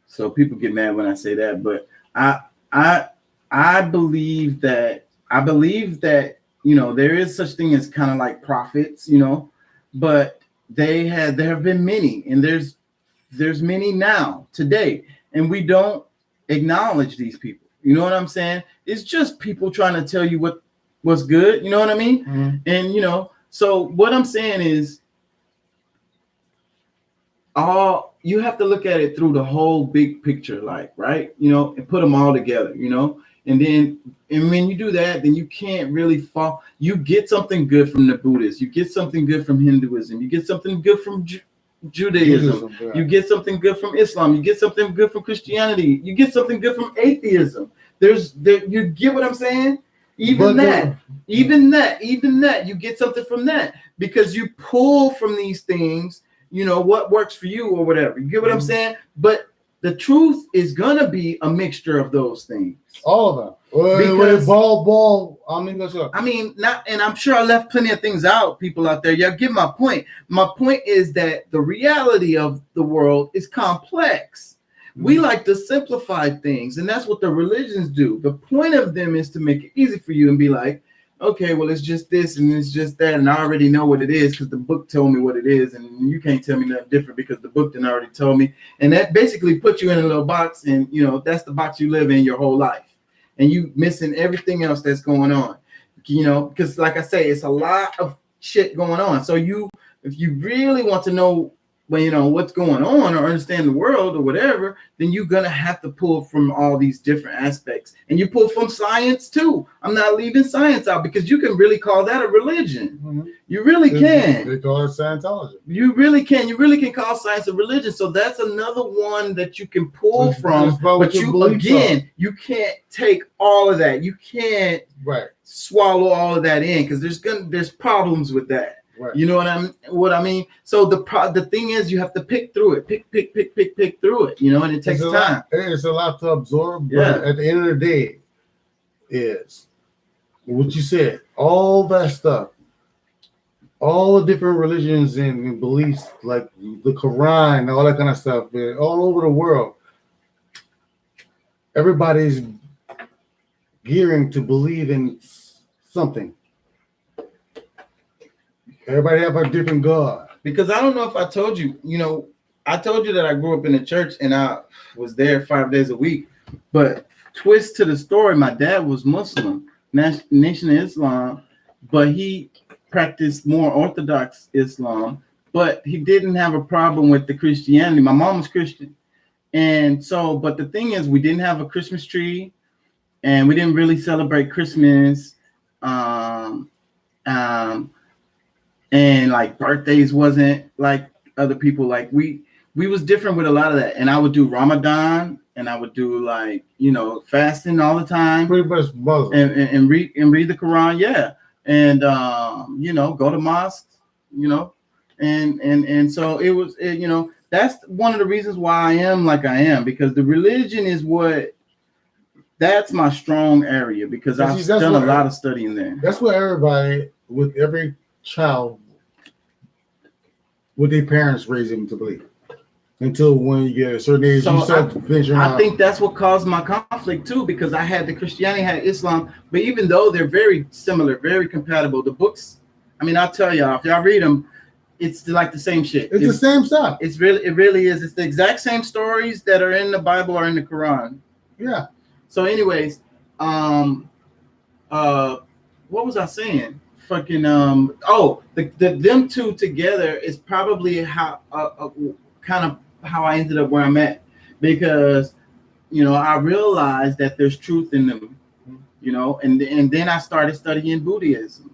C: So people get mad when I say that, but I believe that there is such thing as kind of like prophets, but there have been many, and there's many now today, and we don't acknowledge these people. You know what I'm saying? It's just people trying to tell you what's good. You know what I mean?
B: Mhm.
C: And you know, so what I'm saying is, you have to look at it through the whole big picture, like, right? You know, and put them all together. You know, and when you do that, then you can't really fall. You get something good from the Buddhists. You get something good from Hinduism. You get something good from Judaism.
B: Yeah.
C: You get something good from Islam. You get something good from Christianity. You get something good from atheism. You get what I'm saying? Even that, you get something from that because you pull from these things, you know, what works for you or whatever. You get what I'm saying? But the truth is gonna be a mixture of those things.
B: All of them.
C: Because-
B: I mean,
C: And I'm sure I left plenty of things out, people out there. Y'all get my point. My point is that the reality of the world is complex. We like to simplify things, and that's what the religions do. The point of them is to make it easy for you and be like, okay, well, it's just this and it's just that, and I already know what it is because the book told me what it is, and you can't tell me nothing different because the book didn't already told me. And that basically puts you in a little box, and you know that's the box you live in your whole life, and you missing everything else that's going on. You know, because like I say, it's a lot of shit going on. So if you really want to know, well, you know, what's going on or understand the world or whatever, then you're going to have to pull from all these different aspects. And you pull from science too. I'm not leaving science out because you can really call that a religion.
B: Mhm.
C: You really can.
B: They call it Scientology.
C: You really can. You really can call science a religion. So that's another one that you can pull
B: It's
C: from.
B: about what
C: But
B: your beliefs are.
C: you can't take all of that. You can't
B: Right.
C: swallow all of that in because there's problems with that.
B: Right.
C: You know what I mean? So the thing is, you have to pick through it, pick through it. You know, and it takes time.
B: It's a lot to absorb. But
C: Yeah.
B: at the end of the day, is what you said. All that stuff, all the different religions and beliefs, like the Quran, all that kind of stuff, all over the world. Everybody's gearing to believe in something. Everybody have a different God.
C: Because I don't know if I told you, you know, I told you that I grew up in a church and I was there 5 days a week. But twist to the story, my dad was Muslim, Nation of Islam, but he practiced more Orthodox Islam, but he didn't have a problem with the Christianity. My mom was Christian. And so, but the thing is, we didn't have a Christmas tree and we didn't really celebrate Christmas. And like birthdays wasn't like other people. Like we was different with a lot of that. And I would do Ramadan and I would do like, you know, fasting all the time
B: Pretty much Muslim.
C: and read the Quran. Yeah. And, you know, go to mosques, you know, and so it was, you know, that's one of the reasons why I am like I am, because the religion is that's my strong area because I've done a lot of studying there.
B: That's what everybody, with every child, what their parents raise them to believe. Until when you get a certain age,
C: So
B: you start venturing out.
C: I think that's what caused my conflict too, because I had the Christianity, had Islam, but even though they're very similar, very compatible, the books, I mean, I'll tell y'all, if y'all read them, it's like the same shit.
B: It's the same stuff.
C: It really is. It's the exact same stories that are in the Bible or in the Quran.
B: Yeah.
C: So, anyways, what was I saying? Fucking them two together is probably how kind of how I ended up where I'm at, because you know I realized that there's truth in them, you know, and then I started studying Buddhism.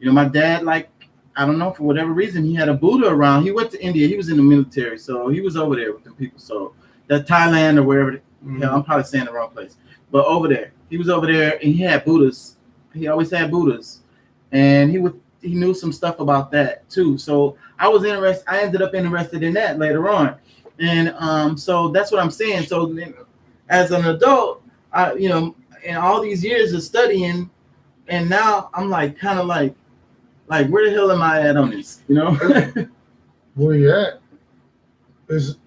C: You know, my dad, like, I don't know, for whatever reason, he had a Buddha around. He went to India. He was in the military, so he was over there with the people. So that Thailand or wherever, I'm probably saying the wrong place, but over there, he was over there and he had Buddhas. He always had Buddhas, and he knew some stuff about that too. So I was interested. I ended up interested in that later on, and so that's what I'm saying. So as an adult, you know, in all these years of studying, and now I'm like kind of like where the hell am I at on this? You know,
B: Where you at is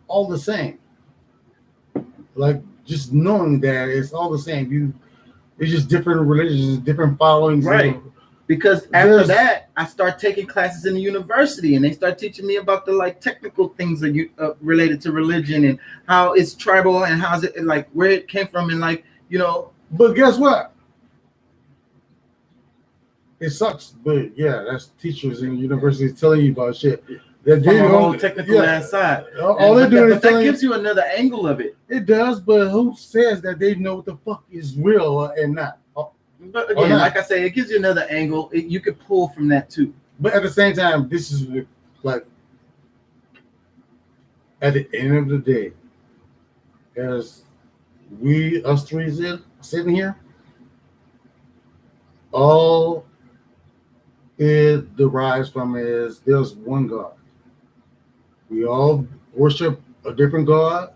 B: all the same. Like just knowing that it's all the same. It's just different religions, different followings.
C: Right. Because after that, I start taking classes in the university, and they start teaching me about the like technical things that related to religion and how it's tribal and how's it like where it came from, and like, You know,
B: But guess what? It sucks, but yeah, that's teachers in universities telling you about shit. That
C: from
B: they
C: a whole
B: don't-
C: technical
B: yeah.
C: ass side.
B: All they're
C: But
B: doing
C: that,
B: is
C: but that
B: telling you.
C: gives you another angle of it.
B: It does, but who says that they know what the fuck is real and not?
C: But
B: Or
C: again,
B: not.
C: like I say, it gives you another angle. You could pull from that too.
B: But at the same time, this is like at the end of the day, as us three sitting here, all it derives from is there's one God. We all worship a different God.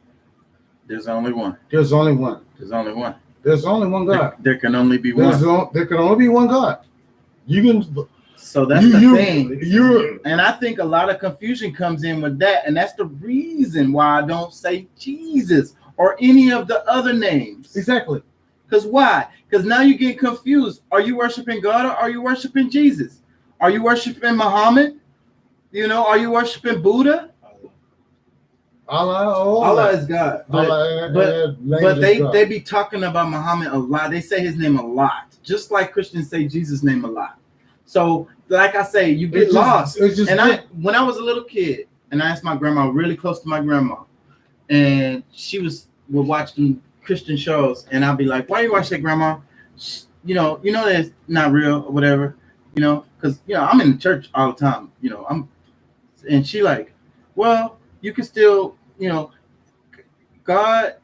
C: There's only one.
B: There's only one.
C: There's only one.
B: There's only one God.
C: There can only be one.
B: There can only be one God. You can.
C: So that's
B: you,
C: the
B: you,
C: thing.
B: You're
C: And I think a lot of confusion comes in with that. And that's the reason why I don't say Jesus or any of the other names.
B: exactly.
C: Because why? Because now you get confused. Are you worshiping God or are you worshiping Jesus? Are you worshiping Muhammad? You know, are you worshiping Buddha? Allah is God. But they be talking about Muhammad a lot. They say his name a lot. Just like Christians say Jesus' name a lot. So, like I say, you get lost. When I was a little kid, and I asked my grandma, really close to my grandma, and she would watch them Christian shows, and I'd be like, "Why you watch that, Grandma? You know that's not real or whatever, you know, because I'm in the church all the time, and she like, well, you can still, God,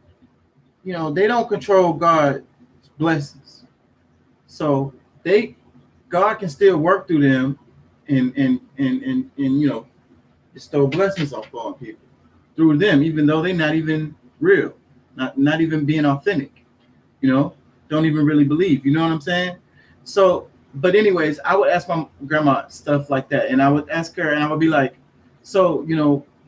C: they don't control God's blessings, so God can still work through them, and bestow blessings on people through them, even though they're not even real." Not even being authentic, don't even really believe, you know what I'm saying? So, but anyways, I would ask my grandma stuff like that, and I would ask her, and I would be like, so,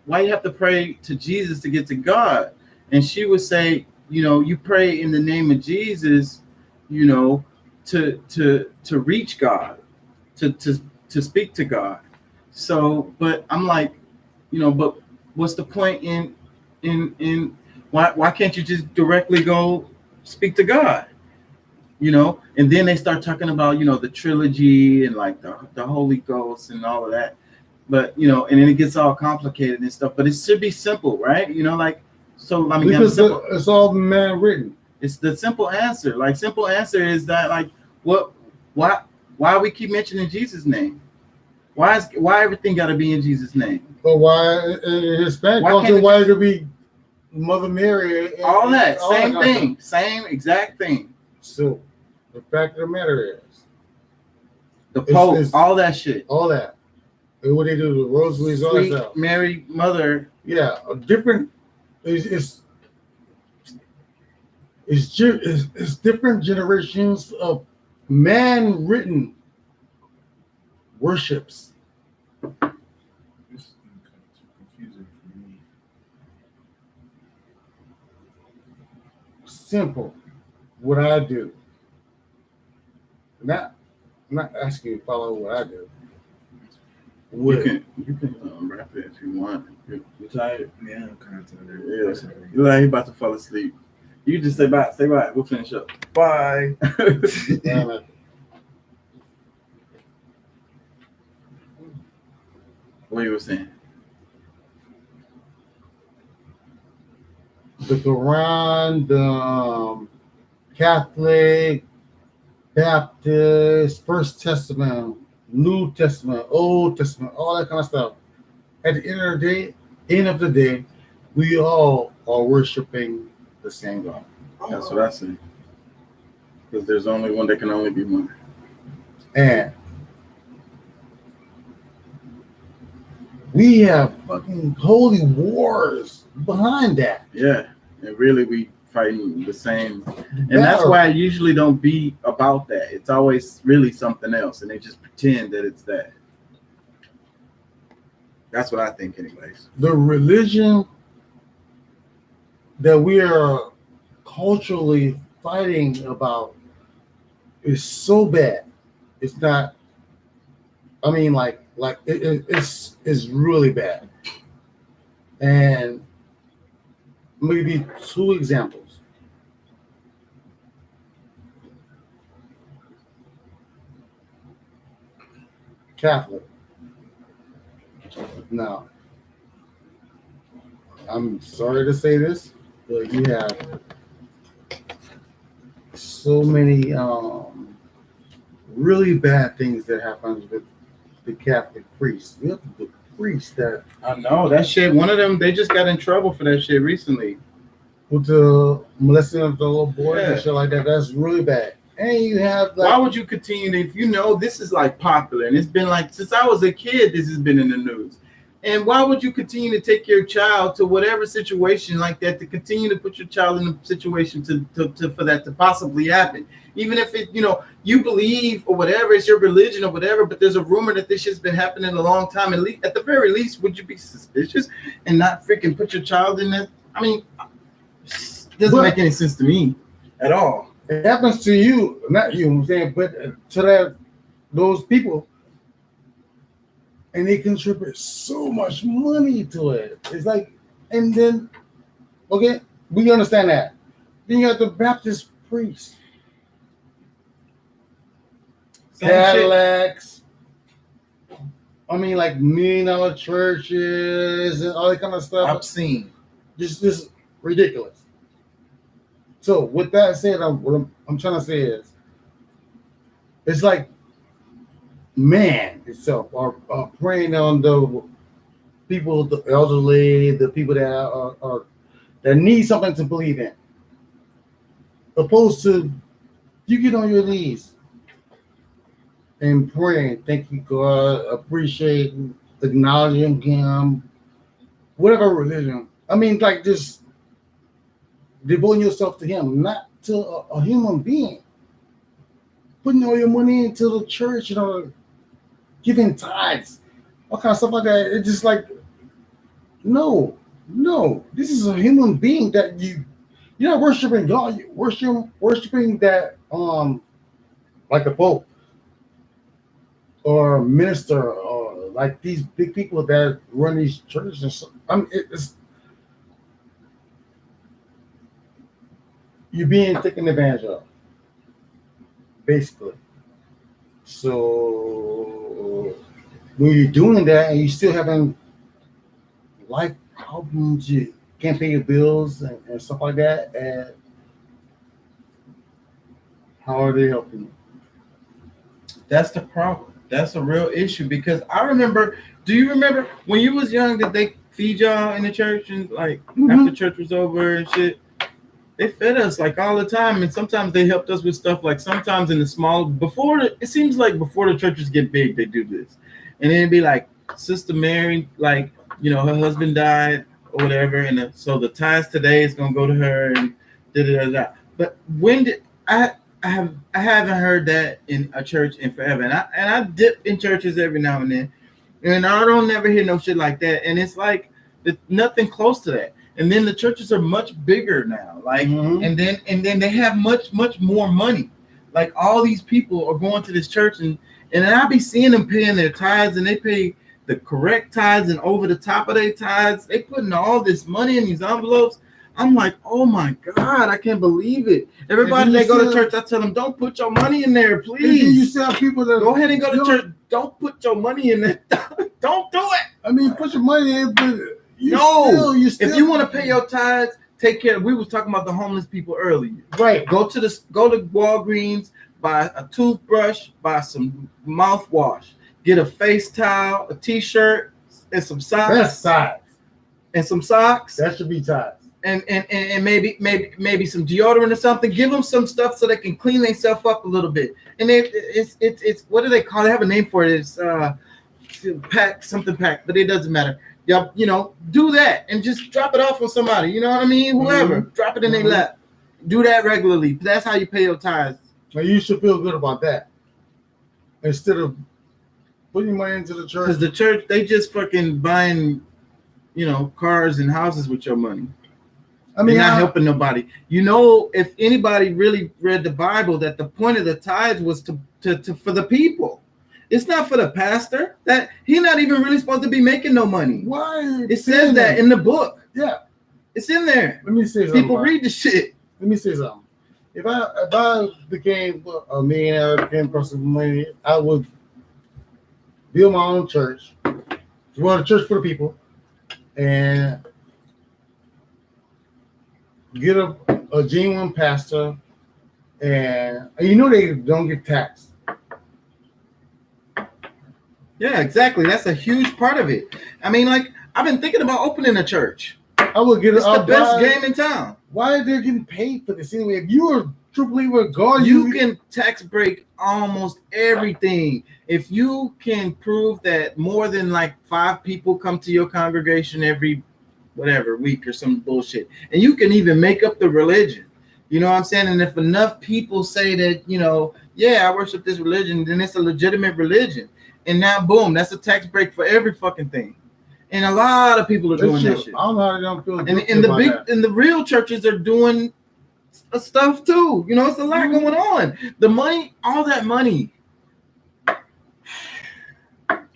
C: why you have to pray to Jesus to get to God? And she would say, you pray in the name of Jesus, to reach God, to speak to God. So, but I'm like, but what's the point in why can't you just directly go speak to God? And then they start talking about, the trilogy and like the Holy Ghost and all of that. But, and then it gets all complicated and stuff, but it should be simple, right?
B: Because it's all man written.
C: It's the simple answer. Like, simple answer is that, like, why we keep mentioning Jesus' name? Why everything got to be in Jesus' name?
B: But why in Hispanic culture, why it could be Mother Mary?
C: All that, same thing, same exact thing.
B: So the fact of the matter is,
C: the Pope, all that shit.
B: All that. And what they do, the rosaries, all that stuff.
C: Mary, Mother.
B: Yeah, a different. It's different generations of man-written worships.
A: It's confusing for me.
B: Simple. What I do. I'm not asking you to follow what I do.
C: You can rap it if you want. You tired?
A: Yeah, I'm kind of tired.
C: Yeah. You're like, he about to fall asleep. You just say bye. Say bye. We'll finish up.
A: Bye.
B: Damn it.
C: What you were saying?
B: The Quran, the Catholic, Baptist, First Testament, New Testament, Old Testament, all that kind of stuff. At the end of the day, we all are worshiping the same God.
C: That's what I say. Because there's only one that can only be one.
B: And we have fucking holy wars behind that.
C: Yeah. And really we fighting the same. And that's why I usually don't be about that. It's always really something else. And they just pretend that it's that. That's what I think anyways.
B: The religion that we are culturally fighting about is so bad. It's not, I mean, it's really bad. And maybe two examples. Catholic. Now, I'm sorry to say this, but you have so many really bad things that happens with the Catholic priests. You have the priests that
C: I know that shit. One of them, they just got in trouble for that shit recently.
B: with the molesting of the little boys
C: Yeah.
B: and shit like that. That's really bad. And you have
C: Why
B: like,
C: would you continue to, if you know this is like popular and it's been like since I was a kid, this has been in the news. And why would you continue to take your child to whatever situation like that to continue to put your child in a situation to for that to possibly happen? Even if it, you believe or whatever, it's your religion or whatever, but there's a rumor that this shit's been happening a long time. At the very least, would you be suspicious and not freaking put your child in that? I mean, it doesn't make any sense to me at all.
B: it happens to you, not you, I'm saying, but to those people, and they contribute so much money to it. It's like, and then, okay, we understand that. Then you have the Baptist priests,
C: Same shit.
B: Cadillacs. I mean, like $1 million churches and all that kind of stuff.
C: Obscene.
B: Just ridiculous. So with that said, what I'm trying to say is, it's like man itself are preying on the people, the elderly, the people that are that need something to believe in, opposed to you get on your knees and praying, thank you God, appreciate, acknowledging Him, whatever religion. I mean, like just devoting yourself to Him, not to a human being. Putting all your money into the church, giving tithes, all kind of stuff like that. It's just like, no, this is a human being that you're not worshiping God. You're worshiping that like a pope or a minister or like these big people that run these churches and stuff. I mean, it's you're being taken advantage of, basically. So when you're doing that and you still having life problems, you can't pay your bills and stuff like that, and how are they helping you?
C: That's the problem. That's a real issue because I remember. Do you remember when you was young that they feed y'all in the church and like after church was over and shit? They fed us like all the time, and sometimes they helped us with stuff like sometimes in the small it seems like before the churches get big they do this, and then it'd be like Sister Mary, like her husband died or whatever, and so the tithes today is gonna go to her and da. But when did I haven't heard that in a church in forever, and I dip in churches every now and then, and I don't never hear no shit like that, and it's like nothing close to that. And then the churches are much bigger now, like, and then they have much more money. Like all these people are going to this church, and I be seeing them paying their tithes, and they pay the correct tithes and over the top of their tithes. They putting all this money in these envelopes. I'm like, oh my God, I can't believe it. Everybody that go to church, I tell them, don't put your money in there, please.
B: You still have people that
C: go ahead and go to church. Don't put your money in there. Don't do it.
B: I mean, put your money in, but
C: if you want to pay your tithes, take care. We was talking about the homeless people earlier.
B: Right.
C: Go to Walgreens, buy a toothbrush, buy some mouthwash, get a face towel, a t-shirt, and some socks.
B: That's tithes.
C: And some socks.
B: That should be tithes.
C: And maybe some deodorant or something. Give them some stuff so they can clean themselves up a little bit. And it's what do they call it? They have a name for it. It's pack, but it doesn't matter. Yep, do that and just drop it off on somebody. You know what I mean? Whoever, drop it in their lap. Do that regularly. That's how you pay your tithes.
B: Well, you should feel good about that instead of putting money into the church.
C: Because the church, they just fucking buying, cars and houses with your money. I mean, they're not helping nobody. If anybody really read the Bible, that the point of the tithes was to for the people. It's not for the pastor. That he's not even really supposed to be making no money.
B: Why?
C: It says that in the book.
B: Yeah,
C: it's in there.
B: Let me say something.
C: People read the shit.
B: Let me say something. If I became a millionaire, became across the money, I would build my own church, run a church for the people, and get a genuine pastor, and you know they don't get taxed.
C: Yeah, exactly. That's a huge part of it. I mean, like, I've been thinking about opening a church.
B: I would get
C: It's the best game in town.
B: Why are they getting paid for this anyway? If you are a true believer of God,
C: You can tax break almost everything. If you can prove that more than like 5 people come to your congregation every whatever week or some bullshit, and you can even make up the religion. You know what I'm saying? And if enough people say that, you know, yeah, I worship this religion, then it's a legitimate religion. And now, boom, that's a tax break for every fucking thing. And a lot of people are doing that shit.
B: I don't know how they don't feel.
C: And the real churches are doing stuff too. You know, it's a lot going on. The money, all that money.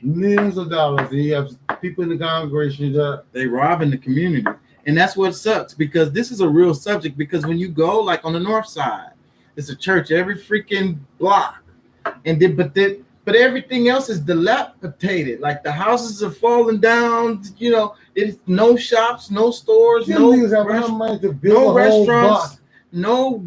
B: Millions of dollars. And you have people in the congregation that
C: They robbing the community. And that's what sucks, because this is a real subject. Because when you go, like on the north side, it's a church every freaking block. And then, but everything else is dilapidated. Like the houses are falling down. You know, it's no shops, no stores,
B: them
C: no
B: niggas have
C: rest-
B: enough money to
C: no
B: build a whole
C: restaurants,
B: block.
C: no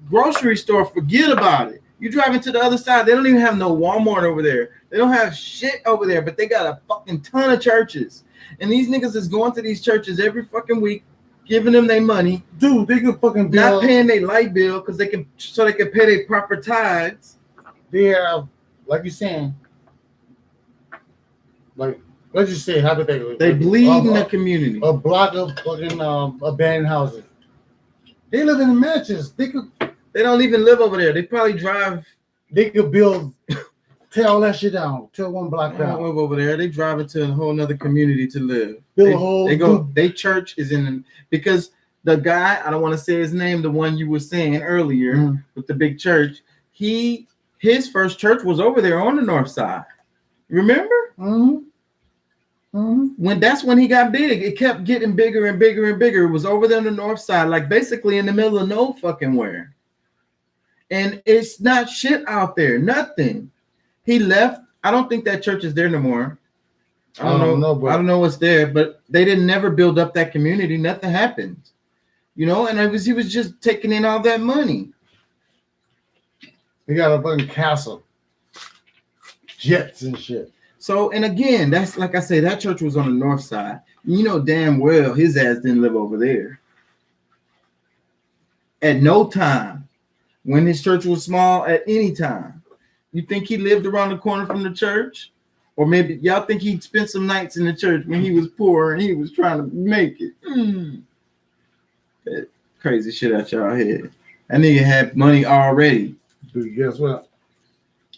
C: grocery store. Forget about it. You drive into the other side, they don't even have no Walmart over there. They don't have shit over there, but they got a fucking ton of churches. And these niggas is going to these churches every fucking week, giving them their money,
B: Dude, they could fucking
C: not
B: build.
C: paying their light bill because they can pay their proper tithes.
B: They have, like you're saying, like let's just say hypothetically,
C: They bleed in the
B: a,
C: community.
B: a block of fucking abandoned houses. They live in mansions. They
C: They don't even live over there. They probably drive.
B: could build, tear all that shit down, tear one block
C: They don't
B: down,
C: live over there. They drive into a whole nother community to live.
B: build a whole.
C: They go. They church is in because the guy, I don't want to say his name, the one you were saying earlier
B: Mhm.
C: with the big church. His first church was over there on the north side. Remember? When he got big, it kept getting bigger and bigger and bigger. It was over there on the north side, like basically in the middle of no fucking where. And it's not shit out there, nothing. He left. I don't think that church is there no more. I don't know. I don't know what's there, but they didn't never build up that community. Nothing happened, you know. And he was just taking in all that money.
B: They got a fucking castle, jets and shit.
C: So, and again, that's like I say, that church was on the north side. You know damn well his ass didn't live over there. At no time, when his church was small, at any time. You think he lived around the corner from the church? Or maybe y'all think he spent some nights in the church when he was poor and he was trying to make it. That crazy shit out y'all head. That nigga had money already.
B: Dude, guess what?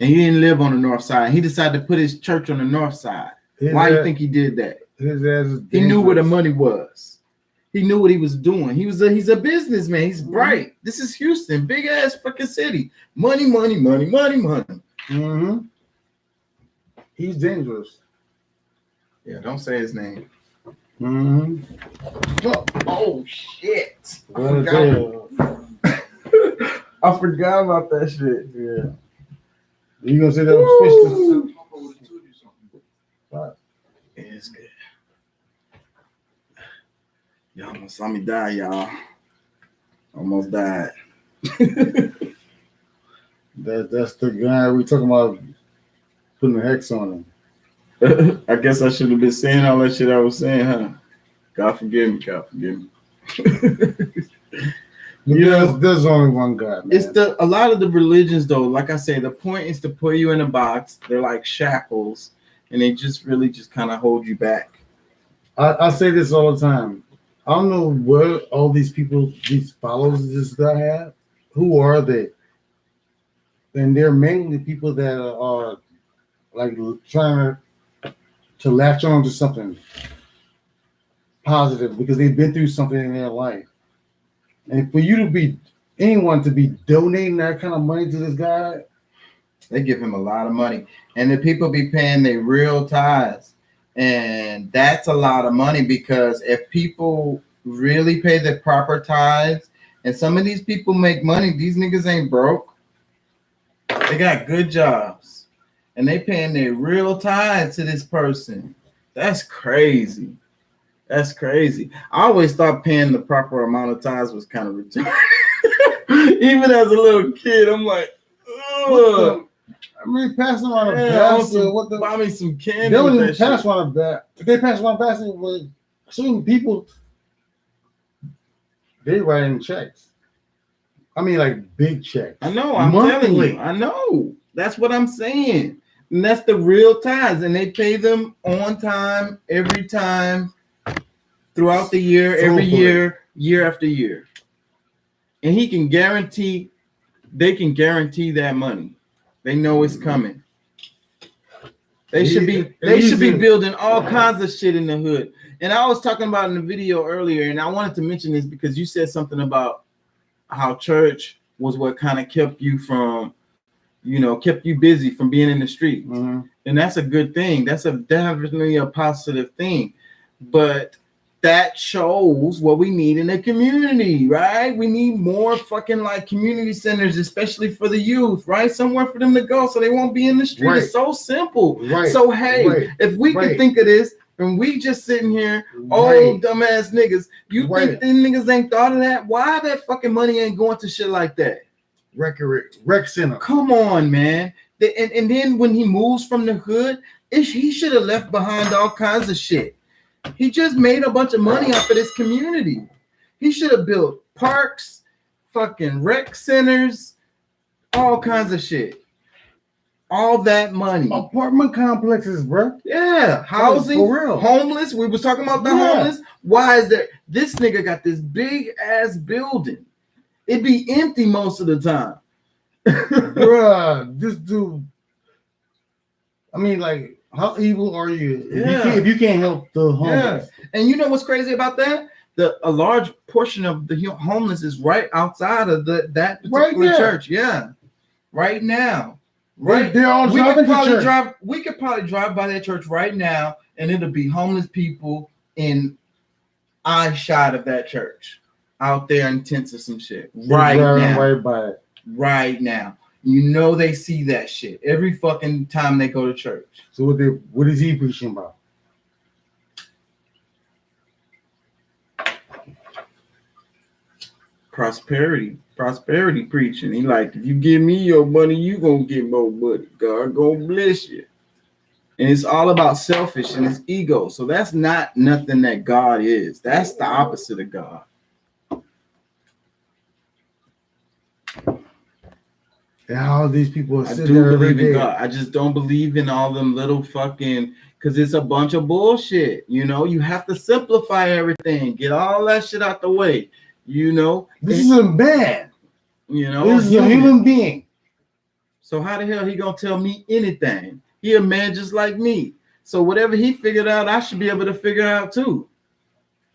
C: And he didn't live on the north side. He decided to put his church on the north side. Why do you think he did that?
B: His ass is
C: He knew where the
B: dangerous.
C: money was. He knew what he was doing. He's a businessman. He's bright. This is Houston, big ass fucking city. Money, money, money, money, money.
B: Mhm. He's dangerous.
C: Yeah, don't say his name.
B: Mm-hmm.
C: Oh shit!
B: Yeah.
C: I forgot about that shit.
B: You gonna say that was fish?
C: Yeah, it's good. Y'all almost saw me die, y'all. Almost died.
B: That's the guy we talking about putting the hex on him.
C: I guess I should have been saying all that shit I was saying, huh? God forgive me. God forgive me. You know,
B: there's only one God. Man.
C: it's a lot of the religions though. Like I say, the point is to put you in a box. They're like shackles, and they just really just kind of hold you back.
B: I say this all the time. I don't know where all these people, these followers this guy have. Who are they? And they're mainly people that are like trying to latch on to something positive because they've been through something in their life. And for you to be anyone to be donating that kind of money to this guy,
C: They give him a lot of money, and the people be paying their real tithes, and that's a lot of money because if people really pay the proper tithes, and some of these people make money, these niggas ain't broke. They got good jobs. And and they paying their real tithes to this person. That's crazy. That's crazy. I always thought paying the proper amount of tithes was kind of retarded. Even as a little kid, I'm like, ugh.
B: I mean, passing on a
C: Man,
B: basket. What the?
C: buy me some candy.
B: They don't
C: with
B: even
C: that
B: pass
C: shit.
B: on a basket. If they pass on a basket with certain people, they writing checks. I mean, like big checks.
C: I know. I'm telling
B: Monthly.
C: you. I know. That's what I'm saying. And that's the real tithes, and they pay them on time, every time, throughout the year, every year, year after year. And he can guarantee, they can guarantee that money. They know it's coming. They should be building all kinds of shit in the hood. And I was talking about in the video earlier, and I wanted to mention this because you said something about how church was what kind of kept you from, kept you busy from being in the street.
B: Mm-hmm.
C: And that's a good thing. That's definitely a positive thing. But that shows what we need in the community, right? We need more fucking like community centers, especially for the youth, right? Somewhere for them to go so they won't be in the street.
B: Right.
C: It's so simple.
B: Right.
C: So hey,
B: Right.
C: if we
B: Right.
C: can think of this and we just sitting here,
B: Right.
C: dumbass niggas, you
B: Right.
C: think them niggas ain't thought of that? Why that fucking money ain't going to shit like that?
B: Rec center.
C: Come on, man. And then when he moves from the hood, he should have left behind all kinds of shit. He just made a bunch of money off of this community. He should have built parks, fucking rec centers, all kinds of shit. All that money.
B: Apartment complexes, bro.
C: Yeah, housing,
B: For real.
C: homeless. We was talking about the
B: Yeah.
C: homeless. Why is there? This nigga got this big ass building. It be empty most of the time.
B: Bruh, this dude. I mean, like, how evil are you?
C: Yeah.
B: If you can't help the homeless.
C: And you know what's crazy about that? A large portion of the homeless is right outside of that particular
B: Right there.
C: church. Yeah, right now. Right,
B: They're all
C: we
B: driving
C: could
B: to church.
C: drive. We could probably drive by that church right now, and it'll be homeless people in eye shot of that church, out there in tents or some shit.
B: They're
C: Right
B: driving
C: now,
B: right by it.
C: right now. You know they see that shit every fucking time they go to church.
B: So what is he preaching about?
C: Prosperity preaching. He like, if you give me your money, you gonna get more money. God gonna bless you. And it's all about selfish and it's ego. So that's not nothing that God is. That's the opposite of God.
B: And all these people are
C: I
B: sitting
C: do
B: there every
C: believe in
B: day.
C: God. I just don't believe in all them little fucking, because it's a bunch of bullshit. You have to simplify everything. Get all that shit out the way.
B: This is a man. This is a human being.
C: So how the hell he gonna tell me anything? He a man just like me. So whatever he figured out, I should be able to figure out too.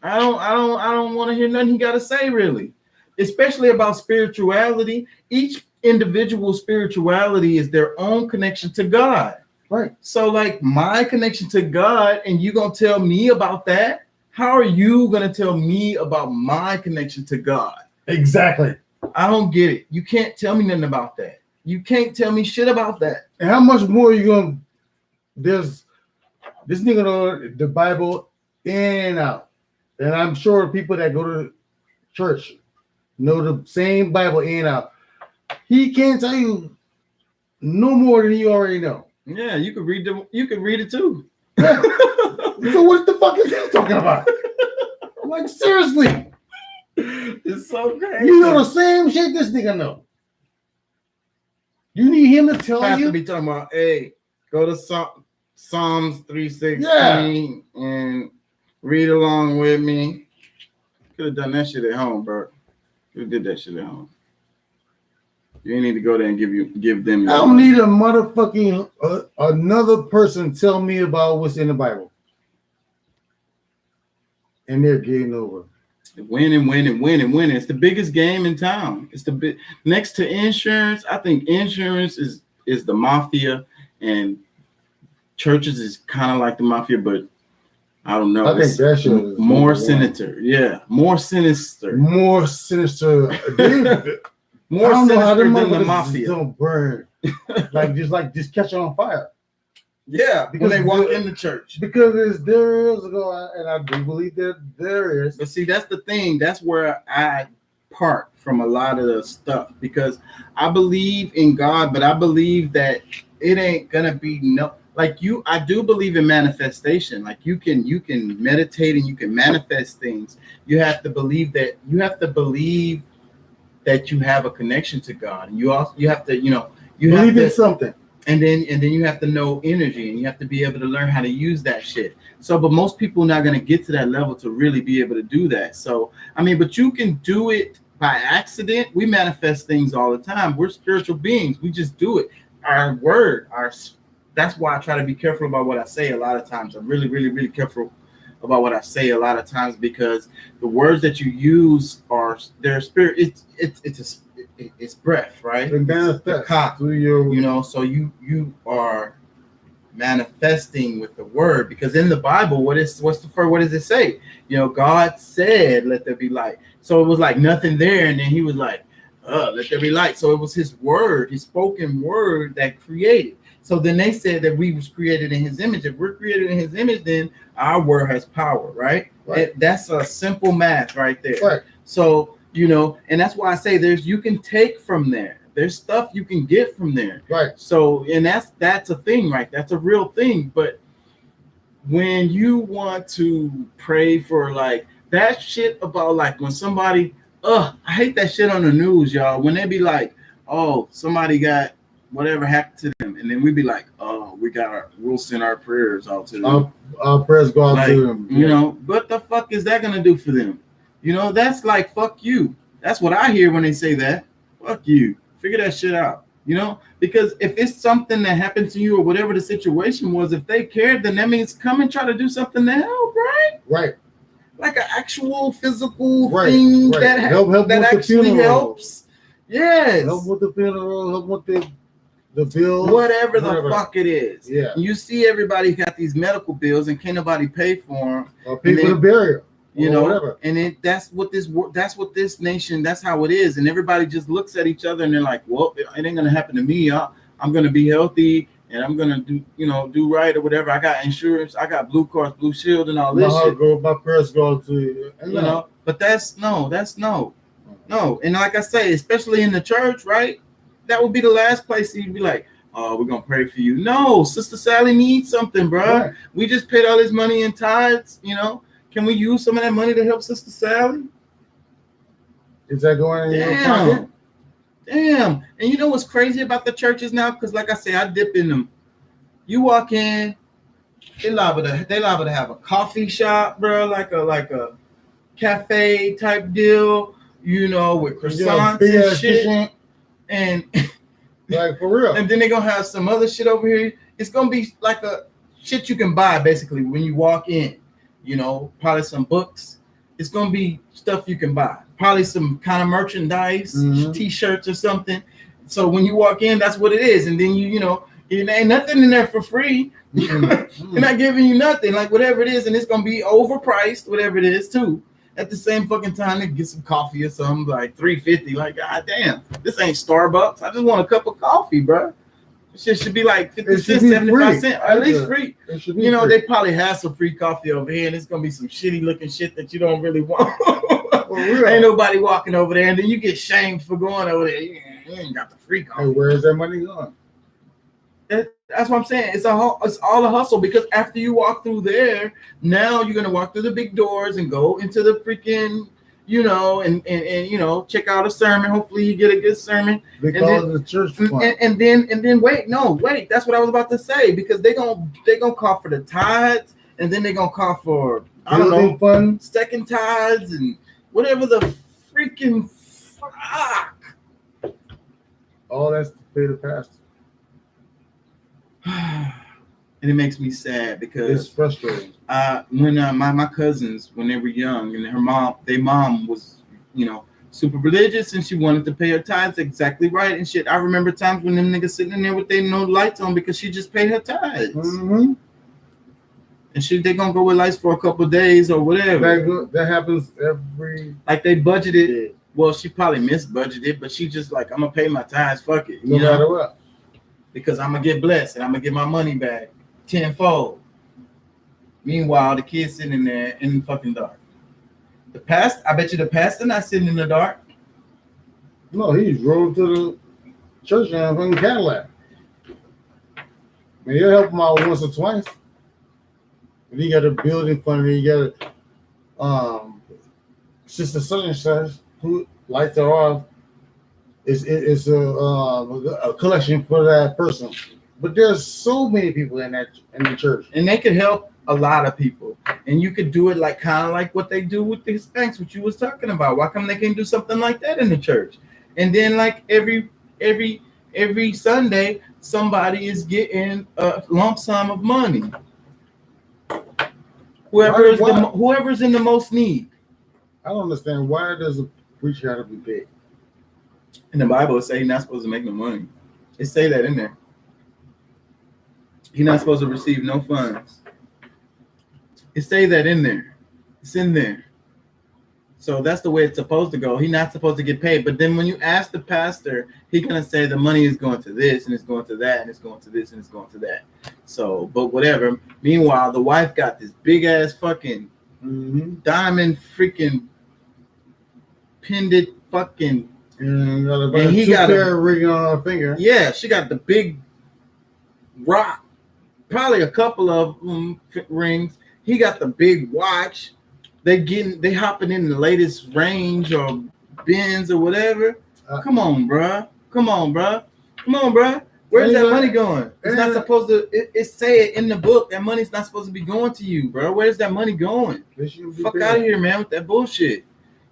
C: I don't want to hear nothing he got to say really, especially about spirituality. Each individual spirituality is their own connection to God.
B: Right.
C: So like my connection to God, and you gonna tell me about that? How are you gonna tell me about my connection to God?
B: Exactly.
C: I don't get it. You can't tell me nothing about that. You can't tell me shit about that.
B: And how much more are you gonna? There's this nigga know the Bible in and out, and I'm sure people that go to church know the same Bible in and out. He can't tell you no more than you already know.
C: Yeah, you could read it too.
B: So what the fuck is he talking about? Like seriously,
C: It's so crazy.
B: you know the same shit this nigga know. You need him to tell
C: Have to
B: you.
C: be talking about, hey, go to Psalms 3:16 and read along with me. Could have done that shit at home, bro. Could have did that shit at home. You ain't need to go there and give them.
B: I don't need a motherfucking another person tell me about what's in the Bible. And they're getting over.
C: Win. It's the biggest game in town. It's the next to insurance. I think insurance is the mafia, and churches is kind of like the mafia, but I don't know.
B: I think that shit is
C: more
B: number one.
C: sinister. Yeah, more sinister.
B: More sinister.
C: More
B: I don't know how
C: sinister
B: them
C: than the
B: motherfuckers
C: mafia.
B: don't burn. Just catch on fire.
C: Yeah, when they walk in the church.
B: Because there is, and I do believe that there is.
C: But see, that's the thing. That's where I part from a lot of the stuff, because I believe in God, but I believe that it ain't gonna be I do believe in manifestation. Like you can meditate and you can manifest things. You have to believe that you have a connection to God, and you have to
B: Believe in something.
C: And then you have to know energy, and you have to be able to learn how to use that shit. So, but most people are not going to get to that level to really be able to do that. So, I mean, but you can do it by accident. We manifest things all the time. We're spiritual beings. We just do it. That's why I try to be careful about what I say a lot of times. I'm really, really, really careful about what I say a lot of times, because the words that you use are their spirit. It's breath, right?
B: And manifest through your,
C: so you are manifesting with the word, because in the Bible, what does it say? God said, "Let there be light." So it was like nothing there, and then he was like, "Let there be light." So it was his word, his spoken word that created. So then they said that we was created in his image. If we're created in his image, then our word has power, right? That's a simple math right there.
B: Right.
C: So and that's why I say you can take from there. There's stuff you can get from there.
B: Right.
C: So, and that's a thing, right? That's a real thing. But when you want to pray for like that shit about like when somebody, I hate that shit on the news, y'all. When they be like, oh, somebody got whatever happened to them, and then we be like, oh, we'll send our prayers out to them.
B: Our prayers go out to them.
C: What the fuck is that gonna do for them? That's like, fuck you. That's what I hear when they say that. Fuck you. Figure that shit out. Because if it's something that happened to you or whatever the situation was, if they cared, then that means come and try to do something to help, right?
B: Right.
C: Like an actual physical thing that
B: help
C: that actually helps. Yes.
B: Help with the funeral, help with the bills.
C: Whatever the fuck it is.
B: Yeah.
C: You see everybody got these medical bills and can't nobody pay for them.
B: Or pay for the burial.
C: Whatever. And that's what this nation, that's how it is. And everybody just looks at each other and they're like, well, it ain't gonna happen to me. I'm gonna be healthy and I'm gonna do right or whatever. I got insurance, I got Blue Cross Blue Shield and all this shit.
B: My prayers go to you.
C: But that's no. And like I say, especially in the church, right? That would be the last place you'd be like, oh, we're gonna pray for you. No, Sister Sally needs something, bro. Right. We just paid all this money in tithes, Can we use some of that money to help Sister Sally?
B: Is that going in your pocket?
C: Damn. And you know what's crazy about the churches now? Because like I say, I dip in them. You walk in, they liable to have a coffee shop, bro, like a cafe type deal, with croissants and shit. And
B: like for real.
C: And then they're gonna have some other shit over here. It's gonna be like a shit you can buy basically when you walk in. Probably some books. It's gonna be stuff you can buy. Probably some kind of merchandise, t-shirts or something. So when you walk in, that's what it is. And then it ain't nothing in there for free. They're not giving you nothing, like whatever it is, and it's gonna be overpriced, whatever it is too. At the same fucking time, they get some coffee or something like $3.50. Like, god damn, this ain't Starbucks. I just want a cup of coffee, bro. Shit should be like 50 cents, 75 cents, at least free. Free. They probably have some free coffee over here, and it's gonna be some shitty looking shit that you don't really want. Ain't nobody walking over there, and then you get shamed for going over there. You ain't got the free coffee.
B: Hey, where's that money going?
C: That's what I'm saying. It's all a hustle, because after you walk through there, now you're gonna walk through the big doors and go into the freaking, and check out a sermon. Hopefully you get a good sermon.
B: They call it the church
C: and then wait. That's what I was about to say, because they gonna call for the tithes, and then they gonna call for
B: fun,
C: second tithes and whatever the freaking fuck.
B: All that's to pay the pastor.
C: And it makes me sad because
B: it's frustrating.
C: When my cousins, when they were young, and their mom was, super religious, and she wanted to pay her tithes exactly right and shit. I remember times when them niggas sitting in there with their no lights on because she just paid her tithes.
B: Mm-hmm.
C: And they gonna go with lights for a couple of days or whatever.
B: That happens every.
C: Like they budgeted. Yeah. Well, she probably misbudgeted, but she just like, I'm gonna pay my tithes. Fuck it,
B: no matter what.
C: Because I'm gonna get blessed and I'm gonna get my money back. tenfold. Meanwhile, the kid's sitting in there in the fucking dark. I bet you the pastor not sitting in the dark.
B: No, he drove to the church in a fucking Cadillac. I mean, he'll help him out once or twice. If you got a building fund, you got a sister such and such who lights are off. It's a collection for that person. But there's so many people in the church,
C: and they could help a lot of people. And you could do it like kind of like what they do with the Hispanics, what you was talking about. Why come they can't do something like that in the church? And then like every Sunday, somebody is getting a lump sum of money. Whoever's in the most need.
B: I don't understand, why does a preacher have to be paid?
C: In the Bible, it say he's not supposed to make no money. It say that in there. He's not supposed to receive no funds. It say that in there. It's in there. So that's the way it's supposed to go. He's not supposed to get paid. But then when you ask the pastor, he's gonna say the money is going to this and it's going to that and it's going to this and it's going to that. So, but whatever. Meanwhile, the wife got this big ass fucking diamond freaking pendant fucking.
B: And he got a ring on her finger.
C: Yeah, she got the big rock, probably a couple of rings. He got the big watch. They hopping in the latest Range or Benz or whatever. Come on, bruh. Where's that money going? It's not supposed to. It say it in the book that money's not supposed to be going to you, bro. Where's that money going? Fuck out of here, man, with that bullshit.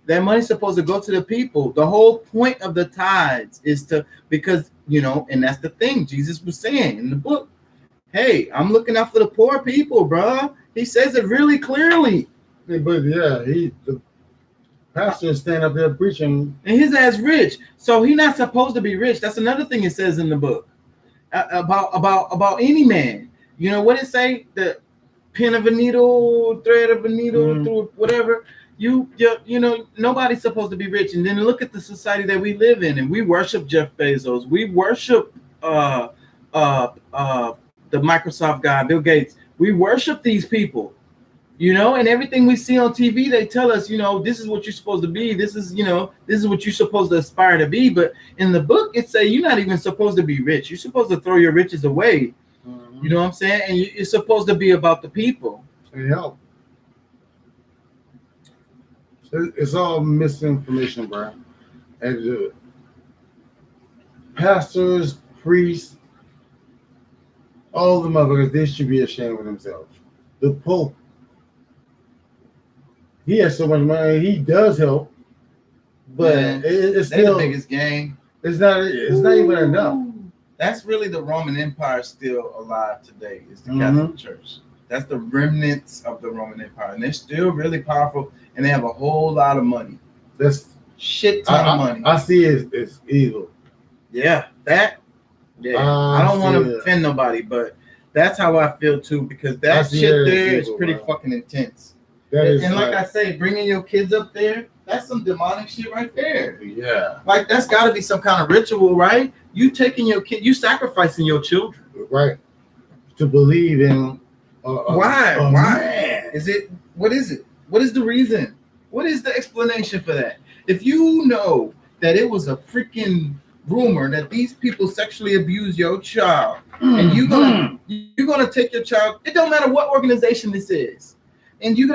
C: That money's supposed to go to the people. The whole point of the tithes is because, and that's the thing Jesus was saying in the book. Hey, I'm looking out for the poor people, bro. He says it really clearly.
B: But yeah, the pastor is standing up there preaching.
C: And his ass rich. So he's not supposed to be rich. That's another thing it says in the book. About any man. You know what it say? The pin of a needle, thread of a needle, through whatever. Nobody's supposed to be rich. And then look at the society that we live in, and we worship Jeff Bezos. We worship the Microsoft guy, Bill Gates. We worship these people, and everything we see on TV, they tell us, this is what you're supposed to be. This is what you're supposed to aspire to be. But in the book, it say you're not even supposed to be rich. You're supposed to throw your riches away. You know what I'm saying? And it's supposed to be about the people.
B: And help. It's all misinformation, bro. And pastors, priests, all the motherfuckers, they should be ashamed of themselves. The Pope, he has so much money. He does help, but it's still
C: the biggest gang.
B: It's not even enough.
C: That's really the Roman Empire still alive today. Is the Catholic Church. That's the remnants of the Roman Empire, and they're still really powerful, and they have a whole lot of money.
B: That's
C: shit ton of money.
B: I see it as evil.
C: Yeah, that. Yeah, I don't want to offend nobody, but that's how I feel too, because that shit there is pretty fucking intense. And like I say, bringing your kids up there, that's some demonic shit right there.
B: Yeah,
C: like that's got to be some kind of ritual, right? You taking your kid, you sacrificing your children,
B: right? To believe in.
C: Why? Why is it? What is it? What is the reason? What is the explanation for that? If you know that it was a freaking rumor that these people sexually abuse your child, and you're gonna take your child, it don't matter what organization this is, and you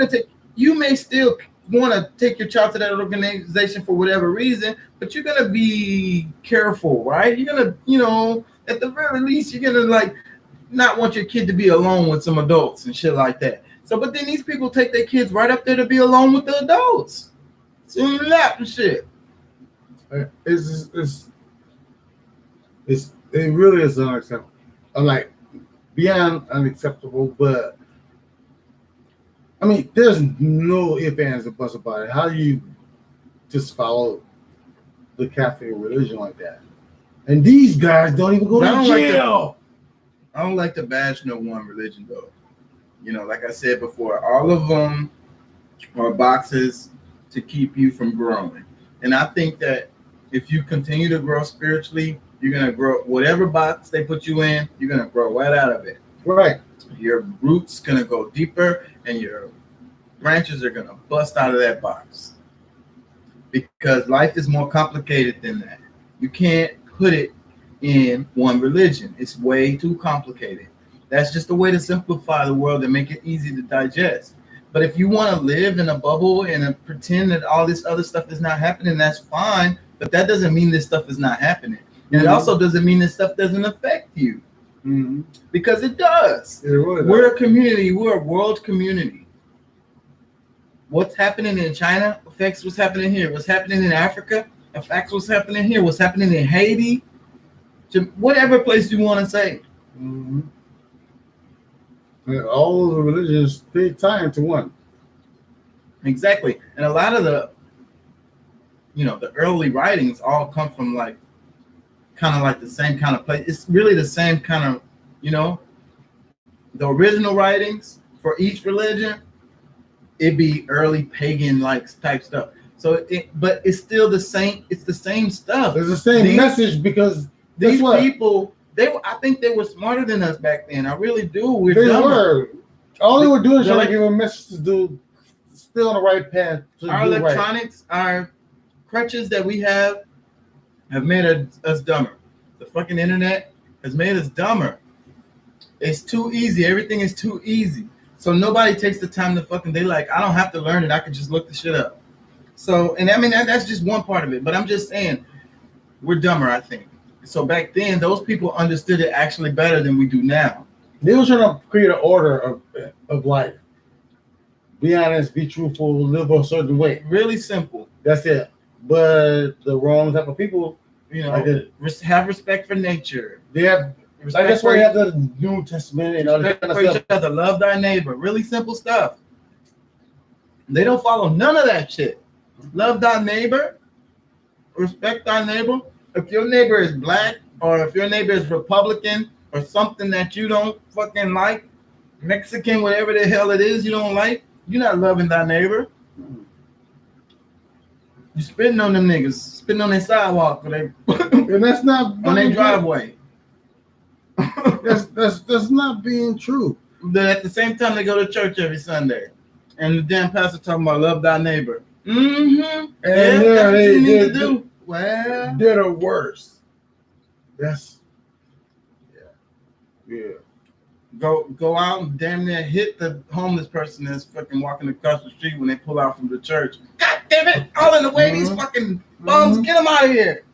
C: may still want to take your child to that organization for whatever reason, but you're gonna be careful, right? You're gonna, at the very least, you're gonna not want your kid to be alone with some adults and shit like that. So, but then these people take their kids right up there to be alone with the adults. It's in the lap and shit.
B: It really is unacceptable. I'm like beyond unacceptable, but I mean, there's no ifs, ands, or buts about it. How do you just follow the Catholic religion like that? And these guys don't even go to jail.
C: I don't like to bash no one religion though. Like I said before, all of them are boxes to keep you from growing. And I think that if you continue to grow spiritually, you're going to grow whatever box they put you in, you're going to grow right out of it.
B: Right.
C: Your roots gonna go deeper, and your branches are gonna bust out of that box. Because life is more complicated than that. You can't put it in one religion. It's way too complicated. That's just a way to simplify the world and make it easy to digest. But if you want to live in a bubble and pretend that all this other stuff is not happening, that's fine. But that doesn't mean this stuff is not happening. And it also doesn't mean this stuff doesn't affect you. Because it does.
B: It really does.
C: We're a community. We're a world community. What's happening in China affects what's happening here. What's happening in Africa affects what's happening here. What's happening in Haiti, whatever place you want to say.
B: And all of the religions fit tie into one.
C: Exactly. And a lot of the, the early writings all come from kind of like the same kind of place. It's really the same kind of, the original writings for each religion, it'd be early pagan type stuff. So but it's still the same. It's the same stuff.
B: It's the same message because
C: these people, I think they were smarter than us back then. I really do.
B: They were. All they were doing is trying to
C: They're
B: give a message to stay on the right path.
C: Our electronics, our crutches that we have made us dumber. The fucking internet has made us dumber. It's too easy. Everything is too easy. So nobody takes the time to I don't have to learn it. I can just look the shit up. So, and I mean, that's just one part of it. But I'm just saying, we're dumber, I think. So back then, those people understood it actually better than we do now.
B: They were trying to create an order of life. Be honest, be truthful, live a certain way.
C: Really simple.
B: That's it. But the wrong type of people,
C: have respect for nature.
B: They have. That's why you have the New Testament and all that kind of stuff.
C: Each other, love thy neighbor. Really simple stuff. They don't follow none of that shit. Love thy neighbor. Respect thy neighbor. If your neighbor is black or if your neighbor is Republican or something that you don't fucking like, Mexican, whatever the hell it is you don't like, you're not loving thy neighbor. You spitting on them niggas, spitting on their sidewalk, and
B: that's not
C: on their driveway.
B: That's not being true.
C: At the same time, they go to church every Sunday, and the damn pastor talking about love thy neighbor.
B: And
C: that's what you need to do. Well,
B: they're the worst. That's yeah.
C: Go out and damn near hit the homeless person that's fucking walking across the street when they pull out from the church. God damn it! All in the way, these fucking bums, get them out of here.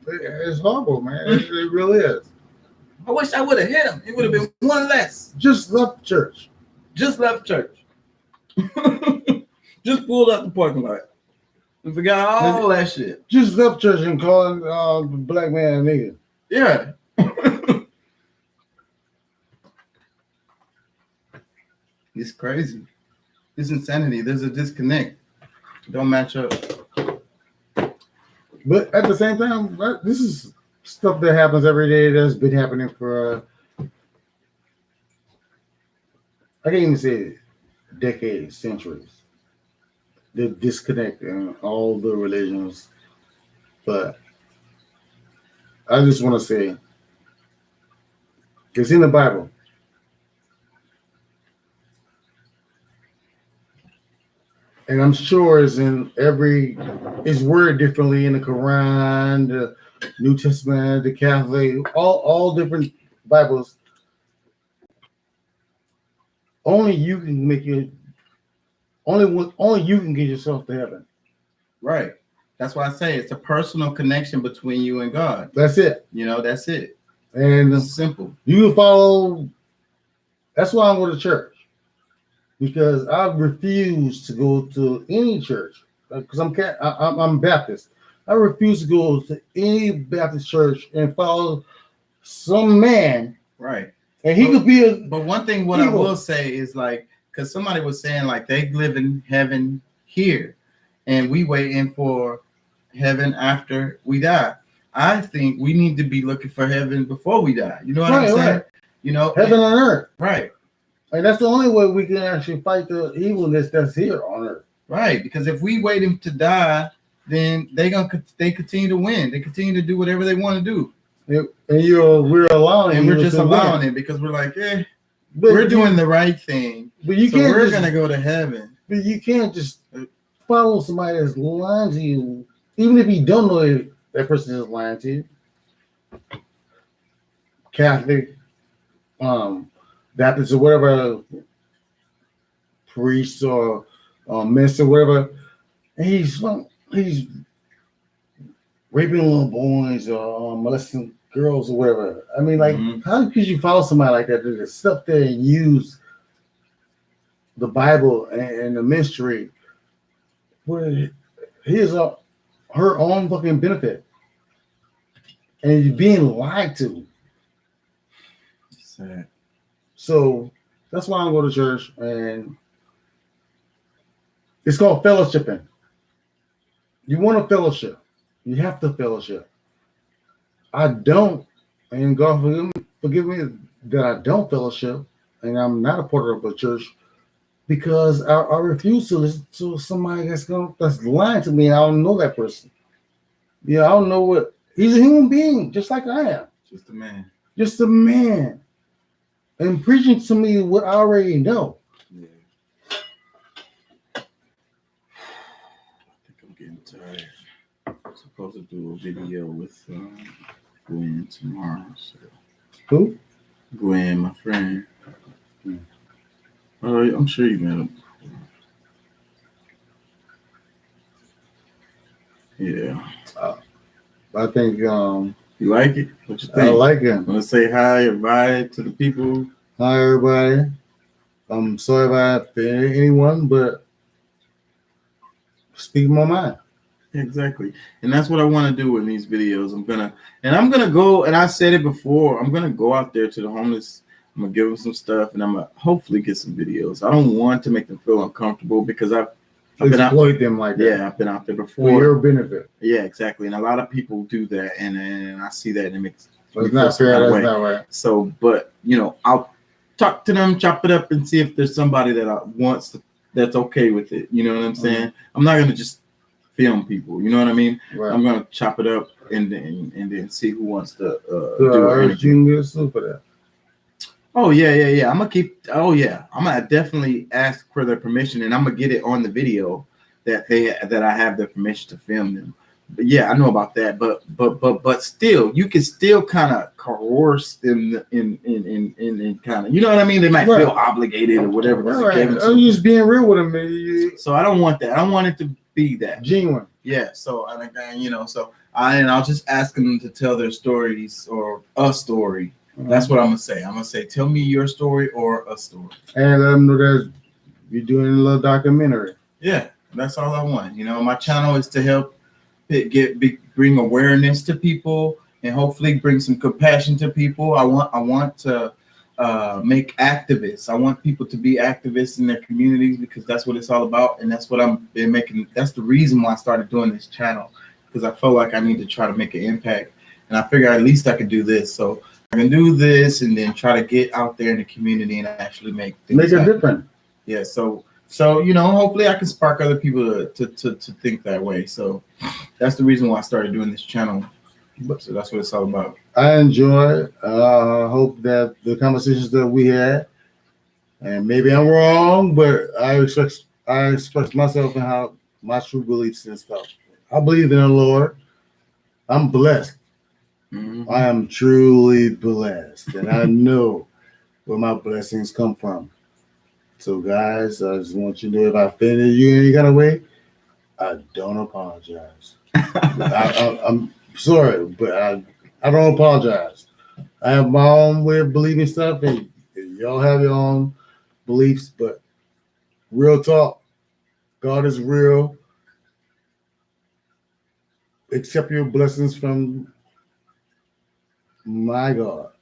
B: It's horrible, man. It really is.
C: I wish I would have hit him. It would have been one less.
B: Just left church.
C: Just left church. Just pulled out the parking lot and forgot all that shit.
B: Just left church and calling the black man a nigga.
C: Yeah. It's crazy. It's insanity. There's a disconnect. Don't match up.
B: But at the same time, this is stuff that happens every day. That's been happening for I can't even say decades, centuries. The disconnect in all the religions. But I just want to say, it's in the Bible. And I'm sure it's worded differently in the Quran, the New Testament, the Catholic, all different Bibles. Only you can only you can get yourself to heaven.
C: Right. That's why I say it's a personal connection between you and God.
B: That's it.
C: That's it.
B: And
C: it's simple.
B: You can follow. That's why I go to church. Because I refuse to go to any church because I'm Baptist. I refuse to go to any Baptist church and follow some man.
C: Right.
B: And he could be
C: But one thing I will say is because somebody was saying they live in heaven here and we waiting for heaven after we die. I think we need to be looking for heaven before we die. You know what I'm saying?
B: Right. Heaven on earth.
C: Right.
B: And that's the only way we can actually fight the evilness that's here on earth.
C: Right, because if we wait him to die, then they continue to win. They continue to do whatever they want to do.
B: And we're allowing
C: and
B: you
C: we're just
B: to
C: allowing
B: win.
C: it because we're like,
B: But
C: we're doing the right thing.
B: But you
C: So
B: can't.
C: we're
B: just,
C: gonna go to heaven.
B: But you can't just follow somebody that's lying to you, even if you don't know if that person is lying to you. Catholic, Baptist, or whatever, priest or minister, whatever. And he's raping little boys or molesting girls or whatever. I mean, like, how could you follow somebody like that to just sit there and use the Bible and the mystery for her own fucking benefit, and you're being lied to?
C: Sad.
B: So that's why I go to church, and it's called fellowshipping. You want a fellowship, you have to fellowship. I don't, and God forgive me that I don't fellowship, and I'm not a part of a church because I refuse to listen to somebody that's lying to me, and I don't know that person. Yeah, I don't know what he's a human being, just like I am.
C: Just a man.
B: Just a man. And preaching to me what I already know.
C: Yeah. I think I'm getting tired. I'm supposed to do a video with Gwen tomorrow. So.
B: Who?
C: Gwen, my friend. I'm sure you met him before. Yeah.
B: I think
C: you like it? What you think?
B: I like him.
C: Want to say hi or bye to the people?
B: Hi, everybody. I'm sorry if I offended anyone, but speak my mind.
C: Exactly. And that's what I want to do in these videos. I'm gonna go, and I said it before, I'm gonna go out there to the homeless. I'm gonna give them some stuff, and I'm gonna hopefully get some videos. I don't want to make them feel uncomfortable because I've been
B: exploit them like that.
C: Yeah, I've been out there before.
B: For your benefit.
C: Yeah, exactly. And a lot of people do that, and I see that, and it makes
B: it's not fair. That's not right.
C: So, but I'll talk to them, chop it up, and see if there's somebody that that's okay with it. You know what I'm saying? I'm not gonna just film people. You know what I mean?
B: Right.
C: I'm gonna chop it up and then see who wants to
B: do it. You can get sued for that.
C: Oh yeah. I'm gonna definitely ask for their permission, and I'm gonna get it on the video that I have their permission to film them. But yeah, I know about that. But still, you can still kind of coerce them in kind of, you know what I mean? They might feel obligated or whatever.
B: Right. I'm just being real with them.
C: So I don't want that. I don't want it to be that
B: genuine.
C: Yeah. So I'll just ask them to tell their stories or a story. That's what I'm gonna say. I'm gonna say, tell me your story or a story. And
B: let them know that you're doing a little documentary.
C: Yeah, that's all I want. My channel is to help bring awareness to people and hopefully bring some compassion to people. I want to make activists. I want people to be activists in their communities because that's what it's all about, and that's what I've been making. That's the reason why I started doing this channel, because I felt like I need to try to make an impact, and I figured at least I could do this. So I can do this and then try to get out there in the community and actually make a
B: difference.
C: Yeah. So hopefully I can spark other people to think that way. So that's the reason why I started doing this channel. So that's what it's all about.
B: I enjoy it. I hope that the conversations that we had, and maybe I'm wrong, but I express myself and how my true beliefs and stuff. I believe in the Lord. I'm blessed. Mm-hmm. I am truly blessed, and I know where my blessings come from. So, guys, I just want you to know if I offended you in any kind of way, I don't apologize. I'm sorry, but I don't apologize. I have my own way of believing stuff, and y'all have your own beliefs, but real talk, God is real. Accept your blessings from my God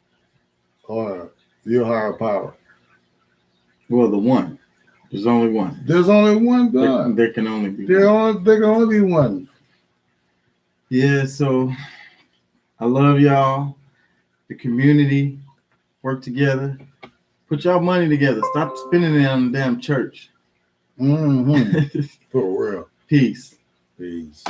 B: or your higher power.
C: Well, the one. There's only one.
B: There's only one God.
C: There can only be
B: there can only be one.
C: Yeah, so I love y'all. The community, work together. Put y'all money together. Stop spending it on the damn church.
B: Mm-hmm. For real.
C: Peace.
B: Peace.